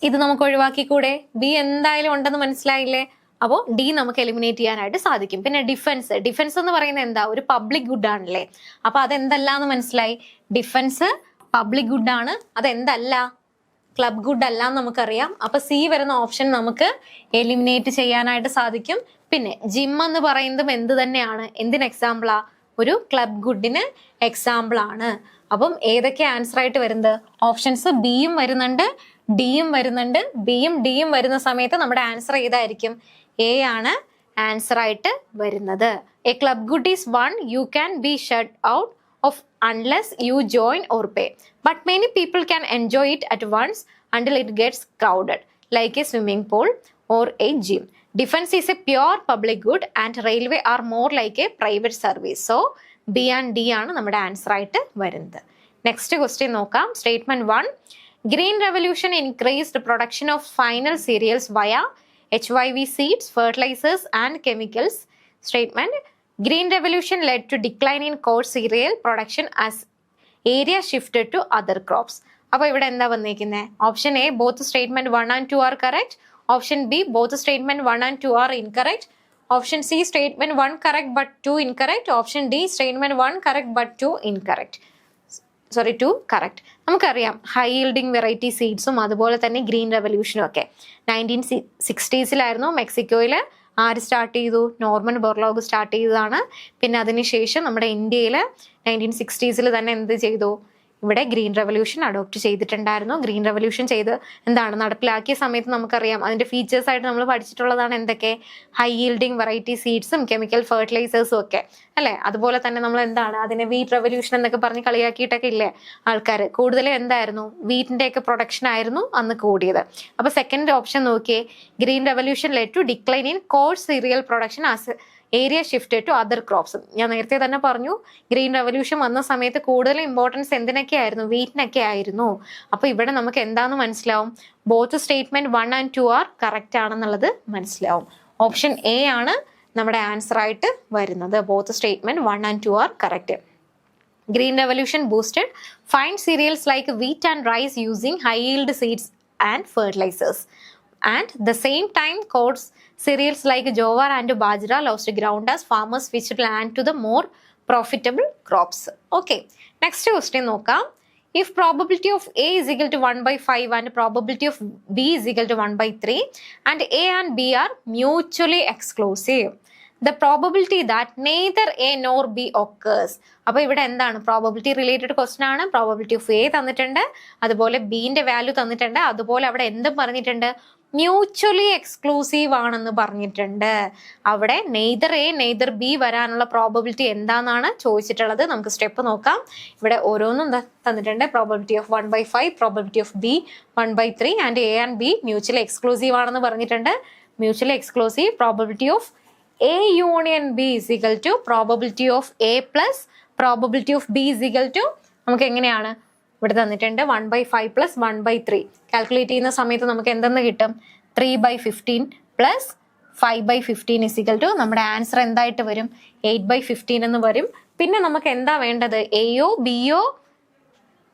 ഇത് നമുക്ക് ഒഴിവാക്കിക്കൂടെ? ബി എന്തായാലും ഉണ്ടെന്ന് മനസ്സിലായില്ലേ? അപ്പോൾ ഡി നമുക്ക് എലിമിനേറ്റ് ചെയ്യാനായിട്ട് സാധിക്കും. പിന്നെ ഡിഫൻസ് എന്ന് പറയുന്നത് എന്താ? ഒരു പബ്ലിക് ഗുഡ് ആണല്ലേ. അപ്പൊ അതെന്തല്ല എന്ന് മനസ്സിലായി. ഡിഫൻസ് പബ്ലിക് ഗുഡ് ആണ്, അതെന്തല്ല? ക്ലബ് ഗുഡ് അല്ല എന്ന് നമുക്കറിയാം. അപ്പൊ സി വരുന്ന ഓപ്ഷൻ നമുക്ക് എലിമിനേറ്റ് ചെയ്യാനായിട്ട് സാധിക്കും. പിന്നെ ജിം എന്ന് പറയുന്നതും എന്ത് തന്നെയാണ്? എന്തിന് എക്സാമ്പിളാ? ഒരു ക്ലബ് ഗുഡിന് എക്സാമ്പിൾ ആണ്. അപ്പം ഏതൊക്കെ ആൻസർ ആയിട്ട് വരുന്നത്? ഓപ്ഷൻസ് ബിയും വരുന്നുണ്ട്, ഡിയും വരുന്നുണ്ട്. ബിയും ഡിയും വരുന്ന സമയത്ത് നമ്മുടെ ആൻസർ ഏതായിരിക്കും? എ ആണ് ആൻസർ ആയിട്ട് വരുന്നത്. A club good is one you can be shut out of unless you join or pay. But many people can enjoy it at once until it gets crowded, like a swimming pool or a gym. Defense is a pure public good and railway are more like a private service. So, B and D ആണ് നമ്മുടെ answer ആയിട്ട് വരുന്നത്. Next question നോക്കാം. Statement 1. Green Revolution increased production of final cereals via HYV seeds, fertilizers and chemicals. Statement. Green Revolution led to decline in coarse cereal production as area shifted to other crops. അപ്പോൾ ഇവിടെ എന്താ വന്നിരിക്കുന്നത്? Option A both statement 1 and 2 are correct. Option B both statement 1 and 2 are incorrect. Option C statement 1 correct but 2 incorrect. Option D statement 1 correct but 2 incorrect. 2 correct. നമുക്കറിയാം high yielding variety സീഡ്സും അതുപോലെ തന്നെ green റെവല്യൂഷനും ഒക്കെ 1960s മെക്സിക്കോയിൽ ആര് start ചെയ്തു? Norman Borlaug start ചെയ്തതാണ്. പിന്നെ അതിനുശേഷം നമ്മുടെ ഇന്ത്യയിൽ 1960s തന്നെ എന്ത് ചെയ്തു? ഇവിടെ ഗ്രീൻ റെവല്യൂഷൻ അഡോപ്റ്റ് ചെയ്തിട്ടുണ്ടായിരുന്നു. ഗ്രീൻ റെവല്യൂഷൻ ചെയ്ത് നടപ്പിലാക്കിയ സമയത്ത് നമുക്കറിയാം അതിന്റെ ഫീച്ചേഴ്സ് ആയിട്ട് നമ്മൾ പഠിച്ചിട്ടുള്ളതാണ് എന്തൊക്കെ? ഹൈ ഈൽഡിങ് വെറൈറ്റി സീഡ്സും കെമിക്കൽ ഫെർട്ടിലൈസേഴ്സും ഒക്കെ അല്ലെ. അതുപോലെ തന്നെ നമ്മൾ അതിനെ വീറ്റ് റെവല്യൂഷൻ എന്നൊക്കെ പറഞ്ഞ് കളിയാക്കിയിട്ടൊക്കെ ഇല്ലേ ആൾക്കാർ. കൂടുതലും എന്തായിരുന്നു? വീറ്റിന്റെ ഒക്കെ പ്രൊഡക്ഷൻ ആയിരുന്നു അന്ന് കൂടിയത്. അപ്പൊ സെക്കൻഡ് ഓപ്ഷൻ നോക്കിയേ, green revolution led to decline in coarse cereal production as area shifted to other crops. ഞാൻ നേരത്തെ തന്നെ പറഞ്ഞു ഗ്രീൻ റെവല്യൂഷൻ വന്ന സമയത്ത് കൂടുതൽ ഇമ്പോർട്ടൻസ് എന്തിനൊക്കെ ആയിരുന്നു? വീറ്റിനൊക്കെ ആയിരുന്നു. അപ്പൊ ഇവിടെ നമുക്ക് എന്താന്ന് മനസ്സിലാവും? Both statement 1 and 2 are correct ആണെന്നുള്ളത് മനസ്സിലാവും. ഓപ്ഷൻ എ ആണ് നമ്മുടെ ആൻസർ ആയിട്ട് വരുന്നത്. Both statement 1 and 2 are correct. Green Revolution boosted fine cereals like wheat and rice using high yield seeds and fertilizers. And the same time coarse cereals like jowar and bajra lost ground as farmers switched land to the more profitable crops. Okay, next question നോക്കാം. If probability of A is equal to 1/5 and probability of B is equal to 1/3 and A and B are mutually exclusive, the probability that neither A nor B occurs. അപ്പോൾ ഇവിടെ എന്താണ്? Probability related question ആണ്. Probability of A തന്നിട്ടുണ്ട്, അതുപോലെ ബിന്റെ value തന്നിട്ടുണ്ട്, അതുപോലെ അവിടെ എന്തും പറഞ്ഞിട്ടുണ്ട്? മ്യൂച്വലി എക്സ്ക്ലൂസീവ് ആണെന്ന് പറഞ്ഞിട്ടുണ്ട്. അവിടെ നെയ്തർ എ നെയ്തർ ബി വരാനുള്ള പ്രോബബിലിറ്റി എന്താണെന്നാണ് ചോദിച്ചിട്ടുള്ളത്. നമുക്ക് സ്റ്റെപ്പ് നോക്കാം. ഇവിടെ ഓരോന്നും തന്നിട്ടുണ്ട്. Probability of 1/5, probability of B 1/3 and A and B mutually exclusive ആണെന്ന് പറഞ്ഞിട്ടുണ്ട്. Mutually exclusive probability of A union B is equal to probability of A plus probability of B is equal to നമുക്ക് എങ്ങനെയാണ്? ഇവിടെ തന്നിട്ടുണ്ട് 1/5 plus 1/3. Calculate ചെയ്യുന്ന സമയത്ത് നമുക്ക് എന്തെന്ന് കിട്ടും? 3/15 പ്ലസ് 5/15 ഇസ് ഈക്വൽ ടു നമ്മുടെ ആൻസർ എന്തായിട്ട് വരും? 8/15 എന്ന് വരും. പിന്നെ നമുക്ക് എന്താ വേണ്ടത്? എയോ ബിയോ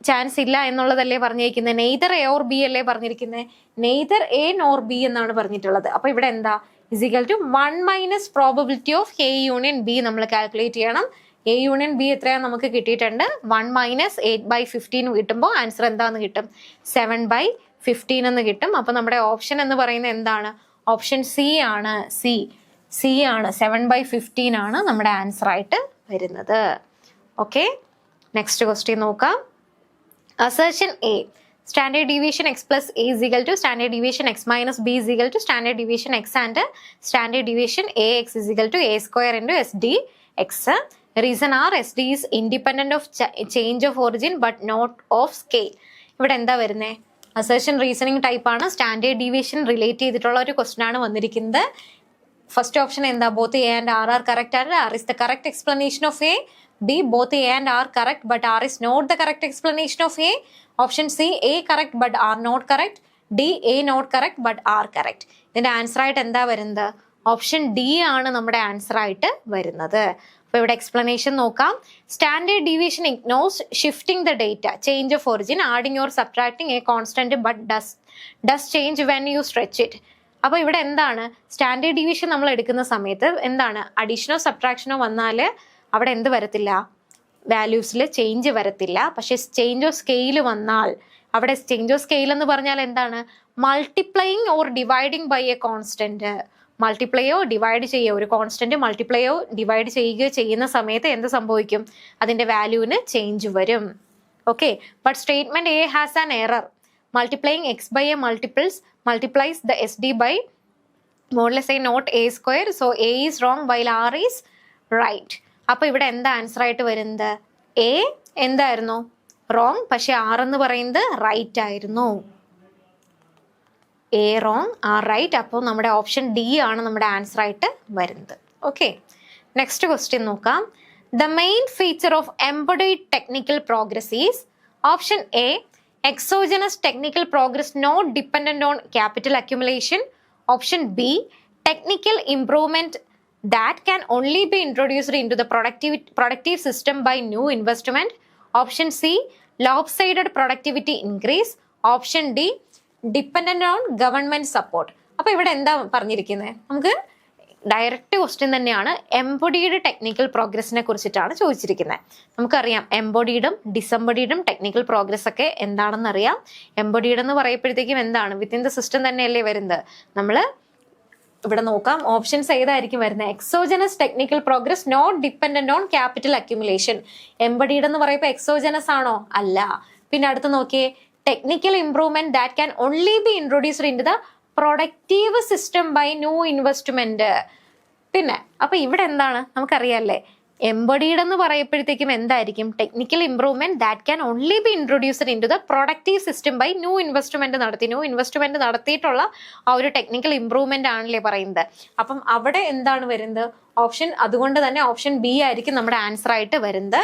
ചാൻസ് ഇല്ല എന്നുള്ളതല്ലേ പറഞ്ഞിരിക്കുന്നത്? നെയ്തർ എ ഓർ ബി അല്ലേ പറഞ്ഞിരിക്കുന്നത്? നെയ്തർ എ നോർ ബി എന്നാണ് പറഞ്ഞിട്ടുള്ളത്. അപ്പൊ ഇവിടെ എന്താ? Is equal to 1 minus probability of A union B നമ്മൾ കാൽക്കുലേറ്റ് ചെയ്യണം. എ യൂണിയൻ ബി എത്രയാണ് നമുക്ക് കിട്ടിയിട്ടുണ്ട്? 1 മൈനസ് 8/15 കിട്ടുമ്പോൾ ആൻസർ എന്താന്ന് കിട്ടും? 7/15 എന്ന് കിട്ടും. അപ്പൊ നമ്മുടെ ഓപ്ഷൻ എന്ന് പറയുന്നത് എന്താണ്? ഓപ്ഷൻ സി ആണ്. സി ആണ്. 7/15 ആണ് നമ്മുടെ ആൻസർ ആയിട്ട് വരുന്നത്. ഓക്കെ, നെക്സ്റ്റ് ക്വസ്റ്റ്യൻ നോക്കാം. Assertion A, standard deviation x plus a is equal to standard deviation x minus b is equal to standard deviation x and standard deviation ax is equal to a square into sd x. Reason are sd is independent of change of origin but not of scale. ഇവിടെ എന്താ വരുന്നേ? Assertion reasoning type ആണ്. Standard deviation relate ചെയ്തിട്ടുള്ള ഒരു question ആണ് വന്നിരിക്കുന്നത്. First option എന്താ? Both A and R R correct ആണ്. R is the correct explanation of A. B, both A and R correct but R is not the correct explanation of A. Option C, A correct but R not correct. D, A not correct but R correct. ഇതിന്റെ answer ആയിട്ട് എന്താ വരുന്നത്? Option D ആണ് നമ്മുടെ answer ആയിട്ട് വരുന്നത്. അപ്പോൾ ഇവിടെ എക്സ്പ്ലനേഷൻ നോക്കാം. Standard deviation ignores shifting the data, change of origin, adding or subtracting A constant but does change when you stretch it. അപ്പോൾ ഇവിടെ എന്താണ്? സ്റ്റാൻഡേർഡ് ഡീവിയേഷൻ നമ്മൾ എടുക്കുന്ന സമയത്ത് എന്താണ്? അഡീഷനോ സബ്ട്രാക്ഷനോ വന്നാൽ അവിടെ എന്ത് വരത്തില്ല? വാല്യൂസിൽ ചേഞ്ച് വരത്തില്ല. പക്ഷെ ചേഞ്ച് ഓഫ് സ്കെയിൽ വന്നാൽ അവിടെ ചേഞ്ച് ഓഫ് സ്കെയിൽ എന്ന് പറഞ്ഞാൽ എന്താണ്? Multiplying or dividing by a constant. മൾട്ടിപ്ലൈയോ ഡിവൈഡ് ചെയ്യുകയോ ഒരു കോൺസ്റ്റന്റ് മൾട്ടിപ്ലൈയോ ഡിവൈഡ് ചെയ്യുകയോ ചെയ്യുന്ന സമയത്ത് എന്ത് സംഭവിക്കും? അതിന്റെ വാല്യൂവിന് ചേഞ്ച് വരും. Okay, but statement A has an error. Multiplying X by A multiplies the SD by modulus a not a square. So a is wrong while r is right. അപ്പൊ ഇവിടെ എന്താ ആൻസർ ആയിട്ട് വരുന്നത്? എ എന്തായിരുന്നു? Wrong. പക്ഷെ R എന്ന് പറയുന്നത് right ആയിരുന്നു. A wrong, R right. അപ്പോൾ നമ്മുടെ ഓപ്ഷൻ ഡി ആണ് നമ്മുടെ ആൻസർ ആയിട്ട് വരുന്നത്. ഓക്കെ, നെക്സ്റ്റ് ക്വസ്റ്റ്യൻ നോക്കാം. The main feature of embedded technical progress is option A exogenous technical progress not dependent on capital accumulation. Option B, technical improvement that can only be introduced into the productive system by new investment. Option C, lopsided productivity increase. Option D, dependent on government support. അപ്പോൾ ഇവിടെ എന്താ പറഞ്ഞിരിക്കുന്നത്? നമുക്ക് direct question തന്നെയാണ്. Embodied technical പ്രോഗ്രസിനെ കുറിച്ചിട്ടാണ് ചോദിച്ചിരിക്കുന്നത്. നമുക്കറിയാം എംബോഡീഡും ഡിസംബഡീഡും technical progress ഒക്കെ എന്താണെന്ന് അറിയാം. എംബോഡീഡ് എന്ന് പറയുമ്പോഴത്തേക്കും എന്താണ്? വിത്തിൻ ദ സിസ്റ്റം തന്നെയല്ലേ വരുന്നത്. നമ്മൾ ഇവിടെ നോക്കാം ഓപ്ഷൻസ് ഏതായിരിക്കും വരുന്നത്. Exogenous technical progress not dependent on capital accumulation. Embodied എന്ന് പറയുമ്പോൾ എക്സോജനസ് ആണോ? അല്ല. പിന്നെ അടുത്ത് നോക്കിയേ, technical improvement that can only be introduced in the productive system by new investment. പിന്നെ അപ്പൊ ഇവിടെ എന്താണ്? നമുക്കറിയാല്ലേ എംബഡീഡ് എന്ന് പറയുമ്പോഴത്തേക്കും എന്തായിരിക്കും? Technical improvement that can only be introduced in to the productive system by new investment നടത്തിയിട്ടുള്ള ആ ഒരു ടെക്നിക്കൽ ഇംപ്രൂവ്മെന്റ് ആണല്ലേ പറയുന്നത്. അപ്പം അവിടെ എന്താണ് വരുന്നത്? ഓപ്ഷൻ, അതുകൊണ്ട് തന്നെ ഓപ്ഷൻ ബി ആയിരിക്കും നമ്മുടെ ആൻസർ ആയിട്ട് വരുന്നത്.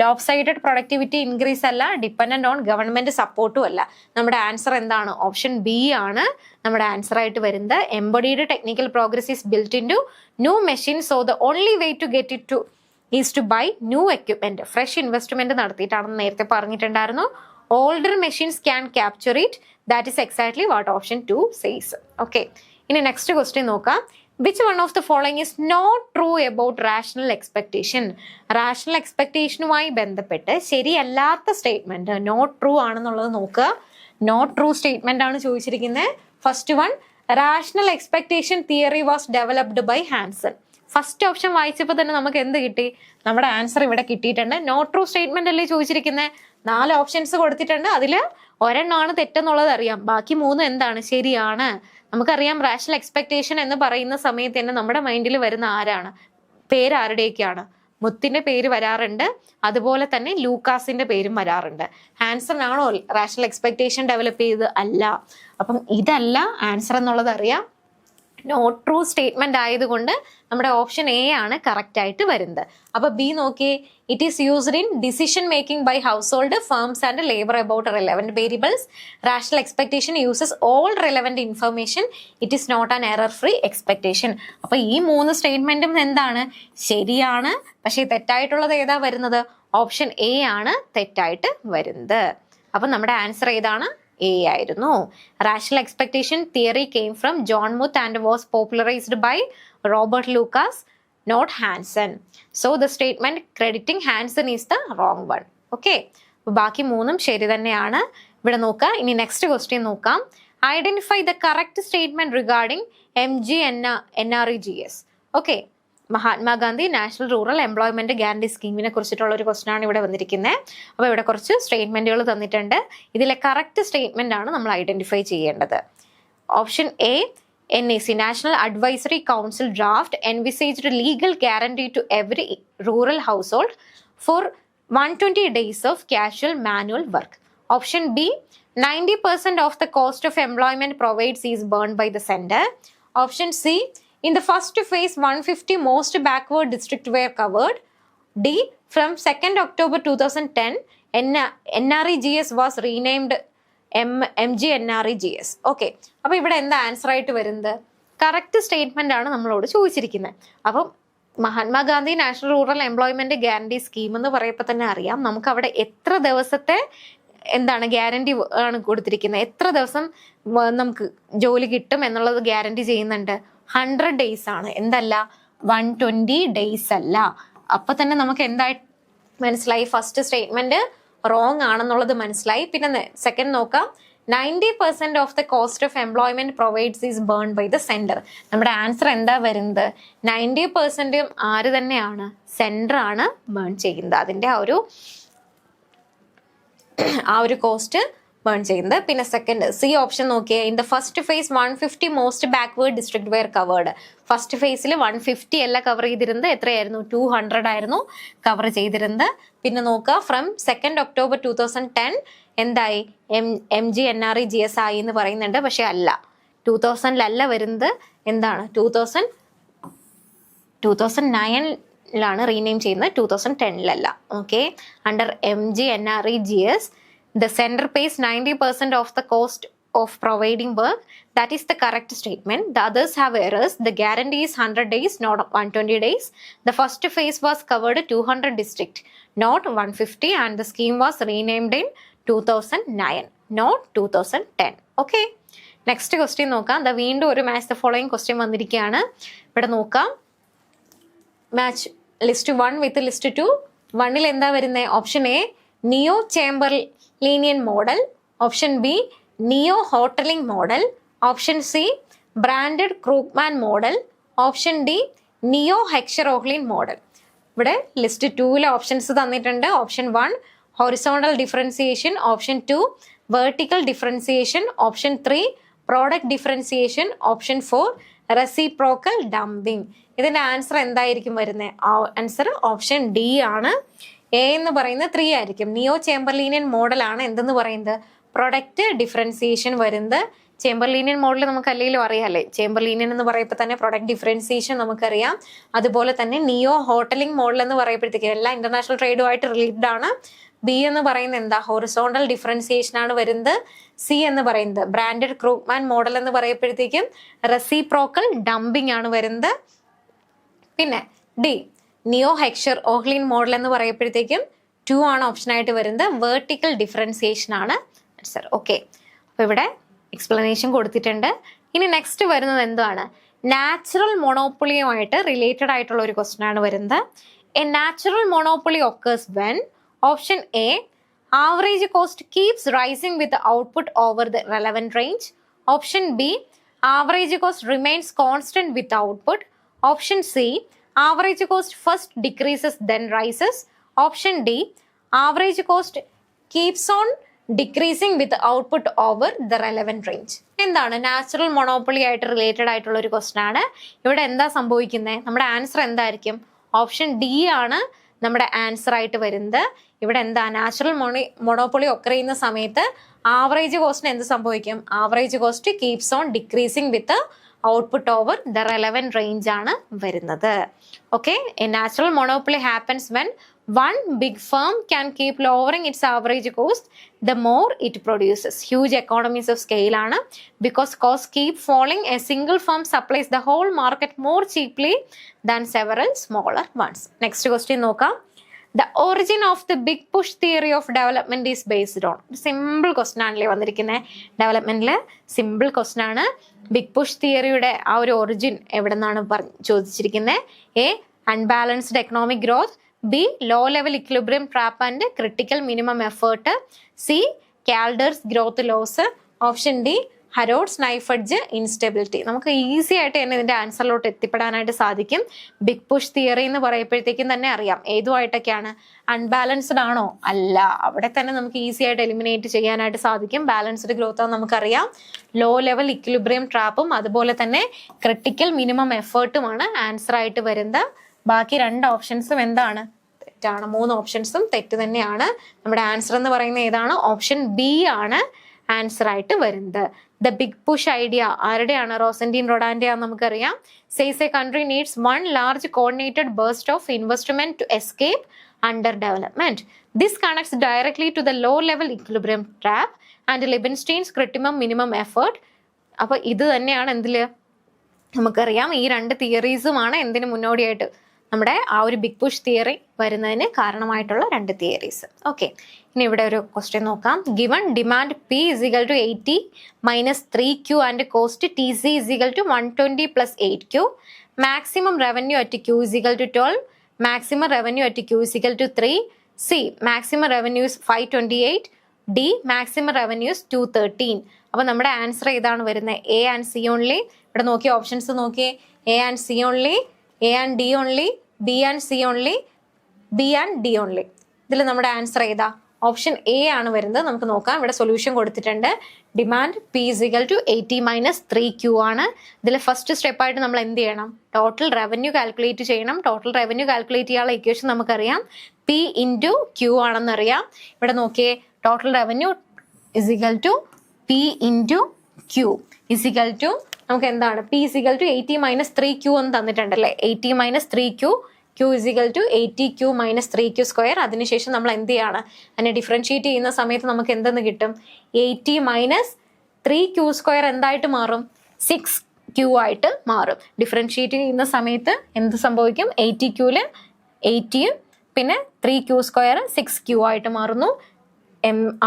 ലോപ്സൈഡഡ് പ്രൊഡക്ടിവിറ്റി ഇൻക്രീസ് അല്ല, ഡിപ്പെൻഡന്റ് ഓൺ ഗവൺമെന്റ് സപ്പോർട്ടും അല്ല. നമ്മുടെ ആൻസർ എന്താണ്? ഓപ്ഷൻ ബി ആണ് നമ്മുടെ ആൻസർ ആയിട്ട് വരുന്നത്. Embedded technical progress is built in to new machine. So the only way to get it to is to buy new equipment. Fresh investment നടത്തിയിട്ടാണെന്ന് നേരത്തെ പറഞ്ഞിട്ടുണ്ടായിരുന്നു. Older machines can capture it. That is exactly what option 2 says. Okay, ഇനി next question നോക്കാം. Which one of the following is not true about rational expectation? Rational എക്സ്പെക്ടേഷനുമായി ബന്ധപ്പെട്ട് ശരിയല്ലാത്ത statement not true ആണെന്നുള്ളത് നോക്കുക. നോട്ട് ട്രൂ സ്റ്റേറ്റ്മെന്റ് ആണ് ചോദിച്ചിരിക്കുന്നത്. First one, rational expectation theory was developed by Hanson. First option വായിച്ചപ്പോൾ തന്നെ നമുക്ക് എന്ത് കിട്ടി? നമ്മുടെ ആൻസർ ഇവിടെ കിട്ടിയിട്ടുണ്ട്. നോട്ട് ട്രൂ സ്റ്റേറ്റ്മെന്റ് അല്ലേ ചോദിച്ചിരിക്കുന്നത്. 4 ഓപ്ഷൻസ് കൊടുത്തിട്ടുണ്ട്. അതിൽ ഒരെണ്ണമാണ് തെറ്റെന്നുള്ളത് അറിയാം, ബാക്കി 3 എന്താണ്? ശരിയാണ്. നമുക്കറിയാം റാഷണൽ എക്സ്പെക്ടേഷൻ എന്ന് പറയുന്ന സമയത്ത് തന്നെ നമ്മുടെ മൈൻഡിൽ വരുന്ന ആരാണ്? പേര് ആരുടെയൊക്കെയാണ്? മുത്തിന്റെ പേര് വരാറുണ്ട്, അതുപോലെ തന്നെ ലൂക്കാസിന്റെ പേരും വരാറുണ്ട്. ഹാൻസൺ ആണോ റാഷണൽ എക്സ്പെക്ടേഷൻ ഡെവലപ്പ് ചെയ്തത്? അല്ല. അപ്പം ഇതല്ല ആൻസർ എന്നുള്ളത് അറിയാം. നോട്ട് ട്രൂ സ്റ്റേറ്റ്മെന്റ് ആയതുകൊണ്ട് നമ്മുടെ ഓപ്ഷൻ എ ആണ് കറക്റ്റ് ആയിട്ട് വരുന്നത്. അപ്പൊ ബി നോക്കിയേ, it is used in decision making by household firms and labour about relevant variables. Rational expectation uses all relevant information. It is not an error free expectation. അപ്പൊ ഈ 3 സ്റ്റേറ്റ്മെന്റും എന്താണ്? ശരിയാണ്. പക്ഷേ തെറ്റായിട്ടുള്ളത് ഏതാ വരുന്നത്? ഓപ്ഷൻ എ ആണ് തെറ്റായിട്ട് വരുന്നത്. അപ്പൊ നമ്മുടെ ആൻസർ ഏതാണ്? എ ആയിരുന്നു. Rational expectation theory came from John Muth and was popularised by Robert Lucas, not Hansen. So the statement crediting Hansen is the wrong one. Okay, ബാക്കി 3 ശരി തന്നെയാണ്. ഇവിടെ നോക്കുക. ഇനി നെക്സ്റ്റ് ക്വസ്റ്റ്യൻ നോക്കാം. Identify the correct statement regarding MGNREGS. Okay, Mahatma Gandhi national rural employment guarantee സ്കീമിനെ കുറിച്ചിട്ടുള്ള ഒരു ക്വസ്റ്റൻ ആണ് ഇവിടെ വന്നിരിക്കുന്നത്. അപ്പോൾ ഇവിടെ കുറച്ച് സ്റ്റേറ്റ്മെന്റുകൾ തന്നിട്ടുണ്ട്. ഇതിലെ കറക്റ്റ് സ്റ്റേറ്റ്മെന്റ് ആണ് നമ്മൾ ഐഡന്റിഫൈ ചെയ്യേണ്ടത്. Option A, NAC national advisory council draft envisaged legal guarantee to every rural household for 120 days of casual manual work. Option B, 90% of the cost of employment provided is borne by the sender. Option C, in the first phase, 150 most backward districts were covered. D, from 2nd October 2010, NREGS was renamed MGNREGS. Okay, അപ്പൊ ഇവിടെ എന്താ answer ആയിട്ട് വരുന്നത്? Correct statement ആണ് നമ്മളോട് ചോദിച്ചിരിക്കുന്നത്. അപ്പം Mahatma Gandhi national rural employment guarantee scheme എന്ന് പറയുമ്പോൾ തന്നെ അറിയാം നമുക്ക് അവിടെ എത്ര ദിവസത്തെ എന്താണ് ഗ്യാരണ്ടി ആണ് കൊടുത്തിരിക്കുന്നത്, എത്ര ദിവസം നമുക്ക് ജോലി കിട്ടും എന്നുള്ളത് ഗ്യാരണ്ടി ചെയ്യുന്നുണ്ട്. 100 days ആണ്, എന്തല്ല 120 days അല്ല. അപ്പൊ തന്നെ നമുക്ക് എന്തായി മനസ്സിലായി? ഫസ്റ്റ് സ്റ്റേറ്റ്മെന്റ് റോങ് ആണെന്നുള്ളത് മനസ്സിലായി. പിന്നെ സെക്കൻഡ് നോക്കാം, 90% of the cost of employment provides is burn by the centre. നമ്മുടെ ആൻസർ എന്താ വരുന്നത്? 90% ആര് തന്നെയാണ്? സെൻഡർ ആണ് ബേൺ ചെയ്യുന്നത്. അതിൻ്റെ ആ ഒരു കോസ്റ്റ് ബേൺ ചെയ്യുന്നത്. പിന്നെ സെക്കൻഡ് സി ഓപ്ഷൻ നോക്കിയേ. In the first phase 150 most backward district were covered. First ഫേസിൽ 150 അല്ല കവർ ചെയ്തിരുന്നത്, എത്രയായിരുന്നു? 200 ആയിരുന്നു കവർ ചെയ്തിരുന്നത്. പിന്നെ നോക്കുക, ഫ്രം 2 ഒക്ടോബർ 2010 എന്തായി? MGNREGS ആയി എന്ന് പറയുന്നുണ്ട്. പക്ഷെ അല്ല, 2000 വരുന്നത്. എന്താണ്? 2009 റീനെയിം ചെയ്യുന്നത്, 2010 okay. Under MGNREGS the center pays 90% of the cost of providing work. That is the correct statement. The others have errors. The guarantee is 100 days, not 120 days. The first phase was covered 200 district, not 150, and the scheme was renamed in 2009, not 2010. Okay. Next question നോക്കാം. വീണ്ടും ഒരു match the following question വന്നിരിക്കുകയാണ്. ഇവിടെ നോക്കാം. Match list 1 with list 2. 1ൽ എന്താ വരുന്നത്? Option A neo Chamberlinian model, option B neo Hotelling model, option C Brander Krugman model, option D neo Heckscher Ohlin model. ഇവിടെ ലിസ്റ്റ് 2ലെ ഓപ്ഷൻസ് തന്നിട്ടുണ്ട്. Option 1 horizontal differentiation, option 2 vertical differentiation, option 3 product differentiation, option 4 reciprocal dumping. ഇതിന്റെ answer എന്തായിരിക്കും വരുന്നത്? Answer option D ആണ്. A എന്ന് പറയുന്നത് 3 ആയിരിക്കും. നിയോ ചേംബർലീനിയൻ മോഡലാണ് എന്തെന്ന് പറയുന്നത്? പ്രൊഡക്റ്റ് ഡിഫറൻസിയേഷൻ വരുന്നത്. ചേംബർലീനിയൻ മോഡൽ നമുക്ക് അല്ലെങ്കിലും അറിയാമല്ലേ, ചേംബർലീനിയൻ എന്ന് പറയുമ്പോൾ തന്നെ പ്രൊഡക്റ്റ് ഡിഫറൻസിയേഷൻ നമുക്കറിയാം. അതുപോലെ തന്നെ നിയോ ഹോട്ടലിംഗ് മോഡൽ എന്ന് പറയുമ്പോഴത്തേക്കും എല്ലാം ഇന്റർനാഷണൽ ട്രേഡുമായിട്ട് റിലേറ്റഡ് ആണ്. ബി എന്ന് പറയുന്നത് എന്താ? ഹൊറിസോണ്ടൽ ഡിഫറൻസിയേഷൻ ആണ് വരുന്നത്. സി എന്ന് പറയുന്നത് ബ്രാൻഡഡ് ക്രൂക്ക്മാൻ മോഡൽ എന്ന് പറയുമ്പോഴത്തേക്കും റെസിപ്രോക്കൽ ഡംപിംഗ് ആണ് വരുന്നത്. പിന്നെ ഡി നിയോ ഹെക്സർ ഓഹ്ലിൻ മോഡൽ എന്ന് പറയുമ്പോഴത്തേക്കും 2 ആണ് ഓപ്ഷനായിട്ട് വരുന്നത്. വെർട്ടിക്കൽ ഡിഫറൻസിയേഷൻ ആണ് ആൻസർ. ഓക്കെ, അപ്പോൾ ഇവിടെ എക്സ്പ്ലനേഷൻ കൊടുത്തിട്ടുണ്ട്. ഇനി നെക്സ്റ്റ് വരുന്നത് എന്താണ്? നാച്ചുറൽ മൊണോപ്പൊളിയുമായിട്ട് റിലേറ്റഡ് ആയിട്ടുള്ള ഒരു ക്വസ്റ്റൻ ആണ് വരുന്നത്. A natural monopoly occurs when option A average cost keeps rising with output over the relevant range, option B average cost remains constant with output, option C average cost first decreases then rises, option D average cost keeps on decreasing with output over the relevant range. എന്താണ്? Natural monopoly ആയിട്ട് related ആയിട്ടുള്ള ഒരു question ആണ്. ഇവിടെ എന്താ സംഭവിക്കുന്നത്? നമ്മുടെ answer എന്തായിരിക്കും? ഓപ്ഷൻ ഡി ആണ് നമ്മുടെ ആൻസർ ആയിട്ട് വരുന്നത്. ഇവിടെ എന്താ? നാച്ചുറൽ മൊണോപ്പൊളി ഒക്കെ ചെയ്യുന്ന സമയത്ത് ആവറേജ് കോസ്റ്റിന് എന്ത് സംഭവിക്കും? Average cost keeps on decreasing with output over the relevant range ആണ് വരുന്നത്. Okay, A natural monopoly happens when one big firm can keep lowering its average cost the more it produces. Huge economies of scale ആണ്. Because costs keep falling, a single firm supplies the whole market more cheaply than several smaller ones. Next question നോക്കാം. The origin of the big push theory of development is based on. Simple question ആണല്ലേ വന്നിരിക്കുന്നത്. ഡെവലപ്മെന്റിൽ simple question ആണ്. Big push തിയറിയുടെ ആ ഒരു origin എവിടെ നിന്നാണ് ചോദിച്ചിരിക്കുന്നത്? A unbalanced economic growth, B low level equilibrium trap and critical minimum effort, C Kaldor's growth laws, option D Harrod's knife edge instability. നമുക്ക് ഈസി ആയിട്ട് തന്നെ ഇതിന്റെ ആൻസറിലോട്ട് എത്തിപ്പെടാനായിട്ട് സാധിക്കും. ബിഗ് പുഷ് തിയറി എന്ന് പറയുമ്പോഴത്തേക്കും തന്നെ അറിയാം ഏതുമായിട്ടൊക്കെയാണ്. അൺബാലൻസ്ഡ് ആണോ? അല്ല. അവിടെ തന്നെ നമുക്ക് ഈസി ആയിട്ട് എലിമിനേറ്റ് ചെയ്യാനായിട്ട് സാധിക്കും. ബാലൻസ്ഡ് ഗ്രോത്ത് ആണ് നമുക്കറിയാം. ലോ ലെവൽ ഇക്വിലിബ്രിയം ട്രാപ്പും അതുപോലെ തന്നെ ക്രിട്ടിക്കൽ മിനിമം എഫേർട്ടുമാണ് ആൻസർ ആയിട്ട് വരുന്നത്. ബാക്കി 2 ഓപ്ഷൻസും എന്താണ്? തെറ്റാണ്. 3 ഓപ്ഷൻസും തെറ്റ് തന്നെയാണ്. നമ്മുടെ ആൻസർ എന്ന് പറയുന്നത് ഏതാണ്? ഓപ്ഷൻ ബി ആണ് ആൻസർ ആയിട്ട് വരുന്നത്. ദ ബിഗ് പുഷ് ഐഡിയ ആരുടെയാണ്? റോസന്റീൻ റൊഡാന്റെ ആണെന്ന് നമുക്കറിയാം. Says a country needs one large coordinated burst of investment to escape underdevelopment. This connects directly to the low level equilibrium trap and Leibenstein's critical minimum effort. അപ്പൊ ഇത് തന്നെയാണ് എന്തില് നമുക്കറിയാം. ഈ 2 തിയറീസുമാണ് എന്തിനു മുന്നോടിയായിട്ട് നമ്മുടെ ആ ഒരു ബിഗ് പുഷ് തിയറി വരുന്നതിന് കാരണമായിട്ടുള്ള 2 തിയറീസ്. ഓക്കെ, ഇനി ഇവിടെ ഒരു ക്വസ്റ്റ്യൻ നോക്കാം. Given demand P = 80 - 3Q and cost TC = 120 + 8Q. Maximum revenue at Q = 12. Maximum revenue at Q = 3. C maximum revenue is 528. D maximum revenues 213. അപ്പൊ നമ്മുടെ ആൻസർ ഏതാണ് വരുന്നത്? A and C only. ഇവിടെ നോക്കിയ options നോക്കിയേ, A and C only, A and D only, B and C only, B and D only. ഇതിൽ നമ്മുടെ answer ഏതാ? Option A ആണ് വരുന്നത്. നമുക്ക് നോക്കാം, ഇവിടെ സൊല്യൂഷൻ കൊടുത്തിട്ടുണ്ട്. Demand P is equal to 80 minus 3Q ആണ്. ഇതിൽ ഫസ്റ്റ് സ്റ്റെപ്പായിട്ട് നമ്മൾ എന്ത് ചെയ്യണം? ടോട്ടൽ റവന്യൂ കാൽക്കുലേറ്റ് ചെയ്യണം. ടോട്ടൽ റവന്യൂ കാൽക്കുലേറ്റ് ചെയ്യാനുള്ള ഇക്വേഷൻ നമുക്കറിയാം, പി ഇൻറ്റു ക്യൂ ആണെന്നറിയാം. ഇവിടെ നോക്കിയേ, total revenue is equal to P into Q is equal to നമുക്ക് എന്താണ്? P is equal to 80 minus 3Q എന്ന് തന്നിട്ടുണ്ടല്ലേ. 80 minus 3Q, Q is equal to 80Q minus 3Q square. അതിനുശേഷം നമ്മൾ എന്ത് ചെയ്യാണ്? അതിനെ ഡിഫറൻഷിയേറ്റ് ചെയ്യുന്ന സമയത്ത് നമുക്ക് എന്തെന്ന് കിട്ടും? 80 മൈനസ് 3Q സ്ക്വയർ എന്തായിട്ട് മാറും? 6Q ആയിട്ട് മാറും. ഡിഫറൻഷിയേറ്റ് ചെയ്യുന്ന സമയത്ത് എന്ത് സംഭവിക്കും? 80Qയിൽ 80യും പിന്നെ 3Q സ്ക്വയർ 6Q ആയിട്ട് മാറുന്നു.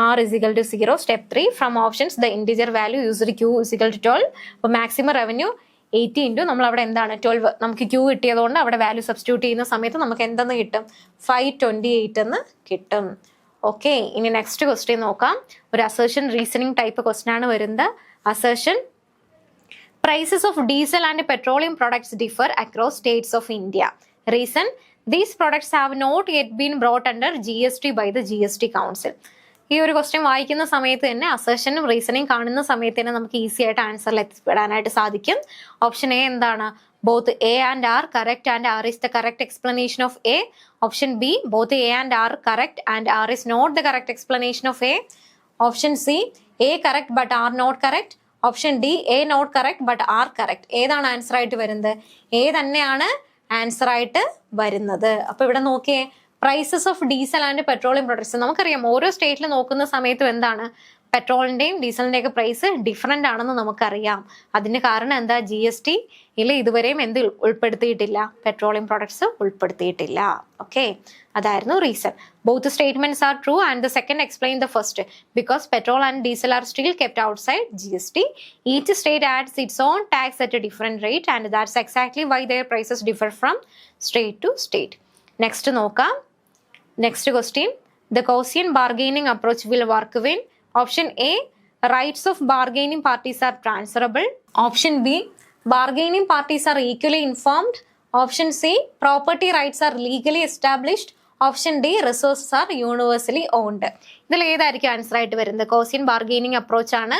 R is equal to 0. Step 3 from options the integer value used Q is equal to 12. അപ്പോൾ മാക്സിമം റവന്യൂ 80 ഇൻറ്റു നമ്മൾ അവിടെ എന്താണ് 12, നമുക്ക് Q കിട്ടിയതുകൊണ്ട് അവിടെ വാല്യൂ സബ്സ്റ്റിറ്റ്യൂട്ട് ചെയ്യുന്ന സമയത്ത് നമുക്ക് എന്തെന്ന് കിട്ടും? 528 എന്ന് കിട്ടും. ഓക്കെ, ഇനി നെക്സ്റ്റ് ക്വസ്റ്റ്യൻ നോക്കാം. ഒരു അസേർഷൻ റീസണിങ് ടൈപ്പ് ക്വസ്റ്റ്യൻ ആണ് വരുന്നത്. Assertion: prices of diesel and petroleum products differ across states of India. Reason: these products have not yet been brought under GST by the GST Council. ഈ ഒരു question വായിക്കുന്ന സമയത്ത് തന്നെ അസേർഷനും reasoning കാണുന്ന സമയത്ത് തന്നെ നമുക്ക് ഈസി ആയിട്ട് ആൻസറിൽ എത്തിപ്പെടാനായിട്ട് സാധിക്കും. ഓപ്ഷൻ എ എന്താണ്? Both A and R correct and R is the correct explanation of A. Option B, both A and R correct and R is not the correct explanation of A. Option C, A correct but R not correct. Option D, A not correct but R correct. ഏതാണ് answer ആയിട്ട് വരുന്നത്? A തന്നെയാണ് answer ആയിട്ട് വരുന്നത്. അപ്പൊ ഇവിടെ നോക്കിയേ, prices of diesel and petroleum products നമുക്കറിയാം. ഓരോ സ്റ്റേറ്റിൽ നോക്കുന്ന സമയത്തും എന്താണ്? പെട്രോളിന്റെയും ഡീസലിന്റെയും ഒക്കെ പ്രൈസ് ഡിഫറെന്റ് ആണെന്ന് നമുക്കറിയാം. അതിന് കാരണം എന്താ? GST ഇതുവരെയും എന്ത് ഉൾപ്പെടുത്തിയിട്ടില്ല? പെട്രോളിയം പ്രൊഡക്ട്സ് ഉൾപ്പെടുത്തിയിട്ടില്ല. ഓക്കെ, അതായിരുന്നു reason. Both statements are true and the second explain the first. Because petrol and diesel are still kept outside GST. Each state adds its own tax at a different rate and that's exactly why their prices differ from state to state. Next നോക്കാം. Next question: the Gaussian bargaining approach will work when? Option A, rights of bargaining parties are transferable. Option B, bargaining parties are equally informed. Option C, property rights are legally established. Option D, resources are universally owned. ഇതിൽ ഏതായിരിക്കും answer ആയിട്ട് വരുന്നത്? Gaussian bargaining approach ആണ്.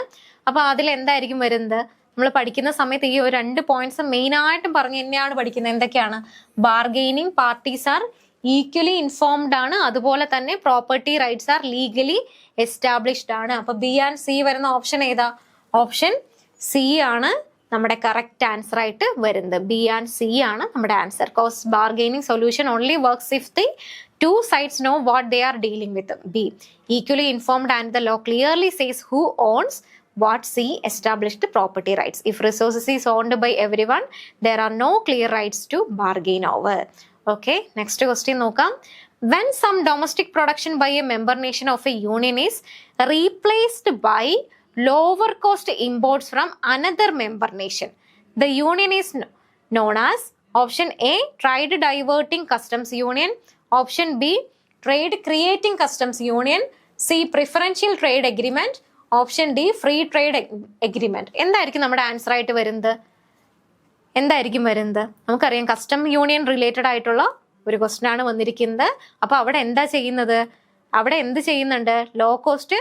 അപ്പൊ അതിൽ എന്തായിരിക്കും വരുന്നത്? നമ്മൾ പഠിക്കുന്ന സമയത്ത് ഈ ഒരു 2 പോയിന്റ്സ് മെയിൻ ആയിട്ടും പറഞ്ഞു തന്നെയാണ് പഠിക്കുന്നത്. എന്തൊക്കെയാണ്? Bargaining parties are equally informed ആണ്, അതുപോലെ തന്നെ property rights R legally established ആണ്. അപ്പൊ ബി ആൻഡ് സി വരുന്ന ഓപ്ഷൻ ഏതാ? ഓപ്ഷൻ സി ആണ് നമ്മുടെ കറക്റ്റ് ആൻസർ ആയിട്ട് വരുന്നത്. ബി ആൻഡ് സി ആണ് നമ്മുടെ answer. Cost bargaining solution only works if the two sides know what they are dealing with. B, equally informed and the law clearly says who owns what. C, established property rights. If resources is owned by everyone, there are no clear rights to bargain over. Okay, next question നോക്കാം. When some domestic production by a member nation of a union is replaced by lower cost imports from another member nation, the union is known as option A, trade diverting customs union. Option B, trade creating customs union. C, preferential trade agreement. Option D, free trade agreement. എന്തായിരിക്കും നമ്മുടെ answer ആയിട്ട് വരുന്നത്? എന്തായിരിക്കും വരുന്നത്? നമുക്കറിയാം custom union related ആയിട്ടുള്ള ഒരു question ആണ് വന്നിരിക്കുന്നത്. അപ്പൊ അവിടെ എന്താ ചെയ്യുന്നത്? അവിടെ എന്ത് ചെയ്യുന്നുണ്ട്? ലോ കോസ്റ്റ്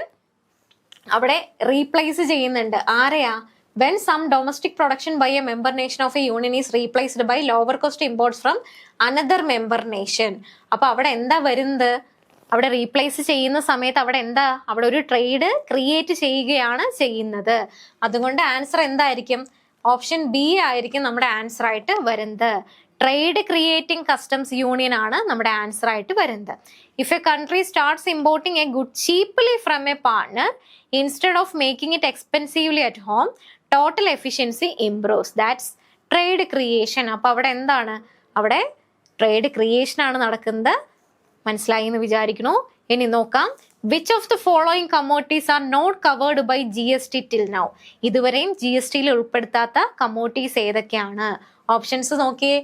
അവിടെ റീപ്ലേസ് ചെയ്യുന്നുണ്ട്. ആരെയാ? when some domestic production by a member nation of a union is replaced by lower cost imports from another member nation. അപ്പൊ അവിടെ എന്താ വരുന്നത്? അവിടെ റീപ്ലേസ് ചെയ്യുന്ന സമയത്ത് അവിടെ എന്താ? അവിടെ ഒരു ട്രേഡ് ക്രിയേറ്റ് ചെയ്യുകയാണ് ചെയ്യുന്നത്. അതുകൊണ്ട് ആൻസർ എന്തായിരിക്കും? ഓപ്ഷൻ ബി ആയിരിക്കും നമ്മുടെ ആൻസർ ആയിട്ട് വരുന്നത്. ട്രേഡ് ക്രിയേറ്റിംഗ് കസ്റ്റംസ് യൂണിയൻ ആണ് നമ്മുടെ ആൻസർ ആയിട്ട് വരുന്നത്. If a country starts importing a good cheaply from a partner instead of making it expensively at home, total efficiency improves. That's trade creation. അപ്പൊ അവിടെ എന്താണ്? അവിടെ ട്രേഡ് ക്രിയേഷൻ ആണ് നടക്കുന്നത്. മനസ്സിലായി എന്ന് വിചാരിക്കുന്നു. ഇനി നോക്കാം. Which of the following commodities are not covered by GST till now? ഇതുവരെയും GSTയിൽ ഉൾപ്പെടുത്താത്ത കമ്മോഡിറ്റീസ് ഏതൊക്കെയാണ്? ഓപ്ഷൻസ് നോക്കിയേ.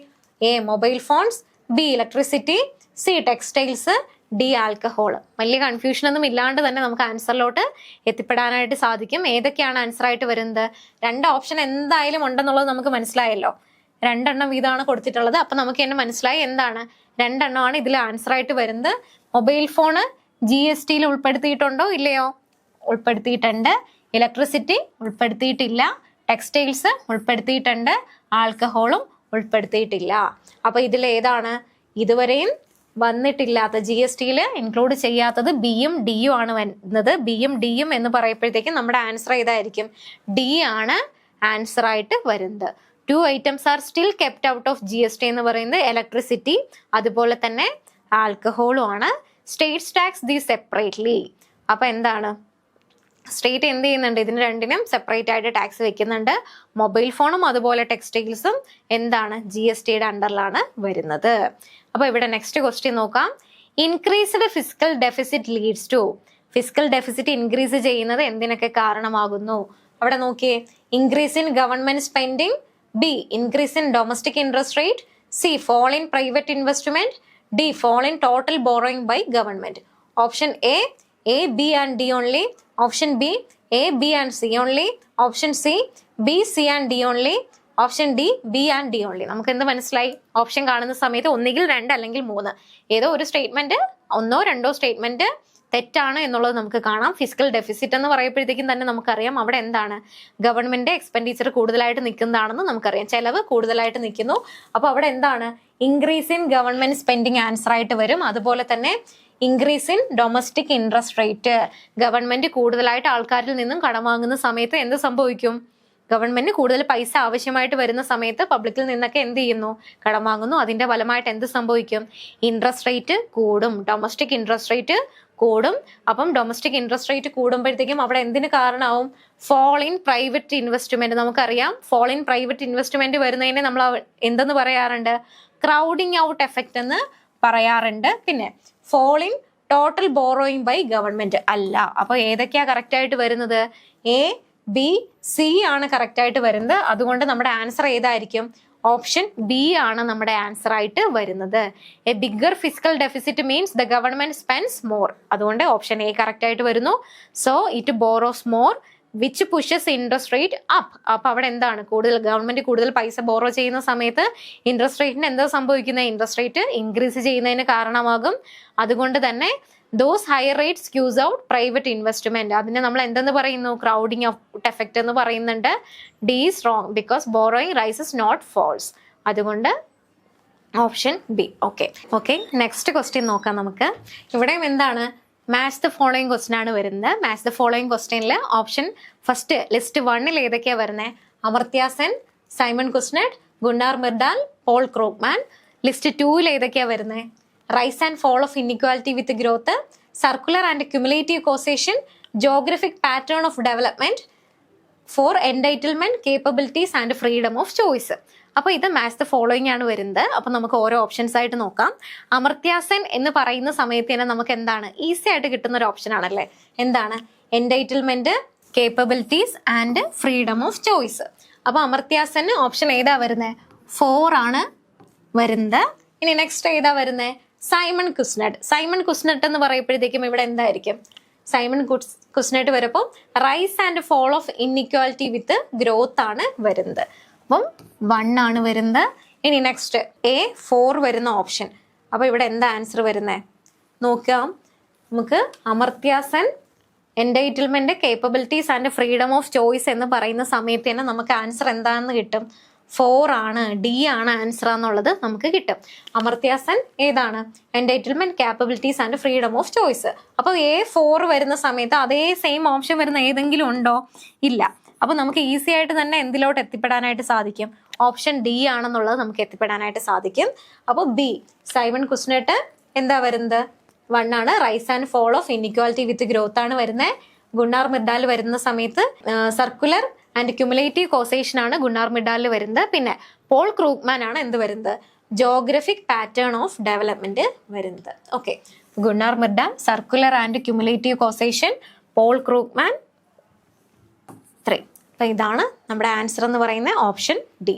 A, mobile phones. B, electricity. C, textiles. D alcohol. വലിയ കൺഫ്യൂഷൻ ഒന്നും ഇല്ലാണ്ട് തന്നെ നമുക്ക് ആൻസറിലോട്ട് എത്തിപ്പെടാനായിട്ട് സാധിക്കും. ഏതൊക്കെയാണ് ആൻസർ ആയിട്ട് വരുന്നത്? 2 ഓപ്ഷൻ എന്തായാലും ഉണ്ടെന്നുള്ളത് നമുക്ക് മനസ്സിലായല്ലോ. 2 എണ്ണം വീതമാണ് കൊടുത്തിട്ടുള്ളത്. അപ്പൊ നമുക്ക് തന്നെ മനസ്സിലായി എന്താണ് 2 എണ്ണമാണ് ഇതിൽ ആൻസർ ആയിട്ട് വരുന്നത്. മൊബൈൽ ഫോണ് GST ഉൾപ്പെടുത്തിയിട്ടുണ്ടോ ഇല്ലയോ? ഉൾപ്പെടുത്തിയിട്ടുണ്ട്. ഇലക്ട്രിസിറ്റി ഉൾപ്പെടുത്തിയിട്ടില്ല. ടെക്സ്റ്റൈൽസ് ഉൾപ്പെടുത്തിയിട്ടുണ്ട്. ആൽക്കഹോളും ഉൾപ്പെടുത്തിയിട്ടില്ല. അപ്പൊ ഇതിൽ ഏതാണ് ഇതുവരെയും വന്നിട്ടില്ലാത്ത, GST ഇൻക്ലൂഡ് ചെയ്യാത്തത് ബിയും ഡിയും ആണ് വരുന്നത്. ബിയും ഡിയും എന്ന് പറയുമ്പോഴത്തേക്കും നമ്മുടെ ആൻസർ ഏതായിരിക്കും? ഡി ആണ് ആൻസർ ആയിട്ട് വരുന്നത്. 2 items R still kept out of GST എന്ന് പറയുന്നത് ഇലക്ട്രിസിറ്റി, അതുപോലെ തന്നെ ആൽക്കഹോളും ആണ്. States tax the separately. അപ്പൊ എന്താണ് സ്റ്റേറ്റ് എന്ത് ചെയ്യുന്നുണ്ട്? ഇതിന് രണ്ടിനും സെപ്പറേറ്റ് ആയിട്ട് ടാക്സ് വെക്കുന്നുണ്ട്. മൊബൈൽ ഫോണും അതുപോലെ ടെക്സ്റ്റൈൽസും എന്താണ് GSTയുടെ അണ്ടറിലാണ് വരുന്നത്. അപ്പൊ ഇവിടെ നെക്സ്റ്റ് ക്വസ്റ്റ്യൻ നോക്കാം. Increased fiscal deficit leads to. Fiscal deficit increase ചെയ്യുന്നത് എന്തിനൊക്കെ കാരണമാകുന്നു? അവിടെ നോക്കിയേ. Increase in government spending, B increase in domestic interest rate, C fall in private investment, D fall in total borrowing by government. Option A B and D only. Option B, A, B and C only. Option C, B, C and D only. Option D, B and D only. നമുക്ക് എന്ത് മനസ്സിലായി? Option കാണുന്ന സമയത്ത് ഒന്നുകിൽ 2 അല്ലെങ്കിൽ 3 ഏതോ ഒരു statement, 1 or 2 statement തെറ്റാണ് എന്നുള്ളത് നമുക്ക് കാണാം. ഫിസിക്കൽ ഡെഫിസിറ്റ് എന്ന് പറയുമ്പോഴത്തേക്കും തന്നെ നമുക്കറിയാം അവിടെ എന്താണ് ഗവൺമെന്റ് എക്സ്പെൻഡിച്ചർ കൂടുതലായിട്ട് നിൽക്കുന്നതാണെന്ന് നമുക്കറിയാം. ചെലവ് കൂടുതലായിട്ട് നിൽക്കുന്നു. അപ്പൊ അവിടെ എന്താണ് increase in government spending answer ആയിട്ട് വരും. അതുപോലെ തന്നെ increase in domestic interest rate. Government കൂടുതലായിട്ട് ആൾക്കാരിൽ നിന്നും കടം വാങ്ങുന്ന സമയത്ത് എന്ത് സംഭവിക്കും? ഗവൺമെന്റിന് കൂടുതൽ പൈസ ആവശ്യമായിട്ട് വരുന്ന സമയത്ത് പബ്ലിക്കിൽ നിന്നൊക്കെ എന്ത് ചെയ്യുന്നു? കടം വാങ്ങുന്നു. അതിന്റെ ഫലമായിട്ട് എന്ത് സംഭവിക്കും? ഇൻട്രസ്റ്റ് റേറ്റ് കൂടും. ഡൊമസ്റ്റിക് ഇൻട്രസ്റ്റ് റേറ്റ് കൂടും. അപ്പം ഡൊമസ്റ്റിക് ഇൻട്രസ്റ്റ് റേറ്റ് കൂടുമ്പോഴത്തേക്കും അവിടെ എന്തിന് കാരണമാവും? Fall in private investment. നമുക്കറിയാം ഫോൾ ഇൻ പ്രൈവറ്റ് ഇൻവെസ്റ്റ്മെന്റ് വരുന്നതിനെ നമ്മൾ എന്തെന്ന് പറയാറുണ്ട്? ക്രൗഡിങ് ഔട്ട് എഫക്റ്റ് എന്ന് പറയാറുണ്ട്. പിന്നെ fall in total borrowing by government അല്ല. അപ്പൊ ഏതൊക്കെയാ കറക്റ്റ് ആയിട്ട് വരുന്നത്? A, B, C ആണ് കറക്റ്റ് ആയിട്ട് വരുന്നത്. അതുകൊണ്ട് നമ്മുടെ ആൻസർ ഏതായിരിക്കും? ഓപ്ഷൻ ബി ആണ് നമ്മുടെ ആൻസർ ആയിട്ട് വരുന്നത്. A bigger physical deficit means the government spends more. അതുകൊണ്ട് ഓപ്ഷൻ എ കറക്റ്റ് ആയിട്ട് വരുന്നു. So it boroughs more which pushes interest rate up. അപ്പൊ അവിടെ എന്താണ് ഗവൺമെന്റ് കൂടുതൽ പൈസ ബോറോ ചെയ്യുന്ന സമയത്ത് ഇൻട്രസ്റ്റ് റേറ്റിന് എന്താ സംഭവിക്കുന്നത്? ഇൻട്രസ്റ്റ് റേറ്റ് ഇൻക്രീസ് ചെയ്യുന്നതിന് കാരണമാകും. അതുകൊണ്ട് തന്നെ those higher rates squeeze out private investment. അതിനെ നമ്മൾ എന്തെന്ന് പറയുന്നു? ക്രൗഡിങ് ഔട്ട് എഫക്റ്റ് എന്ന് പറയുന്നുണ്ട്. D is wrong because borrowing raises not falls. അതുകൊണ്ട് option B. Okay next question നോക്കാം നമുക്ക്. ഇവിടെയും എന്താണ് മാച്ച് ദ ഫോളോയിങ് ക്വസ്റ്റ്യൻ ആണ് വരുന്നത്. മാച്ച് ദ ഫോളോയിങ് ക്വസ്റ്റ്യനിൽ ഓപ്ഷൻ ഫസ്റ്റ് ലിസ്റ്റ് 1 ഏതൊക്കെയാ വരുന്നത്? Amartya Sen, Simon Kuznets, Gunnar Myrdal, Paul Krugman. List 2 ഏതൊക്കെയാ വരുന്നത്? Rise and fall of inequality with growth, circular and cumulative causation, geographic pattern of development, for entitlement, capabilities and freedom of choice. അപ്പൊ ഇത് match the following ആണ് വരുന്നത്. അപ്പൊ നമുക്ക് ഓരോ options ആയിട്ട് നോക്കാം. അമർത്യ സെൻ എന്ന് പറയുന്ന സമയത്ത് തന്നെ നമുക്ക് എന്താണ് ഈസി ആയിട്ട് കിട്ടുന്ന ഒരു ഓപ്ഷൻ ആണല്ലേ? എന്താണ്? Entitlement, capabilities and freedom of choice. അപ്പൊ അമർത്യ സെൻ ഓപ്ഷൻ ഏതാ വരുന്നത്? 4 ആണ് വരുന്നത്. ഇനി നെക്സ്റ്റ് ഏതാ വരുന്നത്? സൈമൺ കുസ്നെറ്റ്. സൈമൺ കുസ്നെറ്റ് എന്ന് പറയുമ്പോഴത്തേക്കും ഇവിടെ എന്തായിരിക്കും? സൈമൺ കുസ്നെറ്റ് വരുമ്പോൾ rise and fall of inequality with growth ആണ് വരുന്നത്. അപ്പം 1 ആണ് വരുന്നത്. ഇനി നെക്സ്റ്റ് A4 വരുന്ന ഓപ്ഷൻ. അപ്പൊ ഇവിടെ എന്താ ആൻസർ വരുന്നത്? നോക്കാം നമുക്ക്. Amartya Sen, entitlement, capabilities and freedom of choice എന്ന് പറയുന്ന സമയത്ത് തന്നെ നമുക്ക് ആൻസർ എന്താണെന്ന് കിട്ടും? 4 ആണ്. ഡി ആണ് ആൻസർ എന്നുള്ളത് നമുക്ക് കിട്ടും. അമർത്യ സെൻ ഏതാണ്? Entitlement, capabilities and freedom of choice. അപ്പൊ A4 വരുന്ന സമയത്ത് അതേ സെയിം ഓപ്ഷൻ വരുന്ന ഏതെങ്കിലും ഉണ്ടോ? ഇല്ല. അപ്പൊ നമുക്ക് ഈസി ആയിട്ട് തന്നെ എന്തിലോട്ട് എത്തിപ്പെടാനായിട്ട് സാധിക്കും? ഓപ്ഷൻ ഡി ആണെന്നുള്ളത് നമുക്ക് എത്തിപ്പെടാനായിട്ട് സാധിക്കും. അപ്പോൾ ബി സൈമൺ കുസ്നെറ്റ് എന്താ വരുന്നത്? 1 ആണ്. Rise and fall of inequality with growth ആണ് വരുന്നത്. ഗുന്നാർ മിർഡാൽ വരുന്ന സമയത്ത് സർക്കുലർ ആൻഡ് ക്യുമുലേറ്റീവ് കോസേഷൻ ആണ് ഗുന്നാർ മിർഡാലിൽ വരുന്നത്. പിന്നെ പോൾ ക്രൂഗ്മാൻ ആണ് എന്ത് വരുന്നത്? ജോഗ്രഫിക് പാറ്റേൺ ഓഫ് ഡെവലപ്മെന്റ് വരുന്നത്. Okay, Gunnar Myrdal, circular and cumulative causation, Paul Krugman 3. അപ്പൊ ഇതാണ് നമ്മുടെ ആൻസർ എന്ന് പറയുന്നത് option D.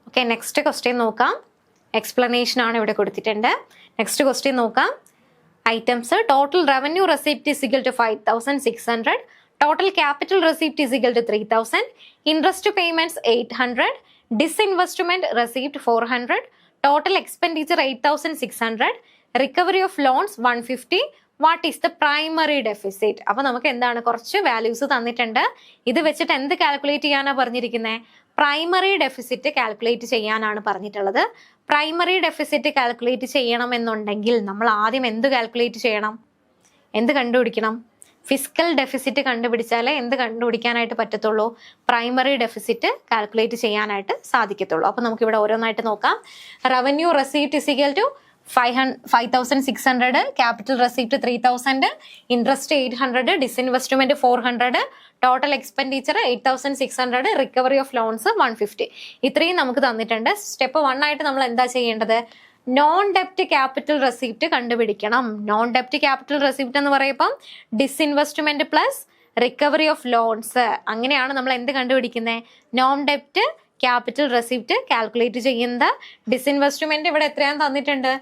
Okay, next question നോക്കാം. എക്സ്പ്ലനേഷൻ ആണ് ഇവിടെ കൊടുത്തിട്ടുണ്ട്. നെക്സ്റ്റ് ക്വസ്റ്റ്യൻ നോക്കാം. Items total revenue receipt is equal to 5,600, total capital receipt is equal to 3,000, interest payments 800, disinvestment receipt 400, total expenditure 8,600, recovery of loans 150. What is the primary deficit? അപ്പൊ നമുക്ക് എന്താണ്, കുറച്ച് values തന്നിട്ടുണ്ട്. ഇത് വെച്ചിട്ട് എന്ത് കാൽക്കുലേറ്റ് ചെയ്യാനാണ് പറഞ്ഞിരിക്കുന്നത്? പ്രൈമറി ഡെഫിസിറ്റ് കാൽക്കുലേറ്റ് ചെയ്യാനാണ് പറഞ്ഞിട്ടുള്ളത്. പ്രൈമറി ഡെഫിസിറ്റ് കാൽക്കുലേറ്റ് ചെയ്യണമെന്നുണ്ടെങ്കിൽ നമ്മൾ ആദ്യം എന്ത് കാൽക്കുലേറ്റ് ചെയ്യണം? എന്ത് കണ്ടുപിടിക്കണം? ഫിസിക്കൽ ഡെഫിസിറ്റ് കണ്ടുപിടിച്ചാലേ എന്ത് കണ്ടുപിടിക്കാനായിട്ട് പറ്റത്തുള്ളൂ? പ്രൈമറി ഡെഫിസിറ്റ് കാൽക്കുലേറ്റ് ചെയ്യാനായിട്ട് സാധിക്കത്തുള്ളൂ. അപ്പൊ നമുക്ക് ഇവിടെ ഓരോന്നായിട്ട് നോക്കാം. Revenue receipt is equal to 5,600, capital receipt 3,000, interest 800, disinvestment 400, total expenditure 8,600, recovery of loans 150. ഇത്രയും നമുക്ക് തന്നിട്ടുണ്ട്. സ്റ്റെപ്പ് 1 ആയിട്ട് നമ്മൾ എന്താ ചെയ്യേണ്ടത്? നോൺ ഡെപ്റ്റ് ക്യാപിറ്റൽ റെസിപ്റ്റ് കണ്ടുപിടിക്കണം. നോൺ ഡെപ്റ്റ് ക്യാപിറ്റൽ റെസിപ്റ്റ് എന്ന് പറയുമ്പം disinvestment plus recovery of loans. അങ്ങനെയാണ് നമ്മൾ എന്ത് കണ്ടുപിടിക്കുന്നത്? നോൺ ഡെപ്റ്റ് ക്യാപിറ്റൽ റെസിപ്റ്റ് കാൽക്കുലേറ്റ് ചെയ്യുന്നത്. ഡിസ്ഇൻവെസ്റ്റ്മെന്റ് ഇവിടെ എത്രയാണ് തന്നിട്ടുണ്ട്?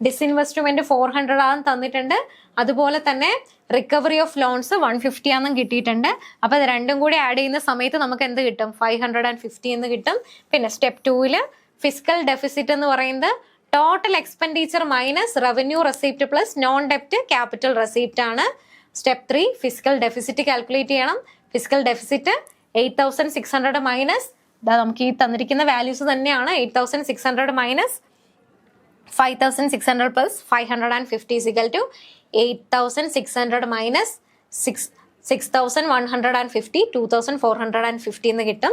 ഡിസ്ഇൻവെസ്റ്റ്മെന്റ് 400 ആണ് തന്നിട്ടുണ്ട്. അതുപോലെ തന്നെ റിക്കവറി ഓഫ് ലോൺസ് 150 ആണെന്നും കിട്ടിയിട്ടുണ്ട്. അപ്പൊ ഇത് രണ്ടും കൂടി ആഡ് ചെയ്യുന്ന സമയത്ത് നമുക്ക് എന്ത് കിട്ടും? 550 എന്ന് കിട്ടും. പിന്നെ സ്റ്റെപ്പ് 2 ഫിസിക്കൽ ഡെഫിസിറ്റ് എന്ന് പറയുന്നത് total expenditure minus revenue receipt plus non ഡെപ്റ്റ് ക്യാപിറ്റൽ റെസിപ്റ്റ് ആണ്. സ്റ്റെപ്പ് 3 ഫിസിക്കൽ ഡെഫിസിറ്റ് കാൽക്കുലേറ്റ് ചെയ്യണം. ഫിസിക്കൽ ഡെഫിസിറ്റ് 8,600 മൈനസ് നമുക്ക് ഈ തന്നിരിക്കുന്ന വാല്യൂസ് തന്നെയാണ്. 8,600 minus 5,600 plus 550 is equal to 8,600 minus 6,150, 2,450 എന്ന് കിട്ടും.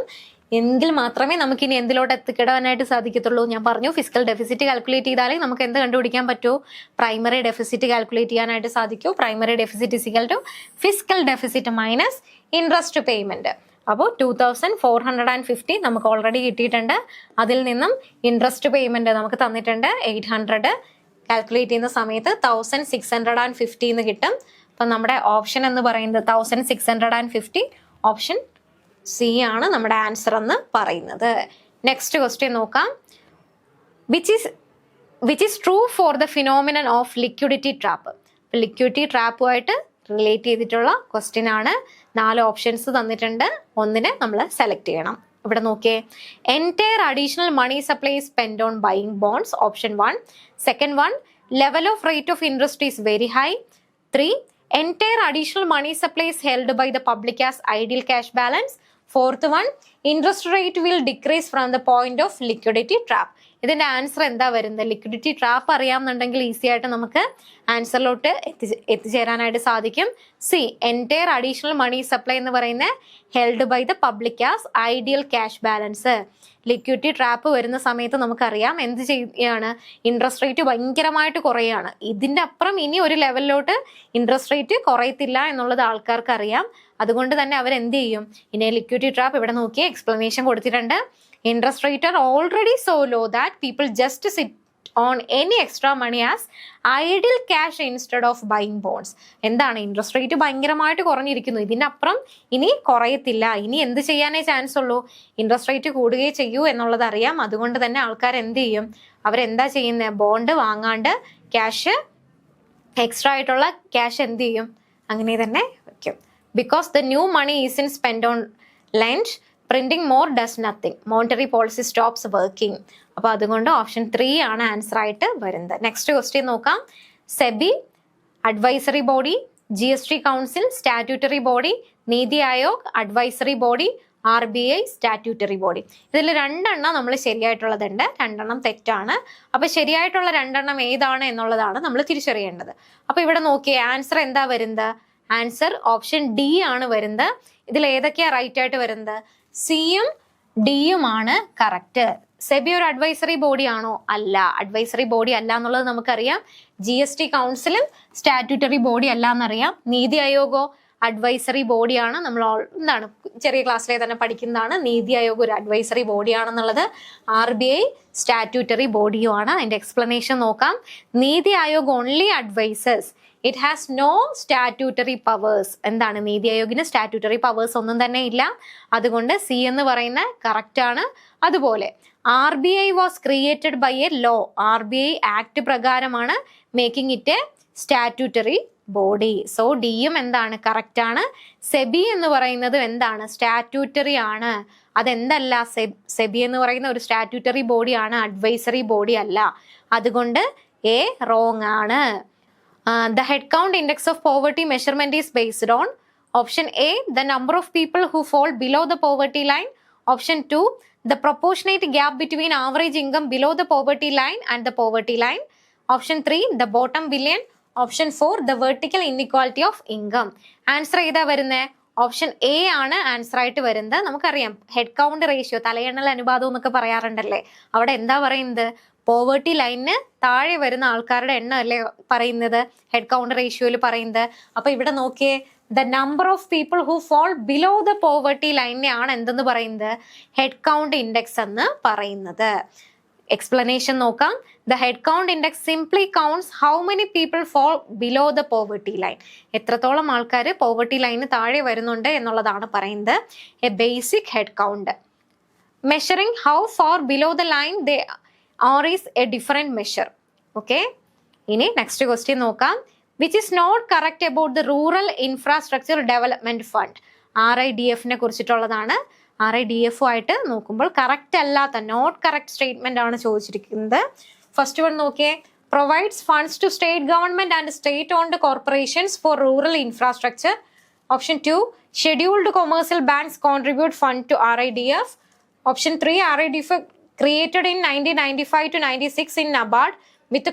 എങ്കിൽ മാത്രമേ നമുക്ക് ഇനി എന്തിലോട്ട് എത്തിക്കിടാനായിട്ട് സാധിക്കത്തുള്ളൂ? ഞാൻ പറഞ്ഞു ഫിസിക്കൽ ഡെഫിസിറ്റ് കാൽക്കുലേറ്റ് ചെയ്താലേ നമുക്ക് എന്ത് കണ്ടുപിടിക്കാൻ പറ്റൂ? പ്രൈമറി ഡെഫിസിറ്റ് കാൽക്കുലേറ്റ് ചെയ്യാനായിട്ട് സാധിക്കൂ. Primary deficit is equal to fiscal deficit minus interest payment. അപ്പോൾ 2,450 നമുക്ക് ഓൾറെഡി കിട്ടിയിട്ടുണ്ട്. അതിൽ നിന്നും ഇൻട്രസ്റ്റ് പേയ്മെന്റ് നമുക്ക് തന്നിട്ടുണ്ട് 800. കാൽക്കുലേറ്റ് ചെയ്യുന്ന സമയത്ത് 1,650 എന്ന് കിട്ടും. അപ്പം നമ്മുടെ ഓപ്ഷൻ എന്ന് പറയുന്നത് 1,650. ഓപ്ഷൻ സി ആണ് നമ്മുടെ ആൻസർ എന്ന് പറയുന്നത്. നെക്സ്റ്റ് ക്വസ്റ്റ്യൻ നോക്കാം. Which is true for the phenomenon of liquidity trap? Liquidity ട്രാപ്പുമായിട്ട് റിലേറ്റ് ചെയ്തിട്ടുള്ള ക്വസ്റ്റ്യൻ ആണ്. 4 ഓപ്ഷൻസ് തന്നിട്ടുണ്ട്. ഒന്നിന് നമ്മൾ സെലക്ട് ചെയ്യണം. ഇവിടെ നോക്കിയേ, entire additional money supply spend on buying bonds, option 1. Second one, level of rate of interest is very high. 3, entire additional money supplies held by the public as idle cash balance. Fourth one, interest rate will decrease from the point of liquidity trap. ഇതിന്റെ answer എന്താ വരുന്നത്? Liquidity trap അറിയാമെന്നുണ്ടെങ്കിൽ easy ആയിട്ട് നമുക്ക് ആൻസറിലോട്ട് എത്തിച്ചേരാനായിട്ട് സാധിക്കും. C, entire additional money supply എന്ന് പറയുന്നത് held by the public as idle cash balance. Liquidity trap വരുന്ന സമയത്ത് നമുക്കറിയാം എന്ത് ചെയ്യാണ്, ഇൻട്രസ്റ്റ് റേറ്റ് ഭയങ്കരമായിട്ട് കുറയാണ്. ഇതിൻ്റെ അപ്പുറം ഇനി ഒരു ലെവലിലോട്ട് ഇൻട്രസ്റ്റ് റേറ്റ് കുറയത്തില്ല എന്നുള്ളത് ആൾക്കാർക്ക് അറിയാം. അതുകൊണ്ട് തന്നെ അവരെന്ത് ചെയ്യും? ഇനി ലിക്വിഡിറ്റി ട്രാപ്പ് ഇവിടെ നോക്കിയ എക്സ്പ്ലനേഷൻ കൊടുത്തിട്ടുണ്ട്. Interest rate are already so low that people just sit on any extra money as idle cash instead of buying bonds. എന്താണ്, ഇൻട്രസ്റ്റ് റേറ്റ് ഭയങ്കരമായിട്ട് കുറഞ്ഞിരിക്കുന്നു. ഇതിനപ്പുറം ഇനി കുറയത്തില്ല. ഇനി എന്ത് ചെയ്യാനേ ചാൻസ് ഉള്ളൂ? ഇൻട്രസ്റ്റ് റേറ്റ് കൂടുകയേ ചെയ്യൂ എന്നുള്ളത് അറിയാം. അതുകൊണ്ട് തന്നെ ആൾക്കാർ എന്ത് ചെയ്യും? അവരെന്താ ചെയ്യുന്നത്? ബോണ്ട് വാങ്ങാണ്ട് ക്യാഷ്, എക്സ്ട്രാ ആയിട്ടുള്ള ക്യാഷ് എന്ത് ചെയ്യും? അങ്ങനെ തന്നെ വയ്ക്കും. Because the new money is in spend on lend, printing more does nothing, monetary policy stops working. അപ്പോൾ അതുകൊണ്ട് ഓപ്ഷൻ 3 ആണ് ആൻസർ ആയിട്ട് വരുന്നത്. നെക്സ്റ്റ് ക്വസ്റ്റ്യൻ നോക്കാം. SEBI advisory body, GST council statutory body, NITI Aayog advisory body, RBI statutory body. ഇതിൽ 2 എണ്ണം നമ്മൾ ശരിയായിട്ടുള്ളതുണ്ട്, 2 എണ്ണം തെറ്റാണ്. അപ്പോൾ ശരിയായിട്ടുള്ള 2 എണ്ണം ഏതാണ് എന്നുള്ളതാണ് നമ്മൾ തിരിച്ചറിയേണ്ടത്. അപ്പോൾ ഇവിടെ നോക്കിയേ, ആൻസർ എന്താ വരുന്നത്? ആൻസർ ഓപ്ഷൻ ഡി ആണ് വരുന്നത്. ഇതിൽ ഏതൊക്കെയാ റൈറ്റ് ആയിട്ട് വരുന്നത്? സിയും ഡിയുമാണ് കറക്റ്റ്. സെബി ഒരു അഡ്വൈസറി ബോഡി ആണോ? അല്ല, അഡ്വൈസറി ബോഡി അല്ല എന്നുള്ളത് നമുക്കറിയാം. GST കൗൺസിലും സ്റ്റാറ്റ്യൂട്ടറി ബോഡി അല്ല എന്നറിയാം. നീതി ആയോഗോ അഡ്വൈസറി ബോഡിയാണ്. നമ്മൾ എന്താണ് ചെറിയ ക്ലാസ്സിലെ തന്നെ പഠിക്കുന്നതാണ്. നീതി ആയോഗ് ഒരു അഡ്വൈസറി ബോഡിയാണെന്നുള്ളത്. RBI സ്റ്റാറ്റ്യൂട്ടറി ബോഡിയുമാണ്. അതിന്റെ എക്സ്പ്ലനേഷൻ നോക്കാം. NITI Aayog only advises it has no statutory powers. എന്താണ്? നീതി ആയോഗിന് സ്റ്റാറ്റ്യൂട്ടറി പവേഴ്സ് ഒന്നും തന്നെ ഇല്ല. അതുകൊണ്ട് സി എന്ന് പറയുന്ന കറക്റ്റ് ആണ്. അതുപോലെ RBI was created by a law. RBI act പ്രകാരമാണ് making it a statutory body. So ഡിയും എന്താണ്? കറക്റ്റ് ആണ്. സെബി എന്ന് പറയുന്നത് എന്താണ്? സ്റ്റാറ്റ്യൂട്ടറി ആണ്. അതെന്തല്ല? സെബി എന്ന് പറയുന്ന ഒരു സ്റ്റാറ്റ്യൂട്ടറി ബോഡിയാണ്, അഡ്വൈസറി ബോഡി അല്ല. അതുകൊണ്ട് എ റോങ് ആണ്. The head count index of poverty measurement is based on option A, the number of people who fall below the poverty line. Option 2, the proportionate gap between average income below the poverty line and the poverty line. Option 3, the bottom billion. Option 4, the vertical inequality of income. Answer ഏതാ വരുന്നത്? Option A ആണ് answer ആയിട്ട് വരുന്നത്. നമുക്കറിയാം head count ratio, തലയെണ്ണൽ അനുപാതം എന്നൊക്കെ പറയാറുണ്ടല്ലേ. അവിടെ എന്താ പറയുന്നത്? പോവേർട്ടി ലൈനിന് താഴെ വരുന്ന ആൾക്കാരുടെ എണ്ണം അല്ലേ പറയുന്നത്, ഹെഡ് കൗണ്ട് റേഷ്യോയിൽ പറയുന്നത്. അപ്പൊ ഇവിടെ നോക്കിയേ, the number of people who fall below the poverty ലൈനെയാണ് എന്തെന്ന് പറയുന്നത്? ഹെഡ് കൗണ്ട് ഇൻഡെക്സ് എന്ന് പറയുന്നത്. എക്സ്പ്ലനേഷൻ നോക്കാം. The head count index simply counts how many people fall below the poverty line. എത്രത്തോളം ആൾക്കാർ പോവേർട്ടി ലൈന് താഴെ വരുന്നുണ്ട് എന്നുള്ളതാണ് പറയുന്നത്. A basic head count. Measuring how far below the line they or is a different measure. Okay, ഇനി next question നോക്കാം. Which is not correct about the rural infrastructure development fund. RIDF കുറിച്ചിട്ടുള്ളതാണ്. RIDF ആയിട്ട് നോക്കുമ്പോൾ correct അല്ലാത്ത, not correct statement ആണ് ചോദിച്ചിരിക്കുന്നത്. First one നോക്കിയേ, provides funds to state government and state owned corporations for rural infrastructure. Option 2, scheduled commercial banks contribute fund to RIDF. Option 3, RIDF created in 1995 to 96 in NABARD with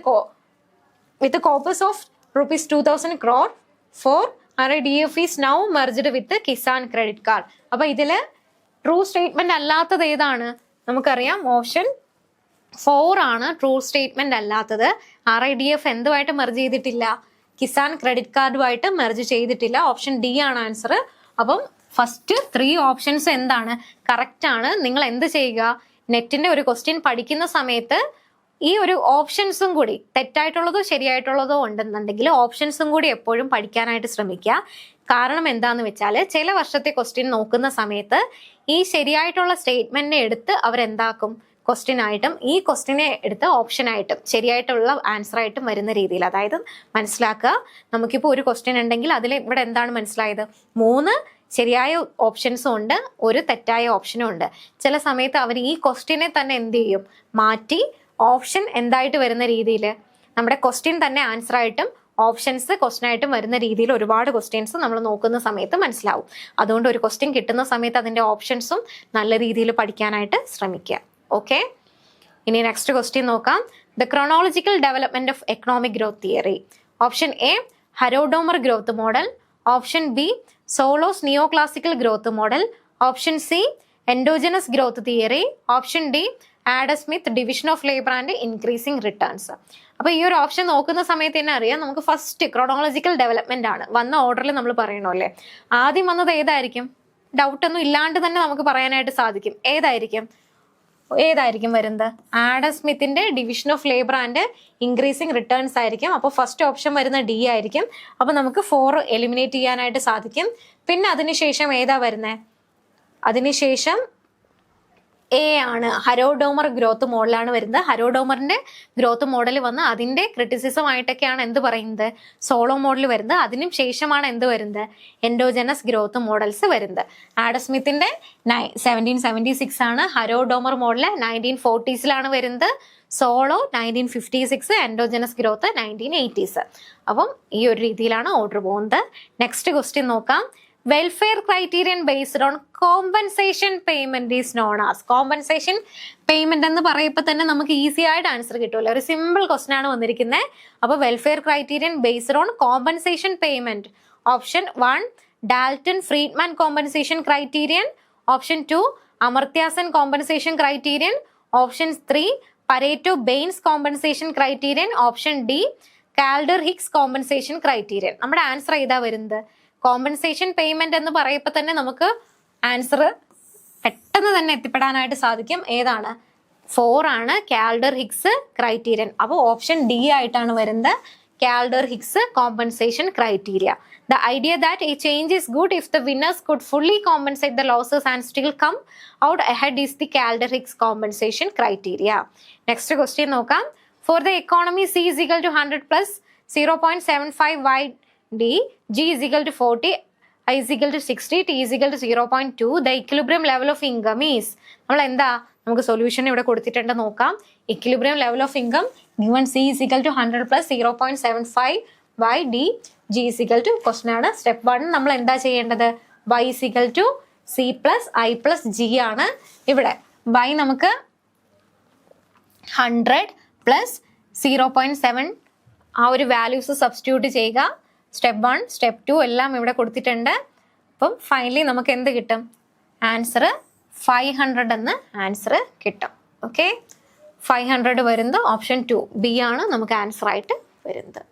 a corpus of rupees 2000 crore. 4, RIDF is now merged with the Kisan Credit Card. അപ്പോൾ ഇതിൽ true statement അല്ലാത്തത് ഏതാണ്? നമുക്കറിയാം option 4 ആണ് true statement അല്ലാത്തത്. RIDF എന്തുമായിട്ട് merge ചെയ്തിട്ടില്ല? Kisan credit കാർഡുമായിട്ട് merge ചെയ്തിട്ടില്ല. Option D ആണ് ആൻസർ. അപ്പം ഫസ്റ്റ് 3 ഓപ്ഷൻസ് എന്താണ്? കറക്റ്റ് ആണ്. നിങ്ങൾ എന്ത് ചെയ്യുക? നെറ്റിന്റെ ഒരു ക്വസ്റ്റ്യൻ പഠിക്കുന്ന സമയത്ത് ഈ ഒരു ഓപ്ഷൻസും കൂടി, തെറ്റായിട്ടുള്ളതോ ശരിയായിട്ടുള്ളതോ ഉണ്ടെന്നുണ്ടെങ്കിൽ ഓപ്ഷൻസും കൂടി എപ്പോഴും പഠിക്കാനായിട്ട് ശ്രമിക്കുക. കാരണം എന്താന്ന് വെച്ചാൽ ചില വർഷത്തെ ക്വസ്റ്റ്യൻ നോക്കുന്ന സമയത്ത് ഈ ശരിയായിട്ടുള്ള സ്റ്റേറ്റ്മെന്റിനെ എടുത്ത് അവരെന്താക്കും? ക്വസ്റ്റ്യൻ ആയിട്ടും ഈ ക്വസ്റ്റ്യനെ എടുത്ത് ഓപ്ഷനായിട്ടും ശരിയായിട്ടുള്ള ആൻസർ ആയിട്ടും വരുന്ന രീതിയിൽ. അതായത് മനസ്സിലാക്കുക, നമുക്കിപ്പോൾ ഒരു ക്വസ്റ്റ്യൻ ഉണ്ടെങ്കിൽ അതിൽ ഇവിടെ എന്താണ് മനസ്സിലായത്? 3 ശരിയായ ഓപ്ഷൻസും ഉണ്ട്, ഒരു തെറ്റായ ഓപ്ഷനും ഉണ്ട്. ചില സമയത്ത് അവർ ഈ ക്വസ്റ്റ്യനെ തന്നെ എന്ത് ചെയ്യും? മാറ്റി ഓപ്ഷൻ എന്തായിട്ട് വരുന്ന രീതിയിൽ, നമ്മുടെ ക്വസ്റ്റ്യൻ തന്നെ ആൻസർ ആയിട്ടും ഓപ്ഷൻസ് ക്വസ്റ്റ്യൻ ആയിട്ടും വരുന്ന രീതിയിൽ ഒരുപാട് ക്വസ്റ്റ്യൻസ് നമ്മൾ നോക്കുന്ന സമയത്ത് മനസ്സിലാവും. അതുകൊണ്ട് ഒരു ക്വസ്റ്റ്യൻ കിട്ടുന്ന സമയത്ത് അതിൻ്റെ ഓപ്ഷൻസും നല്ല രീതിയിൽ പഠിക്കാനായിട്ട് ശ്രമിക്കുക. ഓക്കെ, ഇനി നെക്സ്റ്റ് ക്വസ്റ്റ്യൻ നോക്കാം. The chronological development of economic growth theory. Option A, Harrod Domar growth model. Option B, Solow's neoclassical growth model. Option C, endogenous growth theory. Option D, Adam Smith division of labour and increasing returns. അപ്പോൾ ഈ ഒരു option നോക്കുന്ന സമയത്ത് തന്നെ അറിയാം, നമുക്ക് first chronological development ആണ് വന്ന ഓർഡറിൽ നമ്മൾ പറയണോ അല്ലേ. ആദ്യം വന്നത് ഏതായിരിക്കും? ഡൗട്ടൊന്നും ഇല്ലാണ്ട് തന്നെ നമുക്ക് പറയാനായിട്ട് സാധിക്കും. ഏതായിരിക്കും വരുന്നത്? ആഡം സ്മിത്തിന്റെ division of labour and increasing returns ആയിരിക്കും. അപ്പോൾ ഫസ്റ്റ് ഓപ്ഷൻ വരുന്ന ഡി ആയിരിക്കും. അപ്പോൾ നമുക്ക് 4 എലിമിനേറ്റ് ചെയ്യാനായിട്ട് സാധിക്കും. പിന്നെ അതിനുശേഷം ഏതാ വരുന്നത്? അതിനുശേഷം എ ആണ്, ഹരോഡോമർ ഗ്രോത്ത് മോഡലാണ് വരുന്നത്. ഹരോഡോമറിന്റെ ഗ്രോത്ത് മോഡൽ വന്ന് അതിന്റെ ക്രിറ്റിസിസം ആയിട്ടൊക്കെയാണ് എന്ത് പറയുന്നത്? സോളോ മോഡൽ വരുന്നത്. അതിനും ശേഷമാണ് എന്ത് വരുന്നത്? എൻഡോജനസ് ഗ്രോത്ത് മോഡൽസ് വരുന്നത്. ആഡം സ്മിത്തിന്റെ 1776 ആണ്, ഹരോഡോമർ മോഡൽ 1940s വരുന്നത്, സോളോ 1956, എൻഡോജനസ് ഗ്രോത്ത് 1980s. അപ്പം ഈ ഒരു രീതിയിലാണ് ഓർഡർ പോകുന്നത്. നെക്സ്റ്റ് ക്വസ്റ്റ്യൻ നോക്കാം. Welfare criterion based on compensation payment is known as. Compensation payment എന്ന് പറയുമ്പോൾ തന്നെ നമുക്ക് ഈസി ആയിട്ട് ആൻസർ കിട്ടുമല്ലോ. ഒരു സിമ്പിൾ ക്വസ്റ്റ്യൻ ആണ് വന്നിരിക്കുന്നത്. അപ്പോൾ welfare criterion based on compensation payment. Option 1, Dalton Friedman compensation criterion. Option 2, Amartya Sen compensation criterion. Option 3, Pareto Bains compensation criterion. Option D, Kaldor Hicks compensation criterion. നമ്മുടെ ആൻസർ ഏതാ വരുന്നത്? കോമ്പൻസേഷൻ പേയ്മെന്റ് എന്ന് പറയുമ്പോൾ തന്നെ നമുക്ക് ആൻസർ പെട്ടെന്ന് തന്നെ എത്തിപ്പെടാനായിട്ട് സാധിക്കും. ഏതാണ്? 4 ആണ്, കാൽഡർ ഹിക്സ് ക്രൈറ്റീരിയൻ. അപ്പോൾ ഓപ്ഷൻ ഡി ആയിട്ടാണ് വരുന്നത്. Kaldor-Hicks compensation criteria. The idea that a change is good if the winners could fully compensate the losses and still come out ahead is the Kaldor-Hicks compensation criteria. Next question നോക്കാം. For the economy, C is equal to 100 plus 0.75 YD, G is equal to 40, I is equal to 60, T is equal to 0.2. The equilibrium level of income is, നമ്മൾ എന്താ നമുക്ക് solution ഇവിടെ കൊടുത്തിട്ടുണ്ട് നോക്കാം. Equilibrium level of income given C is equal to 100 plus 0.75 by D, G is equal to, question ആണ്. Step 1 നമ്മൾ എന്താ ചെയ്യേണ്ടത്? Y is equal to C plus I plus G ആണ്. ഇവിടെ Y നമുക്ക് 100 plus 0.7 ആ ഒരു വാല്യൂസ് സബ്സ്റ്റിറ്റ്യൂട്ട് ചെയ്യുക. സ്റ്റെപ്പ് 1 സ്റ്റെപ്പ് 2 എല്ലാം ഇവിടെ കൊടുത്തിട്ടുണ്ട്. അപ്പം ഫൈനലി നമുക്ക് എന്ത് കിട്ടും? ആൻസർ 500 എന്ന് ആൻസർ കിട്ടും. ഓക്കെ, 500 വരുന്നത് ഓപ്ഷൻ 2 ബി ആണ് നമുക്ക് ആൻസർ ആയിട്ട് വരുന്നത്.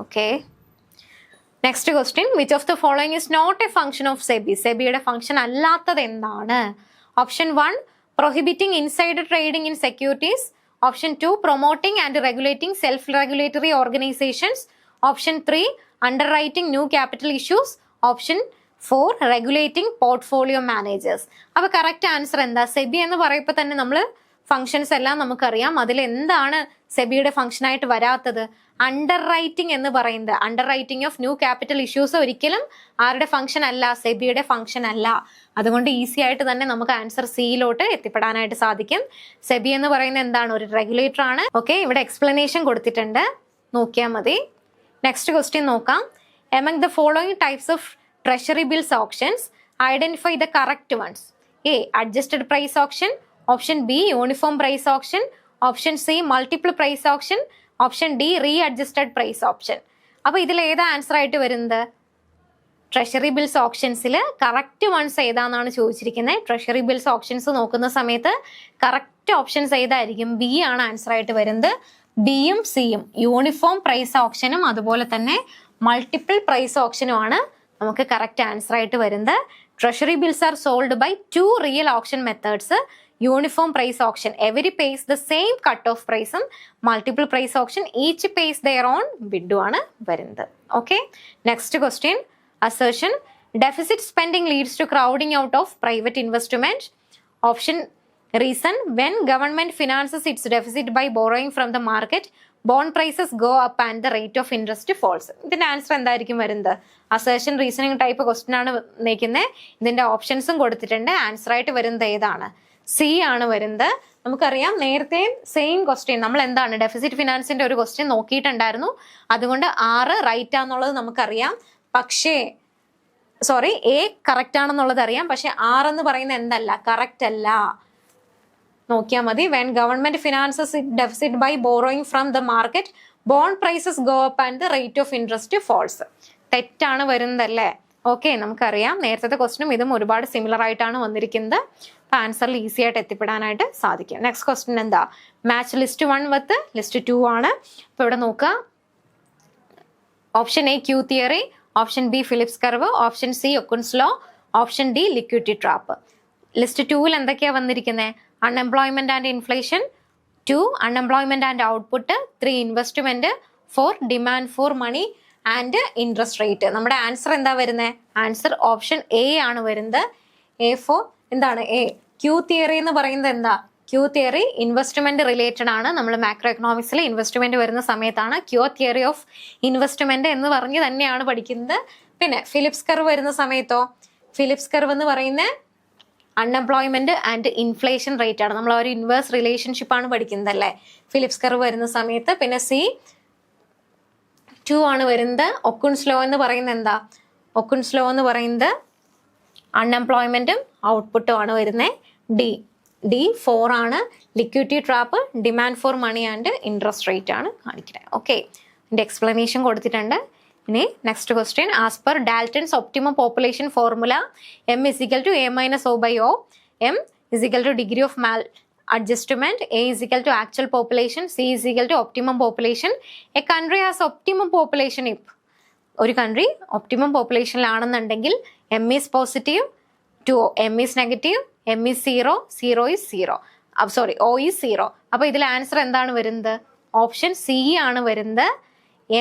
Okay, next question. Which of the following is not a function of SEBI? സെബിയുടെ ഫംഗ്ഷൻ അല്ലാത്തത് എന്താണ്? Option 1 prohibiting insider trading in securities. Option 2 promoting and regulating self regulatory organisations. Option 3 underwriting new capital issues. Option 4 regulating portfolio managers. അപ്പോൾ correct answer എന്താ? സെബി എന്ന് പറയുമ്പോൾ തന്നെ നമ്മൾ functions എല്ലാം നമുക്കറിയാം. അതിൽ എന്താണ് സെബിയുടെ ഫംഗ്ഷനായിട്ട് വരാത്തത്? അണ്ടർ റൈറ്റിംഗ് എന്ന് പറയുന്നത്, under writing of new capital issues ഒരിക്കലും ആരുടെ ഫംഗ്ഷൻ അല്ല? സെബിയുടെ ഫംഗ്ഷൻ അല്ല. അതുകൊണ്ട് ഈസി ആയിട്ട് തന്നെ നമുക്ക് ആൻസർ സിയിലോട്ട് എത്തിപ്പെടാനായിട്ട് സാധിക്കും. സെബി എന്ന് പറയുന്നത് എന്താണ്? ഒരു റെഗുലേറ്റർ ആണ്. ഓക്കെ, ഇവിടെ എക്സ്പ്ലനേഷൻ കൊടുത്തിട്ടുണ്ട്, നോക്കിയാൽ മതി. നെക്സ്റ്റ് ക്വസ്റ്റ്യൻ നോക്കാം. Among the following types of treasury bills options identify the correct ones. A adjusted price option. Option B uniform price option. Option C multiple price option. Option D readjusted price option. അപ്പോൾ ഇതിൽ ഏതാ answer ആയിട്ട് വരുന്നത്? Treasury bills ഓപ്ഷൻസിൽ correct ones ഏതാണെന്നാണ് ചോദിച്ചിരിക്കുന്നത്. Treasury bills options നോക്കുന്ന സമയത്ത് കറക്റ്റ് ഓപ്ഷൻസ് ഏതായിരിക്കും? ബി ആണ് ആൻസർ ആയിട്ട് വരുന്നത്. ബിയും സിയും, യൂണിഫോം പ്രൈസ് ഓപ്ഷനും അതുപോലെ തന്നെ മൾട്ടിപ്പിൾ പ്രൈസ് ഓപ്ഷനുമാണ് നമുക്ക് കറക്റ്റ് ആൻസർ ആയിട്ട് വരുന്നത്. Treasury bills are sold by 2 real auction methods. Uniform price auction every pays the same cut off പ്രൈസും. Multiple price auction each pays their own ബിഡും ആണ് വരുന്നത്. Okay, next question. Assertion deficit spending leads to crowding out of private investment. Option reason when government finances its deficit by borrowing from the market bond prices go up and the rate of interest falls. ഇതിന്റെ answer എന്തായിരിക്കും വരുന്നത്? Assertion reasoning type question ആണ് നിൽക്കുന്നത്. ഇതിന്റെ ഓപ്ഷൻസും കൊടുത്തിട്ടുണ്ട്. Answer ആയിട്ട് വരുന്നത് ഏതാണ്? സി ആണ് വരുന്നത്. നമുക്കറിയാം നേരത്തെ സെയിം ക്വസ്റ്റ്യൻ നമ്മൾ എന്താണ് ഡെഫിസിറ്റ് ഫിനാൻസിന്റെ ഒരു ക്വസ്റ്റ്യൻ നോക്കിയിട്ടുണ്ടായിരുന്നു. അതുകൊണ്ട് 6 റൈറ്റ് ആണെന്നുള്ളത് നമുക്കറിയാം. പക്ഷേ എ കറക്റ്റ് ആണെന്നുള്ളത് അറിയാം. പക്ഷെ 6 എന്ന് പറയുന്നത് എന്തല്ല? കറക്റ്റ് അല്ല. നോക്കിയാൽ മതി. When government finances deficit by borrowing from the market bond prices go up and the rate of interest falls. തെറ്റാണ് വരുന്നതല്ലേ? ഓക്കെ, നമുക്കറിയാം നേരത്തെ ക്വസ്റ്റ്യനും ഇതും ഒരുപാട് സിമിലർ ആയിട്ടാണ് വന്നിരിക്കുന്നത്. ആൻസറിൽ ഈസി ആയിട്ട് എത്തിപ്പെടാനായിട്ട് സാധിക്കും. നെക്സ്റ്റ് ക്വസ്റ്റ്യൻ എന്താ? മാച്ച് ലിസ്റ്റ് 1 വിത്ത് ലിസ്റ്റ് 2 ആണ്. അപ്പോൾ ഇവിടെ നോക്കുക. Option A Q theory. Option B Phillips curve. Option C Okun's law. Option D liquidity trap. List 2 എന്തൊക്കെയാ വന്നിരിക്കുന്നത്? Unemployment and inflation. 2 unemployment and output. 3 investment. 4 demand for money and interest rate. നമ്മുടെ answer എന്താ വരുന്നത്? Answer option A ആണ് വരുന്നത്. A for എന്താണ്? A Q theory എന്ന് പറയുന്നത് എന്താ? ക്യൂ തിയറി ഇൻവെസ്റ്റ്മെന്റ് റിലേറ്റഡ് ആണ്. നമ്മൾ മാക്രോ എക്കണോമിക്സിൽ ഇൻവെസ്റ്റ്മെന്റ് വരുന്ന സമയത്താണ് ക്യൂ തിയറി ഓഫ് ഇൻവെസ്റ്റ്മെന്റ് എന്ന് പറഞ്ഞ് തന്നെയാണ് പഠിക്കുന്നത്. പിന്നെ ഫിലിപ്സ് കർവ് വരുന്ന സമയത്തോ? ഫിലിപ്സ് കർവ് എന്ന് പറയുന്നത് അൺഎംപ്ലോയ്മെന്റ് ആൻഡ് ഇൻഫ്ലേഷൻ റേറ്റ് ആണ്. നമ്മൾ ഒരു ഇൻവേഴ്സ് റിലേഷൻഷിപ്പ് ആണ് പഠിക്കുന്നത് അല്ലേ ഫിലിപ്സ് കർവ് വരുന്ന സമയത്ത്. പിന്നെ സി 2 ആണ് വരുന്നത്. ഒക്കുൻസ് ലോ എന്ന് പറയുന്നത് എന്താ? ഒക്കുൻസ് ലോ എന്ന് പറയുന്നത് അൺഎംപ്ലോയ്മെന്റും ഔട്ട്പുട്ടും ആണ് വരുന്നത്. ഡി 4 ആണ്. Liquidity trap, demand for money and interest rate ആണ് കാണിക്കുന്നത്. ഓക്കെ, ഇതിന്റെ എക്സ്പ്ലനേഷൻ കൊടുത്തിട്ടുണ്ട്. ഇനി next question. As per Dalton's optimum population formula M is equal to A minus O by O. M is equal to degree of mal adjustment. A is equal to actual population. C is equal to optimum population. A country has optimum population if ഒരു country optimum പോപ്പുലേഷനിലാണെന്നുണ്ടെങ്കിൽ M is positive, 2 M is negative, M is 0 is 0. O is 0. അപ്പോൾ ഇതിൽ answer എന്താണ് വരുന്നത്? Option C ആണ് വരുന്നത്.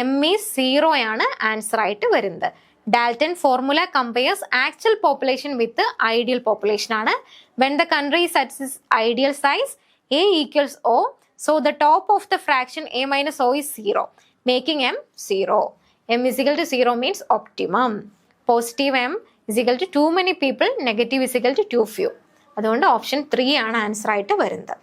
M is 0 ആണ് answer ആയിട്ട് വരുന്നത്. Dalton formula compares actual population with ideal population ആണ്. When the country is at its ideal size a equals o, so the top of the fraction a minus o is 0, making m 0. m is equal to 0 means optimum. Positive m is equal to too many people, negative is equal to too few. അതുകൊണ്ട് option 3 ആണ് answer ആയിട്ട് വരുന്നത്.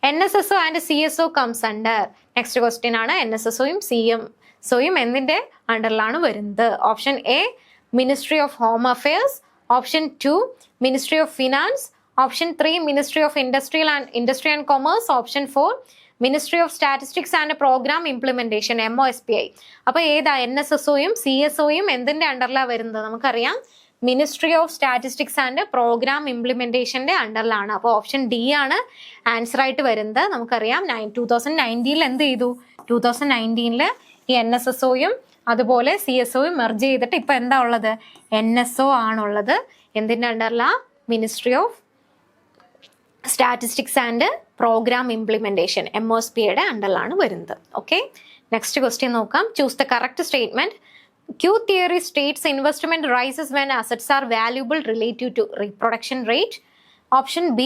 NSSO and CSO comes under. Next question ആണ്. NSSOയും CSOയും എന്തിന്റെ അണ്ടറിലാണ് വരുന്നത്? Option A ministry of home affairs, option 2 ministry of finance, option 3 ministry of industry and commerce, option 4 ministry of statistics and programme implementation MOSPI. അപ്പൊ ഏതാ? NSSOയും CSOയും എന്തിന്റെ അണ്ടറിലാണ് വരുന്നത്? നമുക്കറിയാം ministry of statistics and programme ഇംപ്ലിമെന്റേഷന്റെ അണ്ടറിലാണ്. അപ്പോൾ ഓപ്ഷൻ ഡി ആണ് ആൻസർ ആയിട്ട് വരുന്നത്. നമുക്കറിയാം 2019 എന്ത് ചെയ്തു? 2019 ഈ NSSOയും അതുപോലെ CSOയും മെർജ് ചെയ്തിട്ട് ഇപ്പൊ എന്താ ഉള്ളത്? NSO ആണുള്ളത്. എന്തിന്റെ അണ്ടറിലാ? Ministry of statistics and programme implementation MOSPIയുടെ അണ്ടറിലാണ് വരുന്നത്. ഓക്കെ, നെക്സ്റ്റ് ക്വസ്റ്റ്യൻ നോക്കാം. Choose the correct statement. Q theory states investment rises when assets are valuable relative to reproduction rate. Option B,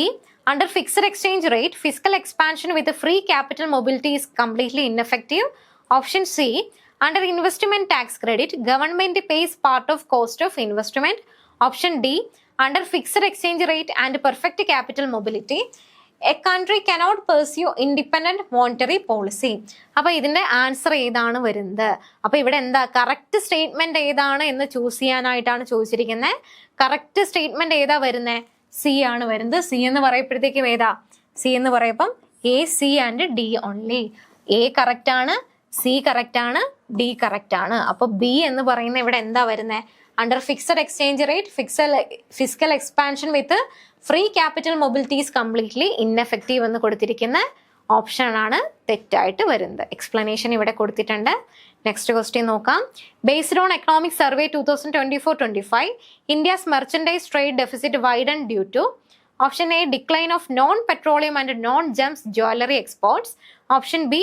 under fixed exchange rate, fiscal expansion with a free capital mobility is completely ineffective. Option C, under investment tax credit, government pays part of cost of investment. Option D, under fixed exchange rate and perfect capital mobility, a country cannot pursue independent monetary policy. അപ്പൊ ഇതിന്റെ answer ഏതാണ് വരുന്നത്? അപ്പൊ ഇവിടെ എന്താ correct statement ഏതാണ് എന്ന് choose ചെയ്യാനായിട്ടാണ് ചോദിച്ചിരിക്കുന്നത്. കറക്റ്റ് സ്റ്റേറ്റ്മെന്റ് ഏതാ വരുന്നത്? സി ആണ് വരുന്നത്. സി എന്ന് പറയപ്പോഴത്തേക്കും ഏതാ? സി എന്ന് പറയുമ്പം A, C and D only. A correct ആണ്, C കറക്റ്റ് ആണ്, D കറക്റ്റ് ആണ്. അപ്പൊ B എന്ന് പറയുന്ന ഇവിടെ എന്താ വരുന്നത്? Under fixed exchange rate, fiscal expansion with free capital mobility is completely ineffective എന്ന് കൊടുത്തിരിക്കുന്ന ഓപ്ഷൻ ആണ് തെറ്റായിട്ട് വരുന്നത്. എക്സ്പ്ലനേഷൻ ഇവിടെ കൊടുത്തിട്ടുണ്ട്. നെക്സ്റ്റ് ക്വസ്റ്റ്യൻ നോക്കാം. Based on economic survey 2024-25, India's merchandise trade deficit widen due to. Option A, decline of non petroleum and non gems jewellery exports. Option B,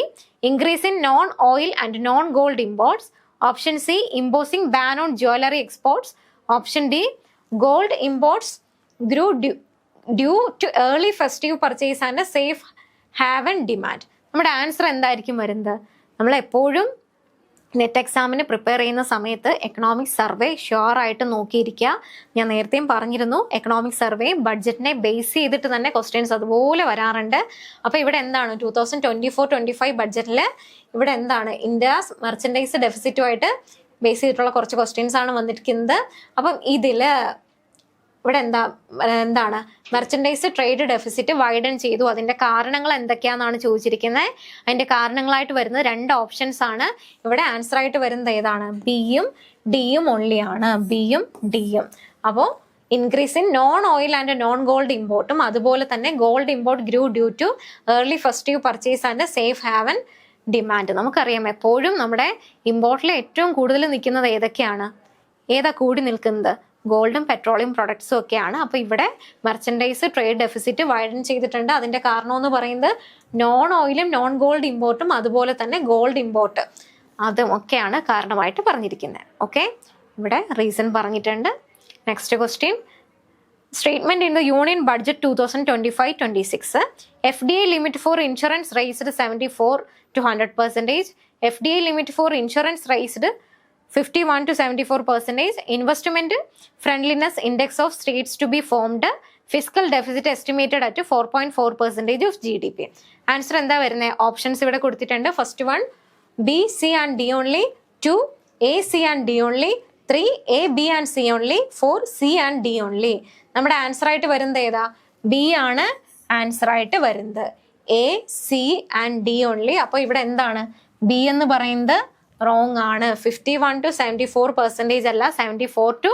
increase in non oil and non gold imports. Option C, imposing ban on jewelry exports. Option D, gold imports grew due to early festive purchase and a safe haven demand. നമ്മുടെ answer എന്തായിരിക്കും വരുന്നത്? നമ്മൾ എപ്പോഴും net എക്സാമിന് prepare ചെയ്യുന്ന സമയത്ത് economic survey sure ആയിട്ട് നോക്കിയിരിക്കുക. ഞാൻ നേരത്തെയും പറഞ്ഞിരുന്നു, എക്കണോമിക് സർവേ ബഡ്ജറ്റിനെ ബേസ് ചെയ്തിട്ട് തന്നെ ക്വസ്റ്റ്യൻസ് അതുപോലെ വരാറുണ്ട്. അപ്പോൾ ഇവിടെ എന്താണ് 2024-25 ബഡ്ജറ്റിൽ ഇവിടെ എന്താണ് ഇന്ത്യസ് മെർച്ചൻഡൈസ് ഡെഫിസിറ്റുമായിട്ട് ബേസ് ചെയ്തിട്ടുള്ള കുറച്ച് ക്വസ്റ്റ്യൻസ് ആണ് വന്നിരിക്കുന്നത്. അപ്പം ഇവിടെ എന്താണ് മെർച്ചൻഡൈസ് ട്രേഡ് ഡെഫിസിറ്റ് വൈഡൻ ചെയ്തു. അതിന്റെ കാരണങ്ങൾ എന്തൊക്കെയാണെന്നാണ് ചോദിച്ചിരിക്കുന്നത്. അതിന്റെ കാരണങ്ങളായിട്ട് വരുന്നത് 2 ഓപ്ഷൻസ് ആണ്. ഇവിടെ ആൻസർ ആയിട്ട് വരുന്നത് ഏതാണ്? ബിയും ഡിയും ഓൺലി ആണ്. ബിയും ഡിയും. അപ്പോൾ increase in non oil and non gold ഇമ്പോർട്ടും അതുപോലെ തന്നെ gold import grew due to early festive purchase and safe haven demand. നമുക്കറിയാം എപ്പോഴും നമ്മുടെ ഇമ്പോർട്ടിൽ ഏറ്റവും കൂടുതൽ നിൽക്കുന്നത് ഏതൊക്കെയാണ്? ഏതാ കൂടി നിൽക്കുന്നത്? ഗോൾഡും പെട്രോളിയം പ്രൊഡക്ട്സും ഒക്കെയാണ്. അപ്പോൾ ഇവിടെ മെർച്ചൻഡൈസ് ട്രേഡ് ഡെഫിസിറ്റ് വൈഡൻ ചെയ്തിട്ടുണ്ട്. അതിന്റെ കാരണം എന്ന് പറയുന്നത് നോൺ ഓയിലും നോൺ ഗോൾഡ് ഇമ്പോർട്ടും അതുപോലെ തന്നെ ഗോൾഡ് ഇമ്പോർട്ട് അതും ഒക്കെയാണ് കാരണമായിട്ട് പറഞ്ഞിരിക്കുന്നത്. ഓക്കെ, ഇവിടെ റീസൺ പറഞ്ഞിട്ടുണ്ട്. Next question. Statement in the Union Budget 2025-26, FDI limit for insurance raised 74 to 100%, FDI limit for insurance raised 51 to 74%, investment friendliness index of states to be formed, fiscal deficit estimated at 4.4% of GDP. Answer എന്താ വരുന്നത്? Options ഇവിടെ കൊടുത്തിട്ടുണ്ട്. First one B, C and D only, 2 A, C and D only, 3 A, B and C only, 4 C and D only. നമ്മുടെ answer ആയിട്ട് വരുന്നത് ഏതാ? B ആണ് answer ആയിട്ട് വരുന്നത്. A, C and D only. അപ്പോൾ ഇവിടെ എന്താണ്? ബി എന്ന് പറയുന്നത് റോങ് ആണ്. 51 to 74% അല്ല, 74 to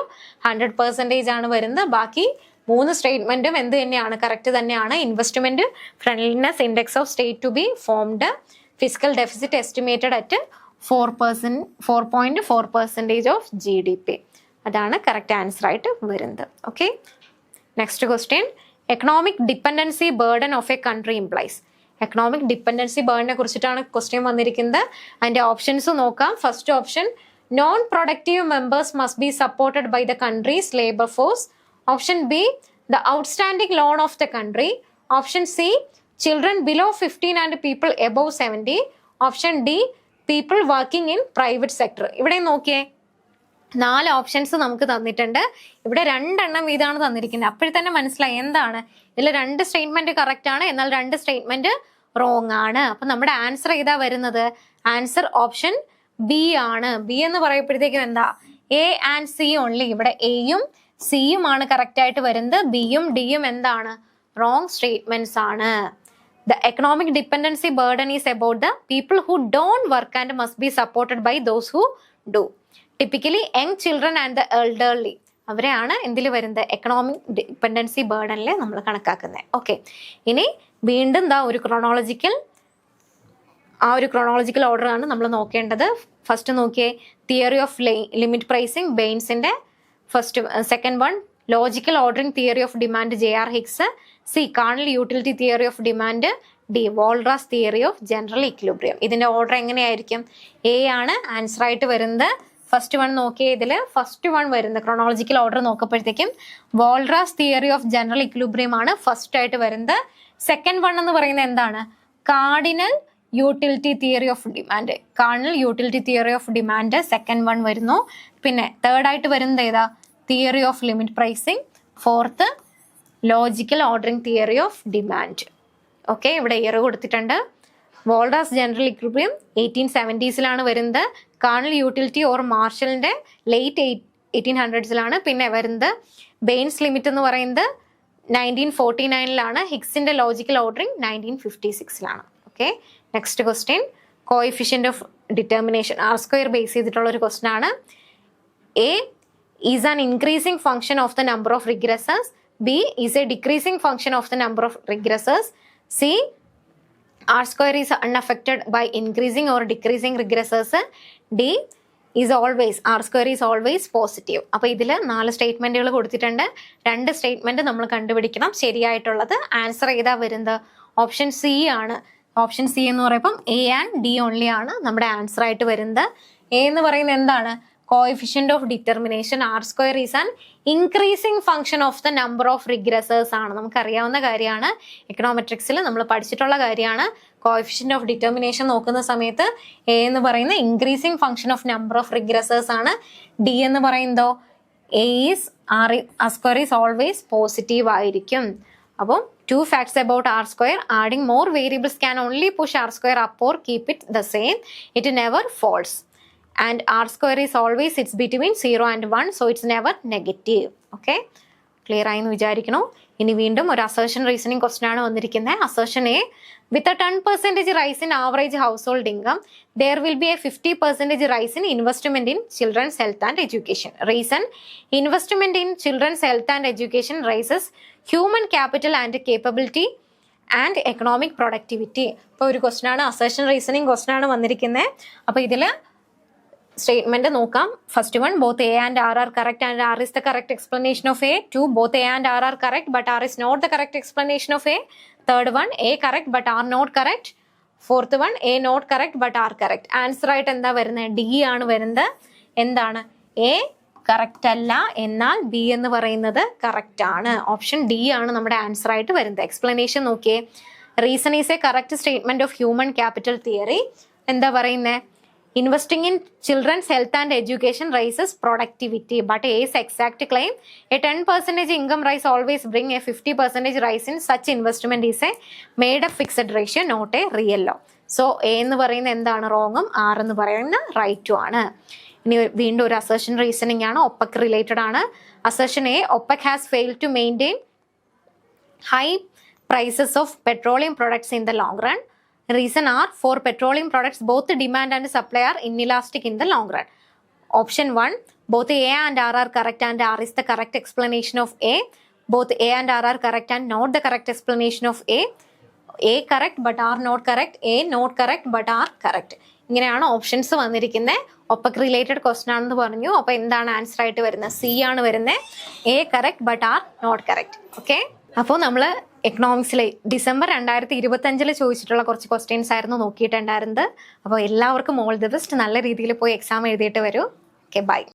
100% ആണ് വരുന്നത്. ബാക്കി 3 സ്റ്റേറ്റ്മെന്റും എന്ത് തന്നെയാണ്? കറക്റ്റ് തന്നെയാണ്. Investment friendliness index of state to be formed, fiscal deficit estimated at 4.4% of GDP. അതാണ് കറക്റ്റ് ആൻസർ ആയിട്ട് വരുന്നത്. Okay, next question. Economic dependency burden of a country implies economic dependency ബേർഡിനെ കുറിച്ചിട്ടാണ് ക്വസ്റ്റ്യൻ വന്നിരിക്കുന്നത്. അതിന്റെ ഓപ്ഷൻസ് നോക്കാം. First option, non productive members must be supported by the country's labour force. Option B, the outstanding loan of the country. Option C, children below 15 and people above 70. Option D, people working in private sector. ഇവിടെ നോക്കിയേ, 4 options നമുക്ക് തന്നിട്ടുണ്ട്. ഇവിടെ 2 എണ്ണം വീതമാണ് തന്നിരിക്കുന്നത്. അപ്പോഴും തന്നെ മനസ്സിലായി എന്താണ് ഇതിൽ 2 സ്റ്റേറ്റ്മെന്റ് കറക്റ്റ് ആണ്, എന്നാൽ 2 സ്റ്റേറ്റ്മെന്റ് റോങ് ആണ്. അപ്പൊ നമ്മുടെ ആൻസർ ഏതാ വരുന്നത്? ആൻസർ ഓപ്ഷൻ ബി ആണ്. ബി എന്ന് പറയുമ്പോഴത്തേക്കും എന്താ, എ ആൻഡ് സി ഓൺലി. ഇവിടെ എയും സിയും ആണ് കറക്റ്റ് ആയിട്ട് വരുന്നത്. ബിയും ഡിയും എന്താണ്, റോങ് സ്റ്റേറ്റ്മെന്റ്സ് ആണ്. The economic dependency burden is about the people who don't work and must be supported by those who do. Typically young children and the elderly. അവരെയാണ് എന്തിൽ വരുന്നത്, എക്കണോമിക് ഡിപ്പെൻഡൻസി ബേർഡനിൽ നമ്മൾ കണക്കാക്കുന്നത്. ഓക്കെ, ഇനി വീണ്ടും ഒരു ക്രോണോളജിക്കൽ ഓർഡർ ആണ് നമ്മൾ നോക്കേണ്ടത്. ഫസ്റ്റ് നോക്കിയേ, തിയറി ഓഫ് ലിമിറ്റ് പ്രൈസിങ്, ബെയിൻസിന്റെ. Second one, logical ordering theory of demand, JR Hicks. C, cardinal utility theory of demand. D, Walras theory of general equilibrium. ഇതിന്റെ ഓർഡർ എങ്ങനെയായിരിക്കും? എ ആണ് ആൻസർ ആയിട്ട് വരുന്നത്. ഫസ്റ്റ് വൺ നോക്കിയേ, ഇതിൽ first one വരുന്നത് chronological order നോക്കുമ്പോഴത്തേക്കും Walras theory of general equilibrium ആണ് ഫസ്റ്റ് ആയിട്ട് വരുന്നത്. സെക്കൻഡ് വൺ എന്ന് പറയുന്നത് എന്താണ്, cardinal utility theory of demand. Cardinal utility theory of demand second one വരുന്നു. പിന്നെ തേർഡ് ആയിട്ട് വരുന്നത് ഏതാ, theory of limit pricing. Fourth, logical ordering theory of demand. Okay, ഇവിടെ ഇയർ കൊടുത്തിട്ടുണ്ട്. വോൾറാസ് ജനറൽ ഇക്വിലിബ്രിയം 1870s വരുന്നത്. കാർണൽ യൂട്ടിലിറ്റി ഓർ മാർഷലിന്റെ late 1800s. പിന്നെ വരുന്നത് ബെയിൻസ് ലിമിറ്റ് എന്ന് പറയുന്നത് 1949. ഹിക്സിന്റെ logical ordering 1956. Okay, next question, coefficient of determination R square base ചെയ്തിട്ടുള്ള ഒരു ക്വസ്റ്റ്യൻ ആണ്. A is an increasing function of the number of regressors. B is a decreasing function of the number of regressors. C, R square is unaffected by increasing or decreasing regressors. D is always, R square is always positive. അപ്പോൾ ഇതിൽ 4 സ്റ്റേറ്റ്മെന്റുകൾ കൊടുത്തിട്ടുണ്ട്. 2 statement നമ്മൾ കണ്ടുപിടിക്കണം ശരിയായിട്ടുള്ളത്. Answer ഏതാ വരുന്നത്? Option C ആണ്. Option C എന്ന് പറയുമ്പം എ ആൻഡ് ഡി ഓൺലി ആണ് നമ്മുടെ ആൻസർ ആയിട്ട് വരുന്നത്. എ എന്ന് പറയുന്നത് എന്താണ്, coefficient of determination R square is an increasing function of the number of regressors ആണ്. നമുക്കറിയാവുന്ന കാര്യമാണ്, എക്കണോമെട്രിക്സിൽ നമ്മൾ പഠിച്ചിട്ടുള്ള കാര്യമാണ്. കോഎഫിഷ്യന്റ് ഓഫ് ഡിറ്റർമിനേഷൻ നോക്കുന്ന സമയത്ത് എ എന്ന് പറയുന്ന increasing function of number of regressors ആണ്. ഡി എന്ന് പറയുന്നതോ A is R square is always positive ആയിരിക്കും. അപ്പം 2 facts about R square, adding more variables can only push R square up or keep it the same. It never falls. And R square is always, it's between 0 and 1, so it's never negative. Okay, clear ആയി എന്ന് വിചാരിക്കുന്നു. ഇനി വീണ്ടും ഒരു assertion reasoning question ആണ് വന്നിരിക്കുന്നത്. Assertion A, with a 10% rice in average house hold income there will be a 50% rise in investment in children's health and education. Reason, investment in children's health and education raises human capital and capability and economic productivity. ഇപ്പോൾ ഒരു question ആണ്, assertion reasoning question ആണ് വന്നിരിക്കുന്നത്. അപ്പോൾ ഇതിൽ statement നോക്കാം. First one, both A and R R correct and R is the correct explanation of A. 2, both A and R R correct but R is not the correct explanation of A. Third one, A correct but R not correct. Fourth one, A not correct but R correct. Answer ആയിട്ട് എന്താ വരുന്നത്? D ആണ് വരുന്നത്. എന്താണ്, A correct അല്ല, എന്നാൽ B എന്ന് പറയുന്നത് കറക്റ്റ് ആണ്. ഓപ്ഷൻ ഡി ആണ് നമ്മുടെ ആൻസർ ആയിട്ട് വരുന്നത്. എക്സ്പ്ലനേഷൻ നോക്കിയേ, reason is A correct statement of human capital theory. എന്താ പറയുന്നത്? Investing in children's health and education raises productivity, but A's exact claim, a 10% income rise always bring a 50% rise in such investment is a made up fixed ratio, not a real law. So A എന്ന് പറയുന്നത് എന്താണ് റോങ്ങും, R എന്ന് പറയുന്നത് റൈറ്റും ആണ്. ഇനി വീണ്ടും ഒരു അസേർഷൻ റീസണിങ് ആണ്, ഒപ്പക് റിലേറ്റഡ് ആണ്. Assertion A, OPEC has failed to maintain high prices of petroleum products in the long run. Reason are, for petroleum products both the demand and supply are inelastic in the long run. Option 1, both A and R are correct and R is the correct explanation of A. Both A and R are correct and not the correct explanation of A. A correct but R not correct. A not correct but R correct. ഇങ്ങനെയാണ് options വന്നിരിക്കുന്നത്. ഒപ്പക് related question ആണെന്ന് പറഞ്ഞു. അപ്പോൾ എന്താണ് answer ആയിട്ട് വരുന്നത്? C ആണ് വരുന്നത്. A correct but R not correct. Okay. അപ്പോൾ നമ്മൾ എക്കണോമിക്സിലെ ഡിസംബർ 2025 ചോദിച്ചിട്ടുള്ള കുറച്ച് ക്വസ്റ്റ്യൻസ് ആയിരുന്നു നോക്കിയിട്ടുണ്ടായിരുന്നത്. അപ്പോൾ എല്ലാവർക്കും ഓൾ ദി ബെസ്റ്റ്. നല്ല രീതിയിൽ പോയി എക്സാം എഴുതിയിട്ട് വരൂ. Okay, by.